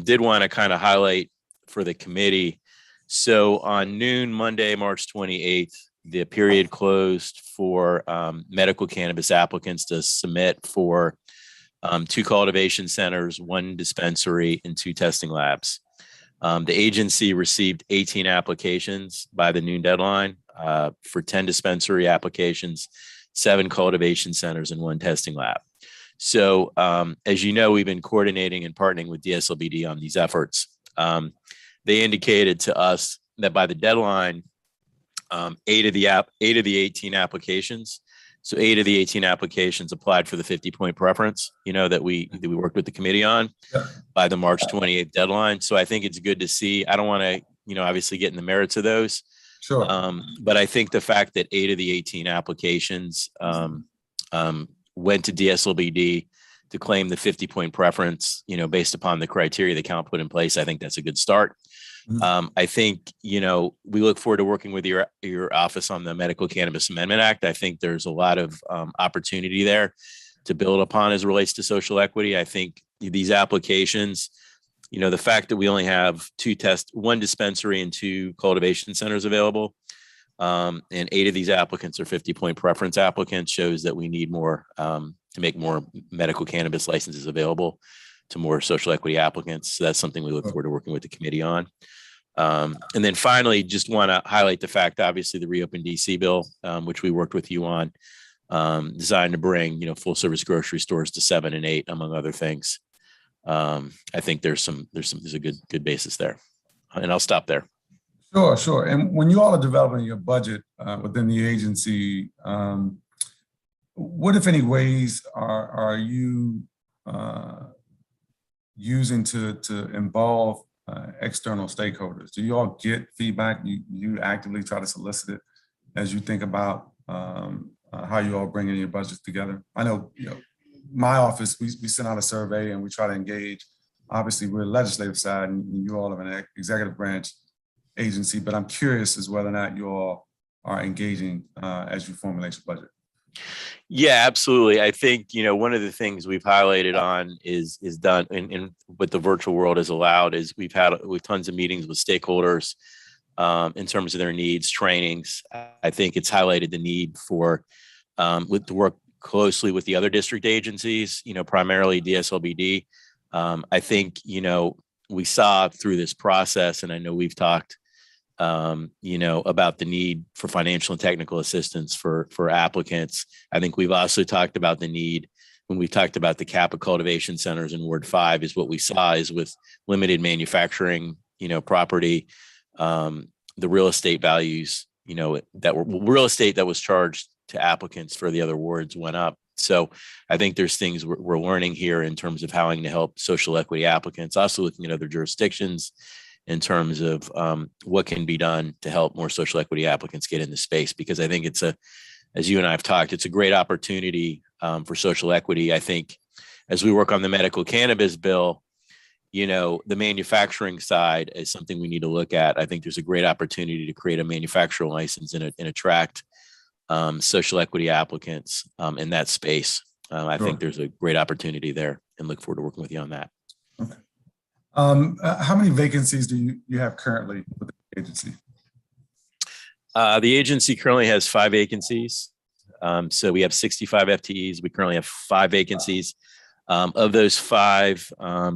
Did want to kind of highlight for the committee. So on noon, Monday, March 28th, the period closed for medical cannabis applicants to submit for 2 cultivation centers, 1 dispensary, and 2 testing labs. The agency received 18 applications by the noon deadline for 10 dispensary applications, 7 cultivation centers, and 1 testing lab. So as you know, we've been coordinating and partnering with DSLBD on these efforts. They indicated to us that by the deadline, 8 of the 18 applications, so 8 of the 18 applications applied for the 50-point preference, that we worked with the committee on by the March 28th deadline. So I think it's good to see. I don't want to, obviously get in the merits of those. Sure. But I think the fact that 8 of the 18 applications went to DSLBD to claim the 50-point preference, based upon the criteria the count put in place, I think that's a good start. I think, we look forward to working with your office on the Medical Cannabis Amendment Act. I think there's a lot of opportunity there to build upon as it relates to social equity. I think these applications, the fact that we only have 1 dispensary and 2 cultivation centers available, and 8 of these applicants are 50-point preference applicants shows that we need more to make more medical cannabis licenses available to more social equity applicants. So that's something we look forward to working with the committee on. And then finally, just want to highlight the fact, obviously, the Reopen DC bill, which we worked with you on, designed to bring, full service grocery stores to 7 and 8, among other things. I think there's a good basis there. And I'll stop there. Sure. And when you all are developing your budget within the agency, what, if any, ways are you using to involve external stakeholders? Do you all get feedback? You actively try to solicit it as you think about how you all bringing your budgets together? I know, my office, we send out a survey and we try to engage. Obviously, we're a legislative side and you all have an executive branch agency, but I'm curious as whether or not you all are engaging as you formulate your budget. Yeah, absolutely. I think, one of the things we've highlighted on is done in what the virtual world has allowed is we've tons of meetings with stakeholders in terms of their needs, trainings. I think it's highlighted the need for to work closely with the other district agencies, primarily DSLBD. I think, we saw through this process, and I know we've talked about the need for financial and technical assistance for applicants. I think we've also talked about the need when we talked about the Kappa cultivation centers in Ward 5 is what we saw is with limited manufacturing, property, the real estate values, that were real estate that was charged to applicants for the other wards went up. So I think there's things we're learning here in terms of how to help social equity applicants, also looking at other jurisdictions in terms of what can be done to help more social equity applicants get into space. Because I think as you and I have talked, it's a great opportunity for social equity. I think as we work on the medical cannabis bill, the manufacturing side is something we need to look at. I think there's a great opportunity to create a manufacturing license and attract social equity applicants in that space. I think there's a great opportunity there and look forward to working with you on that. Okay. How many vacancies do you have currently with the agency? The agency currently has 5 vacancies. So we have 65 FTEs. We currently have 5 vacancies. Of those 5,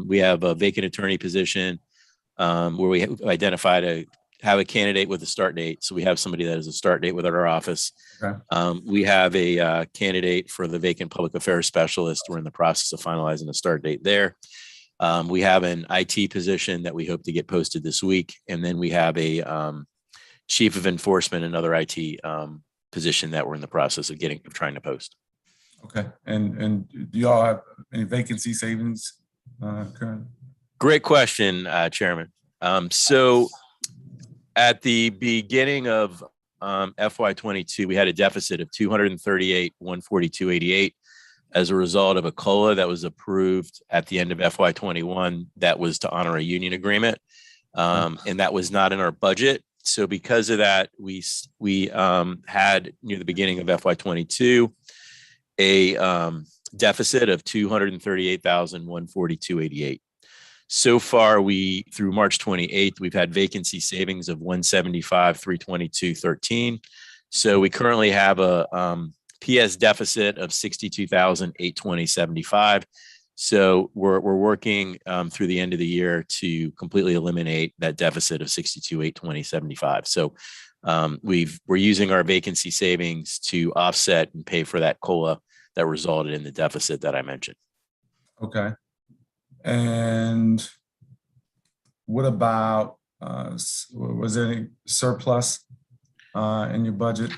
we have a vacant attorney position where we identify to have a candidate with a start date. So we have somebody that has a start date within our office. Okay. We have a candidate for the vacant public affairs specialist. We're in the process of finalizing a start date there. We have an IT position that we hope to get posted this week. And then we have a chief of enforcement, another IT position that we're in the process of trying to post. Okay. And do y'all have any vacancy savings currently? Great question, Chairman. So at the beginning of FY22, we had a deficit of 238,142.88 as a result of a COLA that was approved at the end of FY21 that was to honor a union agreement. And that was not in our budget. So because of that, we had near the beginning of FY22 a deficit of 238,142.88. So far, through March 28th, we've had vacancy savings of 175,322.13. So we currently have a PS deficit of 62,820.75. So we're working through the end of the year to completely eliminate that deficit of 62,820.75. So we're using our vacancy savings to offset and pay for that COLA that resulted in the deficit that I mentioned. Okay. And what about, was there any surplus in your budget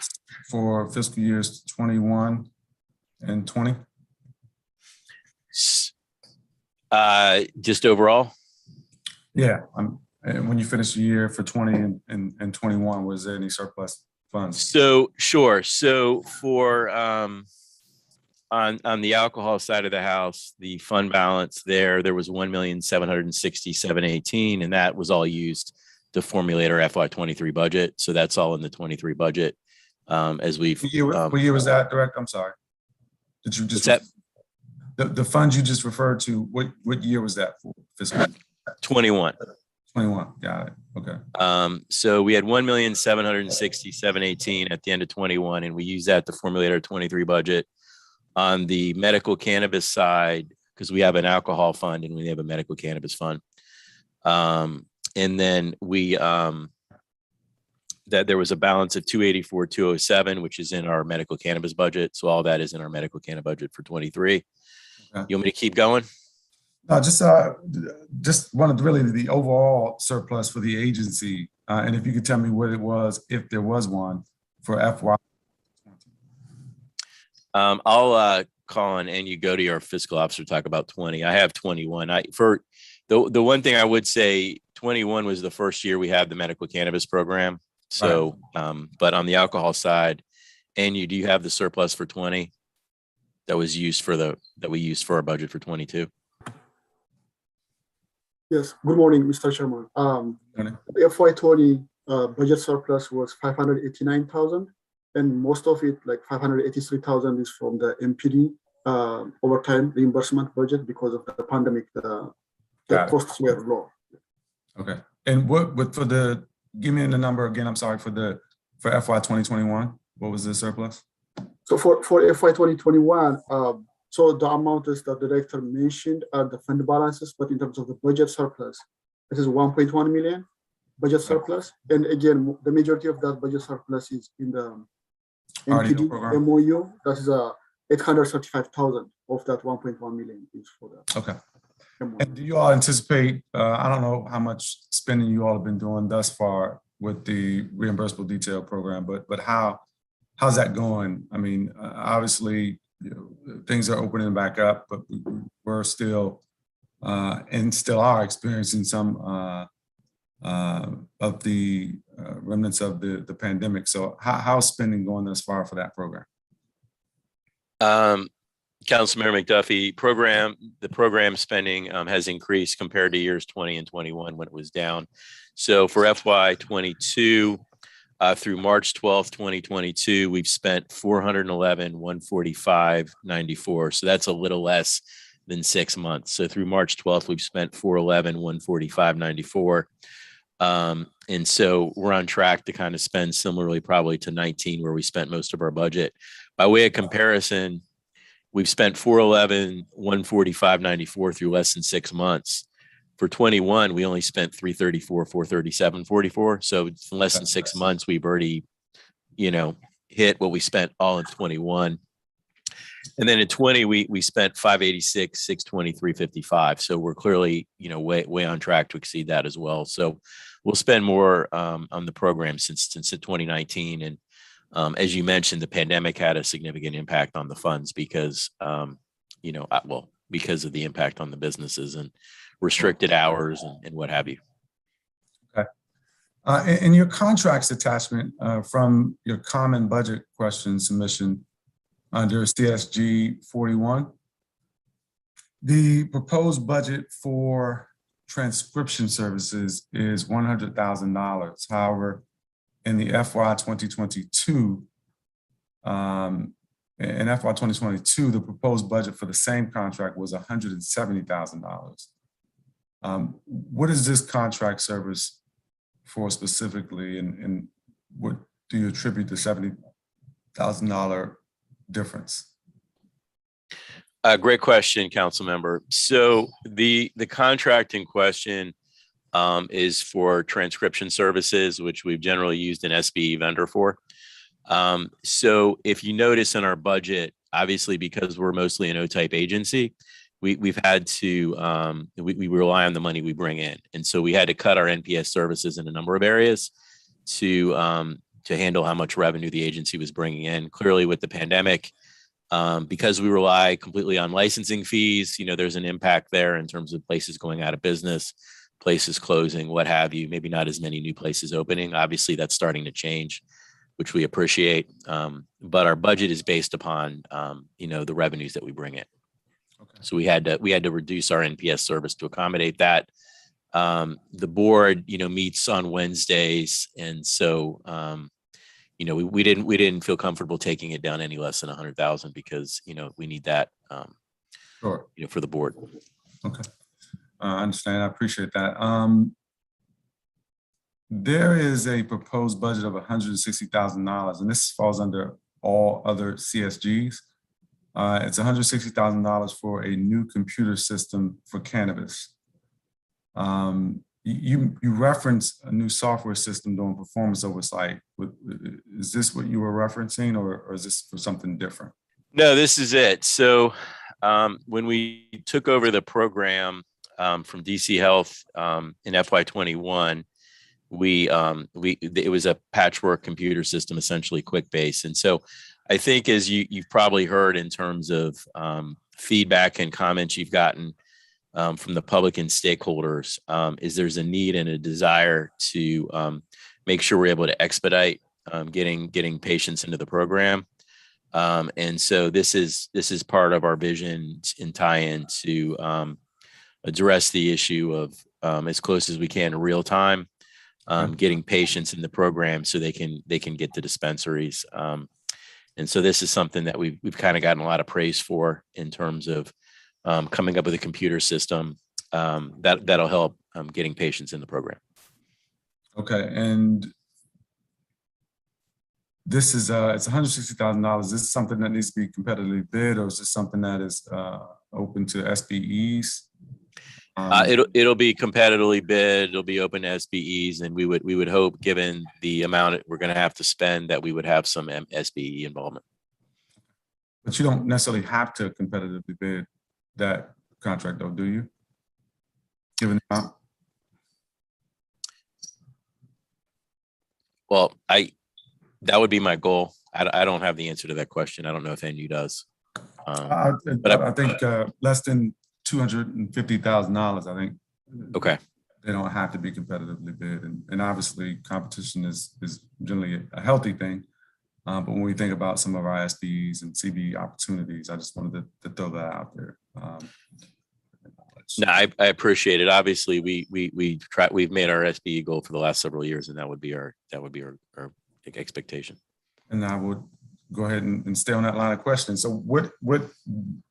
for fiscal years 21 and 20? Just overall? Yeah. And when you finish the year for 20 and 21, was there any surplus funds? So sure. So for on the alcohol side of the house, the fund balance there was 1,767,18, and that was all used to formulate our FY23 budget. So that's all in the 23 budget. As we've what year was that, Director? I'm sorry. Did you just the funds you just referred to? What year was that for? Fiscal 21. 21. Got it. Okay. So we had 1,767,18 at the end of 21, and we used that to formulate our 23 budget. On the medical cannabis side, because we have an alcohol fund and we have a medical cannabis fund. And then that there was a balance of 284,207, which is in our medical cannabis budget. So all that is in our medical cannabis budget for 23. Okay. You want me to keep going? No, just wanted really the overall surplus for the agency. And if you could tell me what it was, if there was one, for FY. I'll call on and you go to your fiscal officer to talk about 20. I have 21. For the one thing I would say, 21 was the first year we had the medical cannabis program. So, but on the alcohol side, and do you have the surplus for 20 that was used for that we used for our budget for 22? Yes, good morning, Mr. Chairman. FY20 budget surplus was 589,000, and most of it, like 583,000, is from the MPD overtime reimbursement budget because of the pandemic. The costs were low. Okay, and what for the? Give me the number again. I'm sorry for FY 2021. What was the surplus? So for FY 2021. So the amount is the director mentioned are the fund balances, but in terms of the budget surplus, it is 1.1 million budget surplus. And again, the majority of that budget surplus is in the MPD MOU. That is 835,000 of that 1.1 million is for that. Okay. And do you all anticipate, I don't know how much spending you all have been doing thus far with the reimbursable detail program, but how's that going? I mean, obviously, things are opening back up, but we're still and still are experiencing some of the remnants of the pandemic. So how's spending going thus far for that program? Councilmember McDuffie, the program spending has increased compared to years 20 and 21 when it was down. So for FY22, through March 12th, 2022, we've spent $411,145.94. So that's a little less than 6 months. So through March 12th, we've spent $411,145.94. And so we're on track to kind of spend similarly probably to 19, where we spent most of our budget. By way of comparison, we've spent $411,145.94 through less than 6 months. For 21, we only spent $334,437.44. So in less than 6 months, we've already, hit what we spent all in 21. And then in 20, we spent $586,623.55. So we're clearly, way on track to exceed that as well. So we'll spend more on the program since 2019. And as you mentioned, the pandemic had a significant impact on the funds because, because of the impact on the businesses and restricted hours and what have you. Okay. In your contracts attachment from your common budget question submission under CSG 41, the proposed budget for transcription services is $100,000. However, in the FY 2022, in FY 2022, the proposed budget for the same contract was $170,000. What is this contract service for specifically, and what do you attribute the $70,000 difference? Great question, council member. So the contract in question is for transcription services, which we've generally used an SBE vendor for. So if you notice in our budget, obviously because we're mostly an O-type agency, we've had to, we rely on the money we bring in. And so we had to cut our NPS services in a number of areas to handle how much revenue the agency was bringing in. Clearly with the pandemic, because we rely completely on licensing fees, there's an impact there in terms of places going out of business, places closing, what have you, maybe not as many new places opening. Obviously that's starting to change, which we appreciate. But our budget is based upon, the revenues that we bring in. Okay. So we had to reduce our NPS service to accommodate that. The board, meets on Wednesdays. And so, we didn't feel comfortable taking it down any less than 100,000 because, we need that, Sure. For the board. Okay. I understand. I appreciate that. There is a proposed budget of $160,000, and this falls under all other CSGs. It's $160,000 for a new computer system for cannabis. You referenced a new software system doing performance oversight. Is this what you were referencing, or is this for something different? No, this is it. So when we took over the program from DC Health in FY21, it was a patchwork computer system, essentially QuickBase. And so I think as you've probably heard in terms of feedback and comments you've gotten from the public and stakeholders, is there's a need and a desire to make sure we're able to expedite getting patients into the program. And so this is part of our vision and tie-in to address the issue of as close as we can in real time, getting patients in the program so they can get to dispensaries. And so this is something that we've kind of gotten a lot of praise for in terms of coming up with a computer system that'll help getting patients in the program. Okay, and this is it's $160,000. Is this something that needs to be competitively bid, or is this something that is open to SBEs? It'll be competitively bid. It'll be open to SBEs, and we would hope, given the amount we're going to have to spend, that we would have some SBE involvement. But you don't necessarily have to competitively bid that contract, though, do you? Given the amount? Well, that would be my goal. I don't have the answer to that question. I don't know if NU does. But I think less than $250,000. I think. Okay. They don't have to be competitively bid, and obviously competition is generally a healthy thing. But when we think about some of our SBEs and CB opportunities, I just wanted to throw that out there. No, I appreciate it. Obviously, we've made our SBE goal for the last several years, and that would be our expectation. And I would go ahead and stay on that line of questioning. So what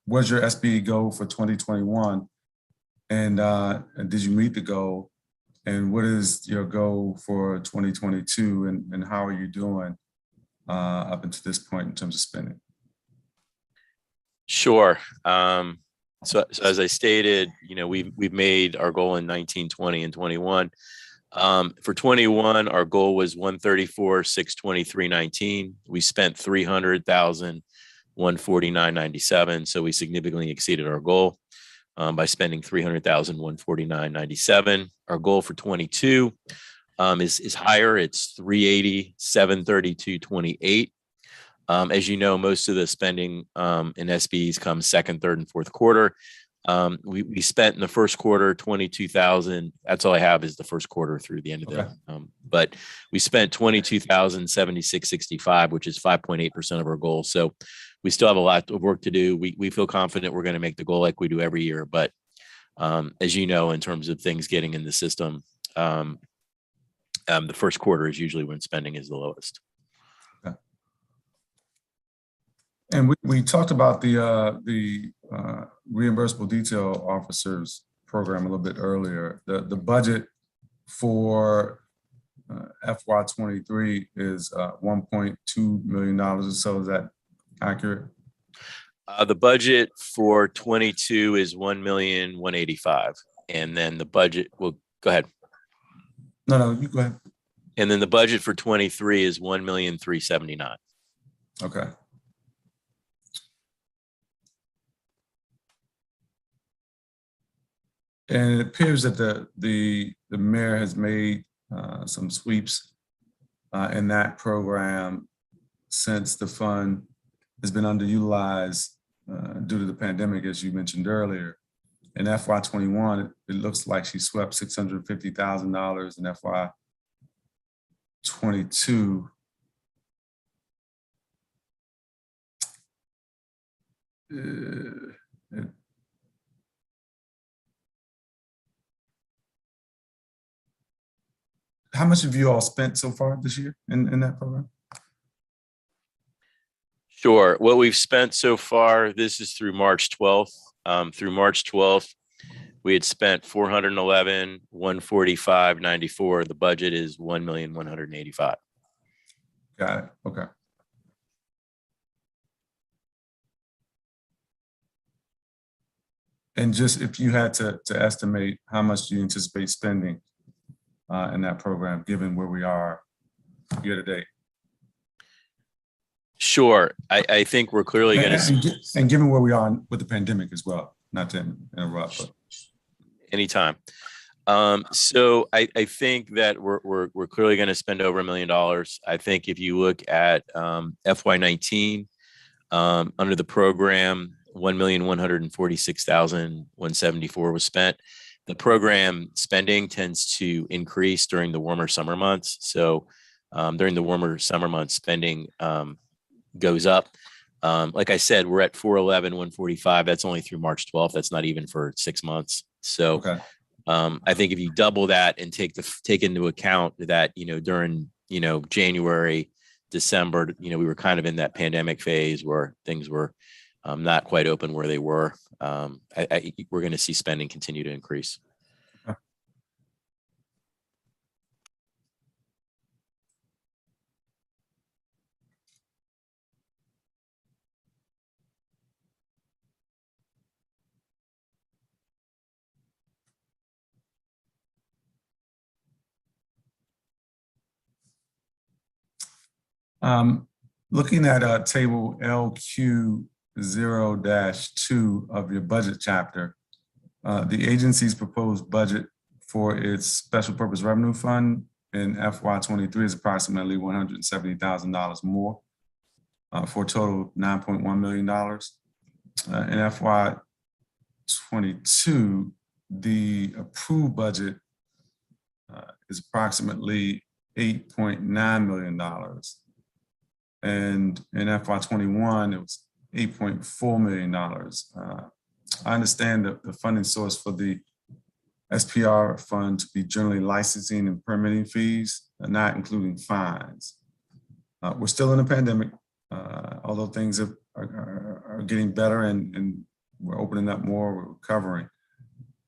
was your SBE goal for 2021? And did you meet the goal? And what is your goal for 2022? And how are you doing up until this point in terms of spending? Sure. So as I stated, we've made our goal in 19, 20, and 21. For 21, our goal was 134, 623, 19. We spent 300,000, 149.97. So we significantly exceeded our goal by spending 300,000, 149.97. Our goal for 22 is higher. It's 380, 732.28. As you know, most of the spending in SBEs comes second, third, and fourth quarter. We spent in the first quarter 22,000. That's all I have is the first quarter through the end of the. But we spent 22,076.65, which is 5.8% of our goal. So we still have a lot of work to do. We feel confident we're going to make the goal like we do every year. But as you know, in terms of things getting in the system, the first quarter is usually when spending is the lowest. And we talked about the reimbursable detail officers program a little bit earlier. The budget for FY23 is $1.2 million or so. Is that accurate? The budget for 22 is $1,185,000, and then the budget. Well, go ahead. No, you go ahead. And then the budget for 23 is $1,379,000. Okay. And it appears that the mayor has made some sweeps in that program since the fund has been underutilized due to the pandemic, as you mentioned earlier. In FY21, it looks like she swept $650,000 in FY22. How much have you all spent so far this year in that program? Sure. What we've spent so far, this is through March 12th. Through March 12th, we had spent $411, $145.94. The budget is $1,185,000. Got it. Okay. And just if you had to estimate how much do you anticipate spending in that program, given where we are year to date? Sure. I think we're clearly going to. And given where we are with the pandemic as well, not to interrupt. But. Anytime. So I think that we're clearly going to spend over $1 million. I think if you look at FY19, under the program, 1,146,174 was spent. The program spending tends to increase during the warmer summer months. So during the warmer summer months, spending goes up. Like I said, we're at 411, 145. That's only through March 12th. That's not even for 6 months. So Okay. I think if you double that and take into account that, during, January, December, we were kind of in that pandemic phase where things were not quite open where they were. We're going to see spending continue to increase. Looking at table LQ0-2 of your budget chapter, the agency's proposed budget for its special purpose revenue fund in FY23 is approximately $170,000 more, for a total of $9.1 million. In FY22, the approved budget is approximately $8.9 million. And in FY21, it was $8.4 million. I understand that the funding source for the SPR fund to be generally licensing and permitting fees, not including fines. We're still in a pandemic, although things are getting better and we're opening up more, we're recovering.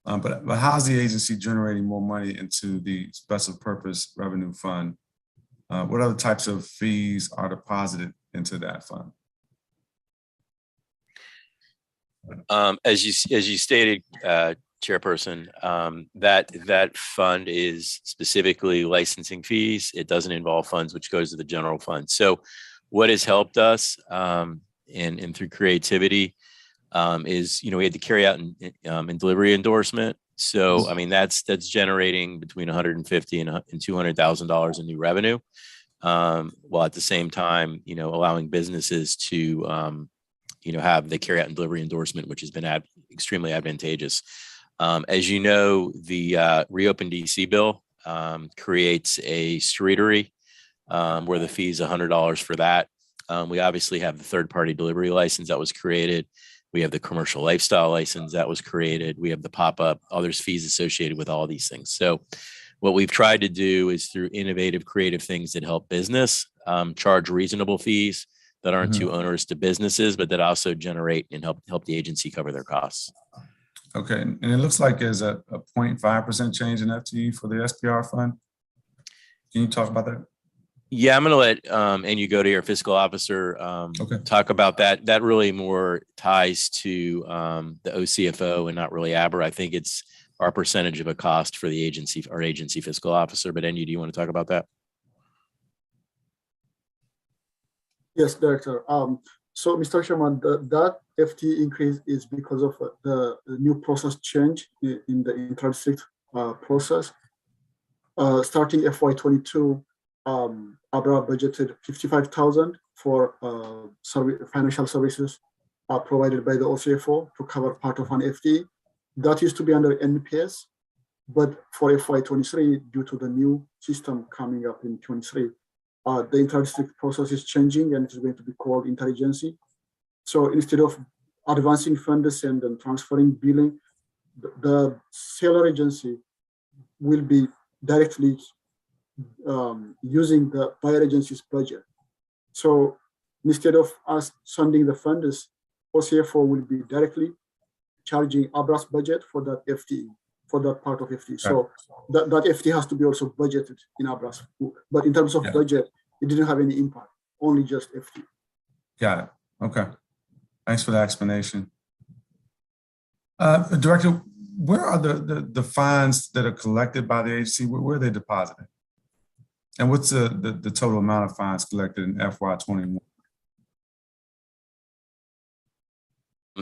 But how's the agency generating more money into the special purpose revenue fund? What other types of fees are deposited into that fund? As you stated, Chairperson, that fund is specifically licensing fees. It doesn't involve funds, which goes to the general fund. So what has helped us and through creativity is, we had to carry out and delivery endorsement. So, I mean, that's generating between $150,000 and $200,000 in new revenue, while at the same time, allowing businesses to, have the carry out and delivery endorsement, which has been extremely advantageous. As you know, the Reopen DC bill creates a streetery where the fee is $100 for that. We obviously have the third-party delivery license that was created. We have the commercial lifestyle license that was created. We have the pop-up, others fees associated with all these things. So what we've tried to do is through innovative, creative things that help business, charge reasonable fees that aren't too onerous to businesses, but that also generate and help the agency cover their costs. Okay, and it looks like there's a 0.5% change in FTE for the SPR fund. Can you talk about that? Yeah, I'm going to let and you go to your fiscal officer talk about that. That really more ties to the OCFO and not really Aber. I think it's our percentage of a cost for the agency, our agency fiscal officer. But Enyu, do you want to talk about that? Yes, Director. So, Mr. Chairman, that FTE increase is because of the new process change in the inter-district process. Starting FY22, Abra budgeted $55,000 for financial services provided by the OCFO to cover part of an FTE. That used to be under NPS, but for FY23, due to the new system coming up in 23, the inter-district process is changing and it is going to be called interagency. So instead of advancing funds and then transferring billing, the seller agency will be directly using the buyer agency's budget. So instead of us sending the funds, OCFO will be directly charging Abra's budget for that FTE, for that part of FTE. So that FTE has to be also budgeted in Abra's book. But in terms of budget, it didn't have any impact, only just FTE. Got it. Okay. Thanks for the explanation. Director, where are the fines that are collected by the agency? Where are they deposited? And what's the total amount of fines collected in FY21?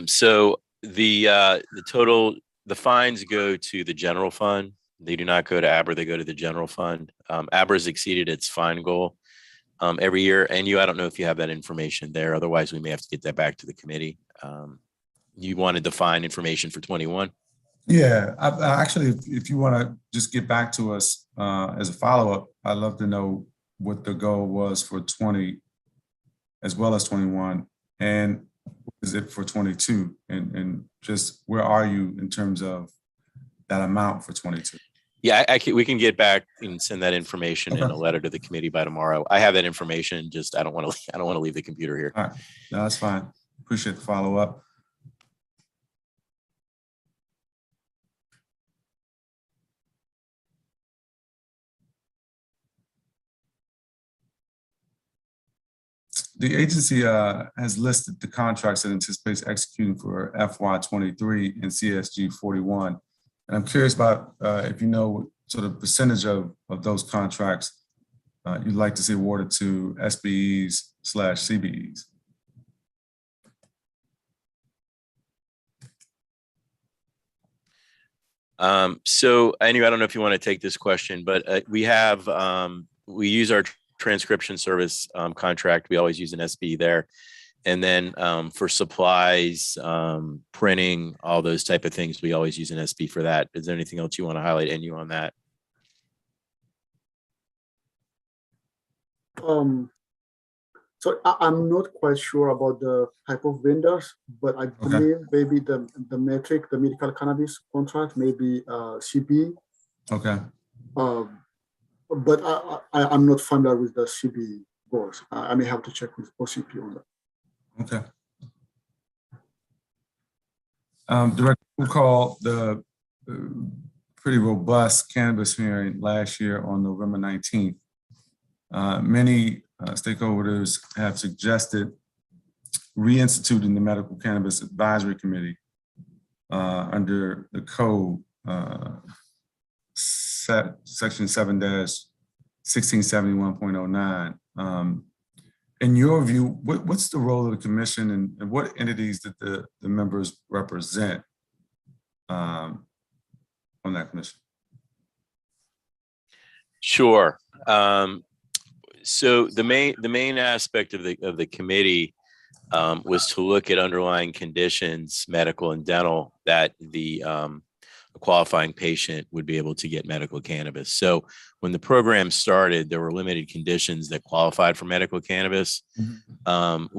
So the fines go to the general fund. They do not go to Abra, they go to the general fund. Abra has exceeded its fine goal every year. And I don't know if you have that information there. Otherwise, we may have to get that back to the committee. You wanted the fine information for 21? Yeah, I actually, if you want to just get back to us as a follow-up, I'd love to know what the goal was for 20 as well as 21, and what is it for 22, and just where are you in terms of that amount for 22? Yeah, we can get back and send that information in a letter to the committee by tomorrow. I have that information. Just I don't want to leave the computer here. All right, no, that's fine. Appreciate the follow-up. The agency has listed the contracts it anticipates executing for FY23 and CSG 41. And I'm curious about if you know sort of percentage of those contracts you'd like to see awarded to SBEs/CBEs. So I don't know if you want to take this question, but we use our transcription service contract. We always use an SB there. And then for supplies, printing, all those type of things, we always use an SB for that. Is there anything else you want to highlight, and you on that? So I'm not quite sure about the type of vendors, but I believe maybe the metric, the medical cannabis contract, maybe CB. Okay. But I'm not familiar with the CB goals. I may have to check with OCP on that. Okay. Director, we called the pretty robust cannabis hearing last year on November 19th. Many stakeholders have suggested reinstituting the Medical Cannabis Advisory Committee under the code section 7-1671.09. In your view, what's the role of the commission, and what entities did the members represent on that commission? Sure. So the main aspect of the committee was to look at underlying conditions, medical and dental, that a qualifying patient would be able to get medical cannabis. So when the program started, there were limited conditions that qualified for medical cannabis. Up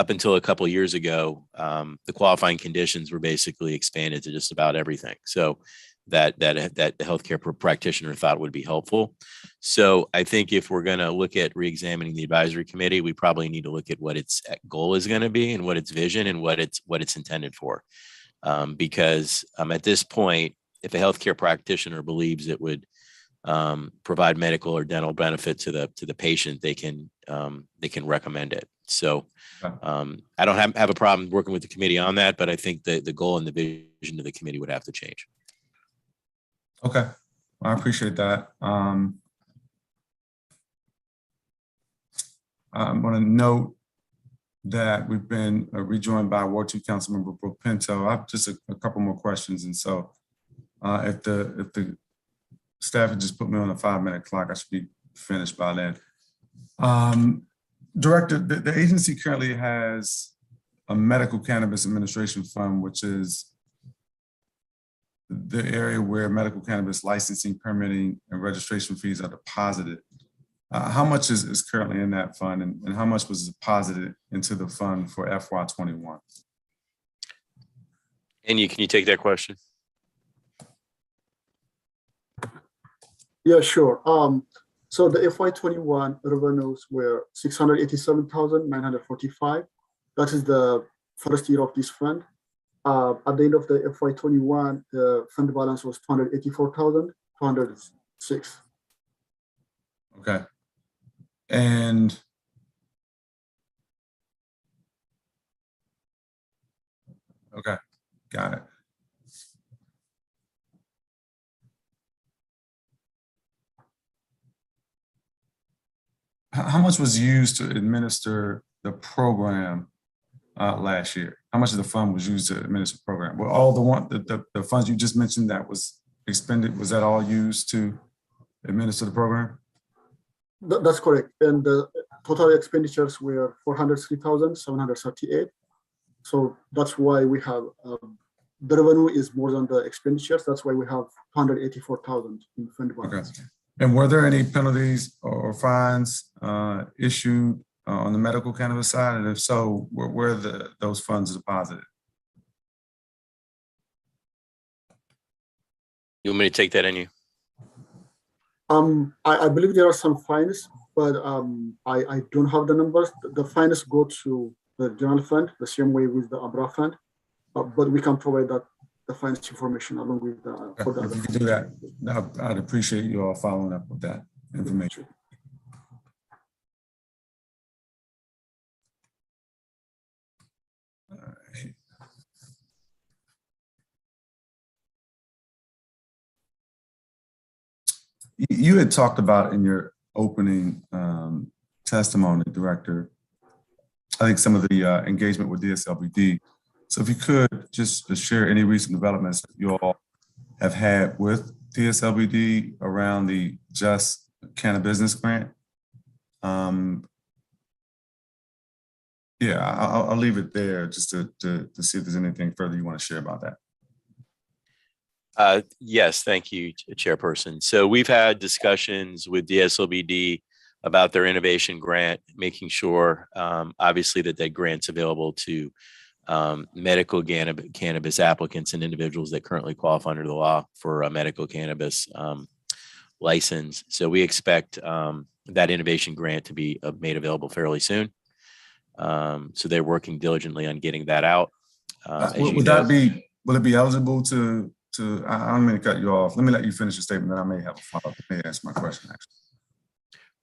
until a couple of years ago, the qualifying conditions were basically expanded to just about everything. So that the healthcare practitioner thought would be helpful. So I think if we're going to look at reexamining the advisory committee, we probably need to look at what its goal is going to be and what its vision and what it's intended for. Because at this point, if a healthcare practitioner believes it would provide medical or dental benefit to the patient, they can recommend it. So I don't have a problem working with the committee on that, but I think the goal and the vision of the committee would have to change. Okay, I appreciate that. I'm going to note that we've been rejoined by Ward 2 Councilmember Brooke Pinto. I have just a couple more questions, and so if the staff would just put me on a 5-minute clock, I should be finished by then. Director, the agency currently has a medical cannabis administration fund, which is the area where medical cannabis licensing, permitting, and registration fees are deposited. How much is currently in that fund, and how much was deposited into the fund for FY21? And can you take that question? Yeah, sure. So the FY21 revenues were 687,945. That is the first year of this fund. At the end of the FY21, the fund balance was 284,206. Okay. And okay, got it. How much was used to administer the program last year? How much of the fund was used to administer the program? Well, all the funds you just mentioned, that was expended, was that all used to administer the program? That's correct. And the total expenditures were 403,738. So that's why we have the revenue is more than the expenditures. That's why we have 284,000 in fund balance. Okay. And were there any penalties or fines issued on the medical cannabis side? And if so, where are those funds deposited? You want me to take that in you? I believe there are some fines, but I don't have the numbers. The fines go to the general fund, the same way with the Abra fund, but we can provide that the fines information along with the. For the If you could do that, I'd appreciate you all following up with that information. All right. You had talked about in your opening testimony, Director, I think some of the engagement with DSLBD. So if you could just share any recent developments that you all have had with DSLBD around the Just Cannabis Grant. Yeah, I'll leave it there just to see if there's anything further you want to share about that. Yes, thank you, Chairperson. So we've had discussions with DSLBD about their innovation grant, making sure, obviously, that grant's available to medical cannabis applicants and individuals that currently qualify under the law for a medical cannabis license. So we expect that innovation grant to be made available fairly soon. So they're working diligently on getting that out. Will it be eligible to I don't mean to cut you off. Let me let you finish your statement, then I may have a follow-up. May answer my question, actually.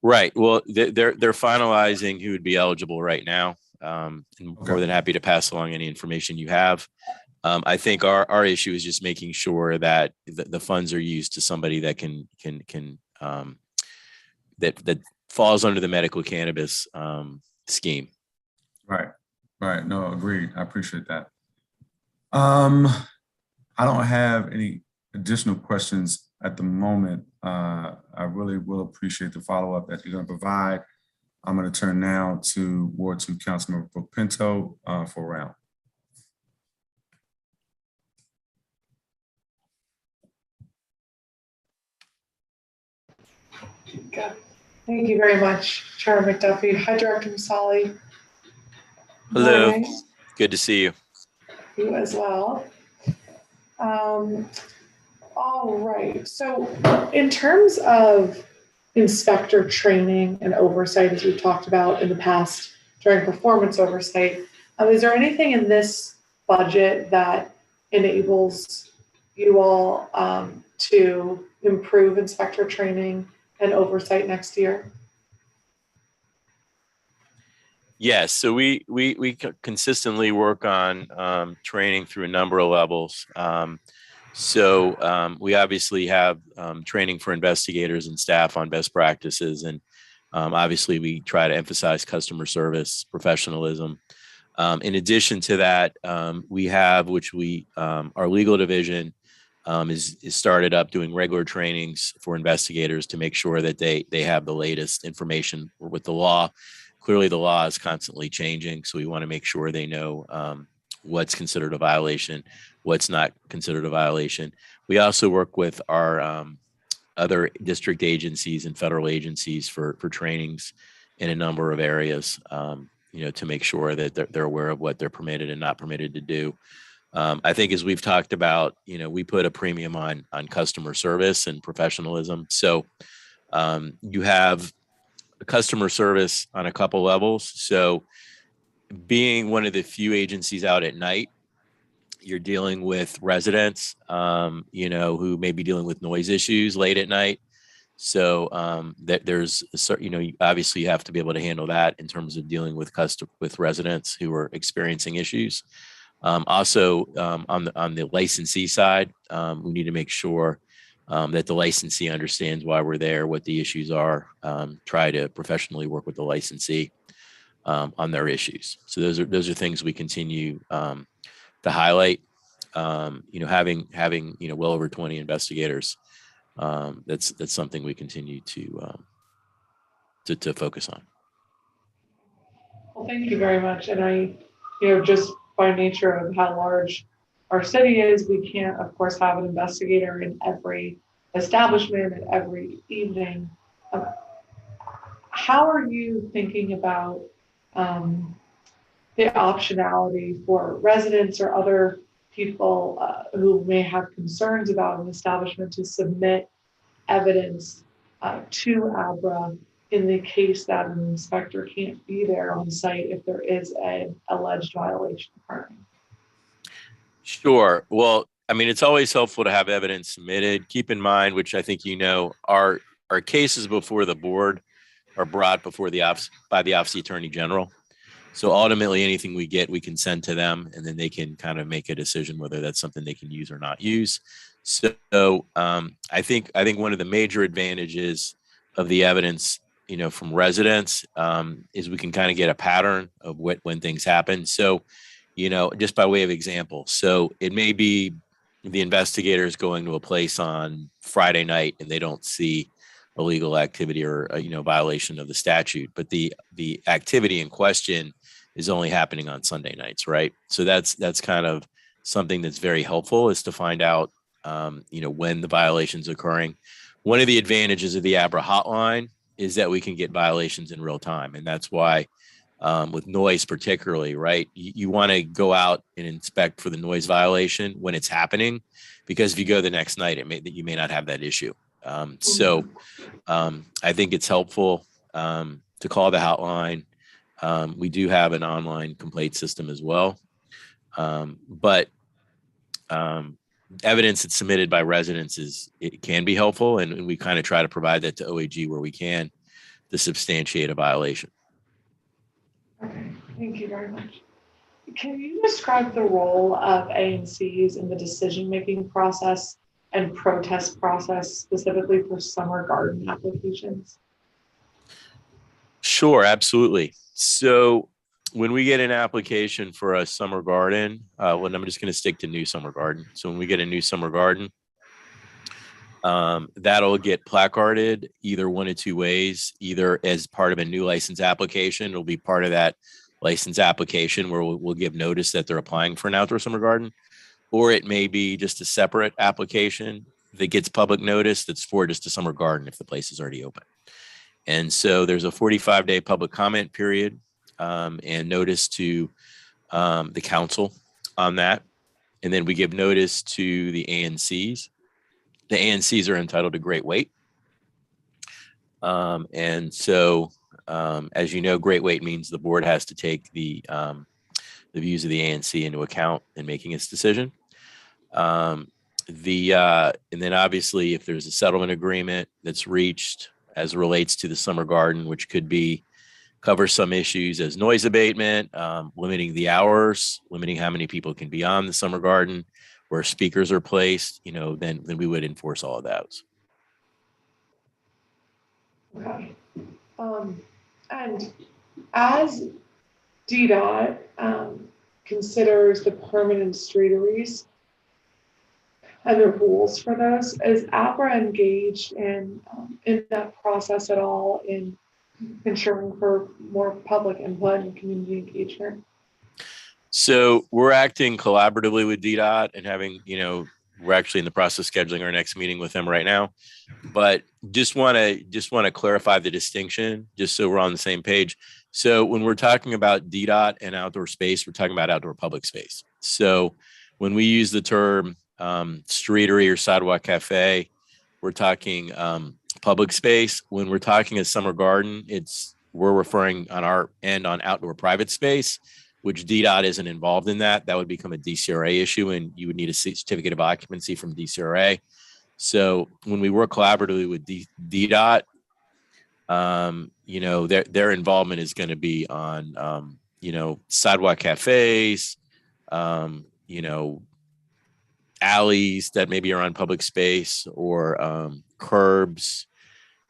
Right. Well, they're finalizing who would be eligible right now. And more than happy to pass along any information you have. I think our issue is just making sure that the funds are used to somebody that that falls under the medical cannabis scheme. Right. No, agreed. I appreciate that. I don't have any additional questions at the moment. I really will appreciate the follow-up that you're going to provide. I'm going to turn now to Ward 2 Councilmember Brooke Pinto for a round. Okay. Thank you very much, Chairman McDuffie. Hi, Director Musali. Hello. Morning. Good to see you. You as well. All right. So in terms of inspector training and oversight, as we've talked about in the past during performance oversight, is there anything in this budget that enables you all to improve inspector training and oversight next year? Yes, so we consistently work on training through a number of levels. We obviously have training for investigators and staff on best practices, and obviously we try to emphasize customer service, professionalism. In addition to that, we have, our legal division is started up doing regular trainings for investigators to make sure that they have the latest information with the law. Clearly, the law is constantly changing, so we want to make sure they know what's considered a violation, what's not considered a violation. We also work with our other district agencies and federal agencies for trainings in a number of areas, to make sure that they're aware of what they're permitted and not permitted to do. I think, as we've talked about, we put a premium on customer service and professionalism. So you have customer service on a couple levels. So being one of the few agencies out at night, you're dealing with residents, who may be dealing with noise issues late at night. So there's obviously you have to be able to handle that in terms of dealing with residents who are experiencing issues. Also, on the licensee side, we need to make sure that the licensee understands why we're there, what the issues are, try to professionally work with the licensee on their issues. So those are things we continue to highlight. having well over 20 investigators, that's something we continue to focus on. Well, thank you very much. And just by nature of how large our city is, we can't, of course, have an investigator in every establishment and every evening. How are you thinking about the optionality for residents or other people who may have concerns about an establishment to submit evidence to Abra in the case that an inspector can't be there on site if there is an alleged violation occurring? Sure. Well, I mean, it's always helpful to have evidence submitted. Keep in mind, which I think our cases before the board are brought before the office by the Office of the Attorney General. So ultimately, anything we get, we can send to them, and then they can kind of make a decision whether that's something they can use or not use. So I think one of the major advantages of the evidence, from residents, is we can kind of get a pattern of when things happen. So, just by way of example, so it may be the investigators going to a place on Friday night and they don't see illegal activity or violation of the statute, but the activity in question is only happening on Sunday nights, right? So that's kind of something that's very helpful, is to find out when the violation's occurring. One of the advantages of the Abra hotline is that we can get violations in real time, and that's why with noise particularly, right? You want to go out and inspect for the noise violation when it's happening, because if you go the next night, you may not have that issue. So I think it's helpful to call the hotline. We do have an online complaint system as well. But evidence that's submitted by residents it can be helpful, and we kind of try to provide that to OAG where we can to substantiate a violation. Okay, thank you very much. Can you describe the role of ANCs in the decision-making process and protest process, specifically for summer garden applications? Sure, absolutely. So when we get an application for a summer garden, well, I'm just going to stick to new summer garden. So when we get a new summer garden, that'll get placarded either one of two ways, either as part of a new license application. It'll be part of that license application where we'll give notice that they're applying for an outdoor summer garden, or it may be just a separate application that gets public notice that's for just a summer garden if the place is already open. And so there's a 45-day public comment period and notice to the council on that. And then we give notice to the ANCs. The ANCs are entitled to great weight. And so, as you know, great weight means the board has to take the views of the ANC into account in making its decision. And then obviously, if there's a settlement agreement that's reached as it relates to the summer garden, which could cover some issues as noise abatement, limiting the hours, limiting how many people can be on the summer garden, where speakers are placed, then we would enforce all of those. Okay. And as DDOT considers the permanent streeteries and the rules for those, is Abra engaged in that process at all in ensuring for more public input and community engagement? So we're acting collaboratively with DDOT and having, we're actually in the process of scheduling our next meeting with them right now. But just want to clarify the distinction, just so we're on the same page. So when we're talking about DDOT and outdoor space, we're talking about outdoor public space. So when we use the term streetery or sidewalk cafe, we're talking public space. When we're talking a summer garden, we're referring on our end on outdoor private space, which DDOT isn't involved in that. That would become a DCRA issue, and you would need a certificate of occupancy from DCRA. So when we work collaboratively with DDOT, their involvement is going to be on, sidewalk cafes, alleys that maybe are on public space, or curbs,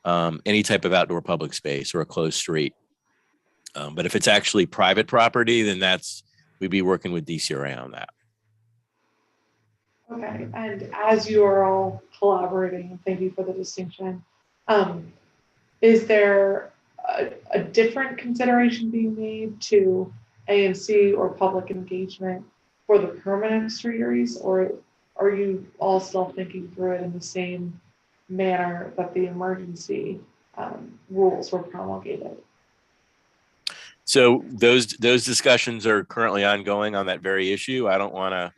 any type of outdoor public space or a closed street. But if it's actually private property, then we'd be working with DCRA on that. Okay, and as you are all collaborating, thank you for the distinction. Is there a different consideration being made to ANC or public engagement for the permanent streeteries, or are you all still thinking through it in the same manner that the emergency rules were promulgated? So those discussions are currently ongoing on that very issue. I don't want to,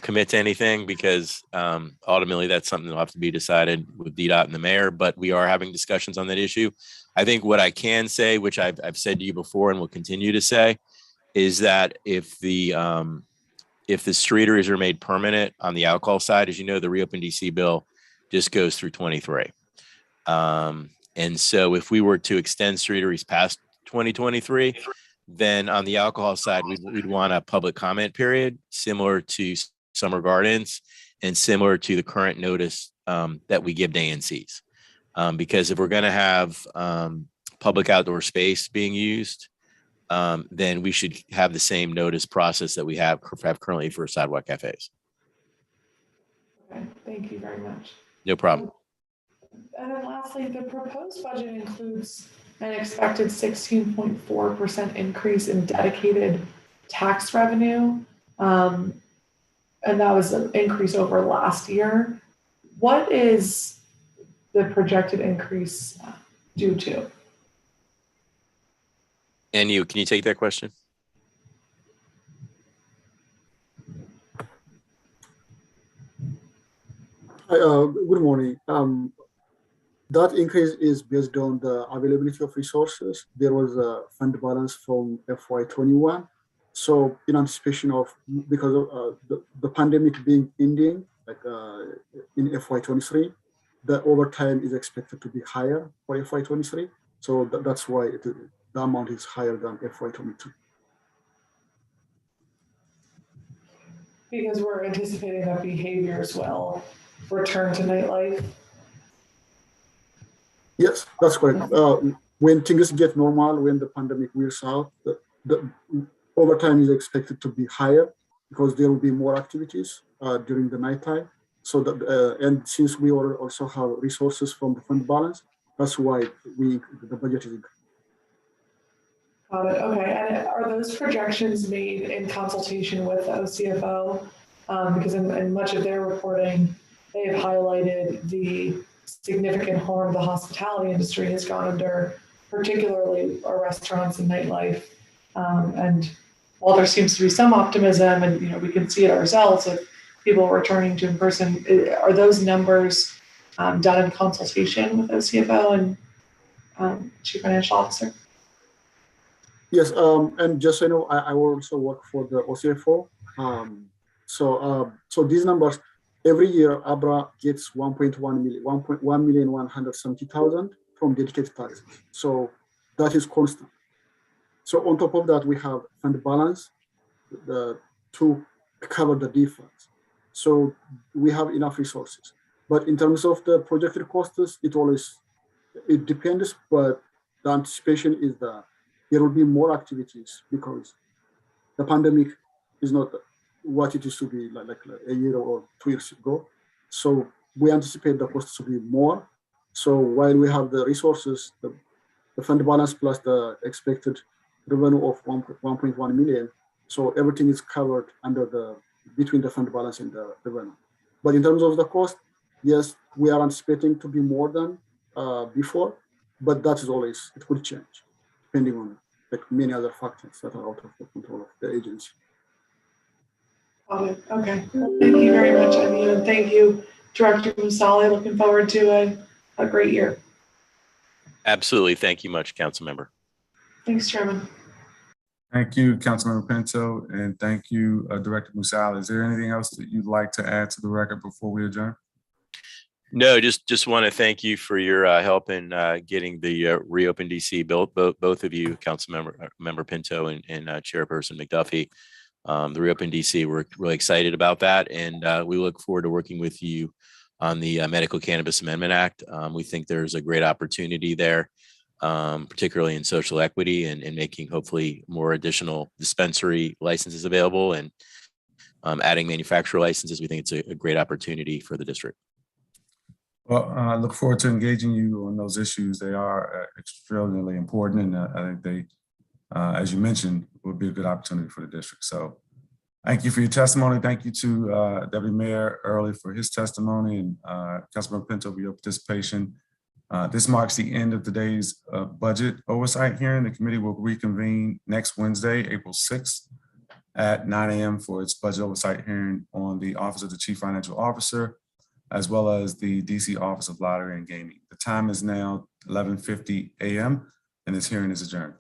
commit to anything because ultimately that's something that'll have to be decided with DDOT and the mayor. But we are having discussions on that issue. I think what I can say, which I've said to you before and will continue to say, is that if the streeteries are made permanent on the alcohol side, as you know, the Reopen DC bill just goes through 23. And so if we were to extend streeteries past 2023, then on the alcohol side, we'd want a public comment period similar to Summer Gardens and similar to the current notice that we give to ANCs. Because if we're going to have public outdoor space being used, then we should have the same notice process that we have currently for sidewalk cafes. Okay, thank you very much. No problem. And then lastly, the proposed budget includes an expected 16.4% increase in dedicated tax revenue. And that was an increase over last year. What is the projected increase due to? And can you take that question? Hi, good morning. That increase is based on the availability of resources. There was a fund balance from FY21. So in anticipation of, because of the pandemic being ending, like in FY23, the overtime is expected to be higher for FY23. So that's why the amount is higher than FY22. Because we're anticipating that behaviors will return to nightlife. Yes, that's correct. When things get normal, when the pandemic wears out, the overtime is expected to be higher because there will be more activities during the nighttime. So that, and since we also have resources from the fund balance, that's why the budget is increased. Got it. Okay. And are those projections made in consultation with OCFO? Because in much of their reporting, they have highlighted the significant harm the hospitality industry has gone under, particularly our restaurants and nightlife. And while there seems to be some optimism, and we can see it ourselves with people returning to in person, are those numbers done in consultation with OCFO and Chief Financial Officer? Yes, and just so you know, I also work for the OCFO. So these numbers, every year Abra gets 1,170,000 from dedicated taxes. So that is constant. So on top of that, we have fund balance to cover the difference. So we have enough resources. But in terms of the projected costs, it depends, but the anticipation is that there will be more activities because the pandemic is not what it used to be like a year or 2 years ago. So we anticipate the costs to be more. So while we have the resources, the fund balance plus the expected revenue of 1.1 million, so everything is covered between the fund balance and the revenue. But in terms of the cost, yes, we are anticipating to be more than before, but that is always, it could change depending on many other factors that are out of the control of the agency. Got it. Okay. Well, thank you very much, Amin, and thank you, Director Musali. Looking forward to a great year. Absolutely. Thank you much, Council Member. Thanks, Chairman. Thank you, Councilmember Pinto, and thank you, Director Musal. Is there anything else that you'd like to add to the record before we adjourn? No, just want to thank you for your help in getting the Reopen DC built. Both of you, Member Pinto and Chairperson McDuffie. The Reopen DC, we're really excited about that, and we look forward to working with you on the Medical Cannabis Amendment Act. We think there's a great opportunity there, particularly in social equity and making hopefully more additional dispensary licenses available and adding manufacturer licenses. We think it's a great opportunity for the district. Well, I look forward to engaging you on those issues. They are extraordinarily important, and I think they, as you mentioned, will be a good opportunity for the district. So thank you for your testimony. Thank you to Deputy Mayor Early for his testimony, and Councilmember Pinto for your participation. This marks the end of today's budget oversight hearing. The committee will reconvene next Wednesday, April 6th at 9 a.m. for its budget oversight hearing on the Office of the Chief Financial Officer, as well as the DC Office of Lottery and Gaming. The time is now 11:50 a.m. and this hearing is adjourned.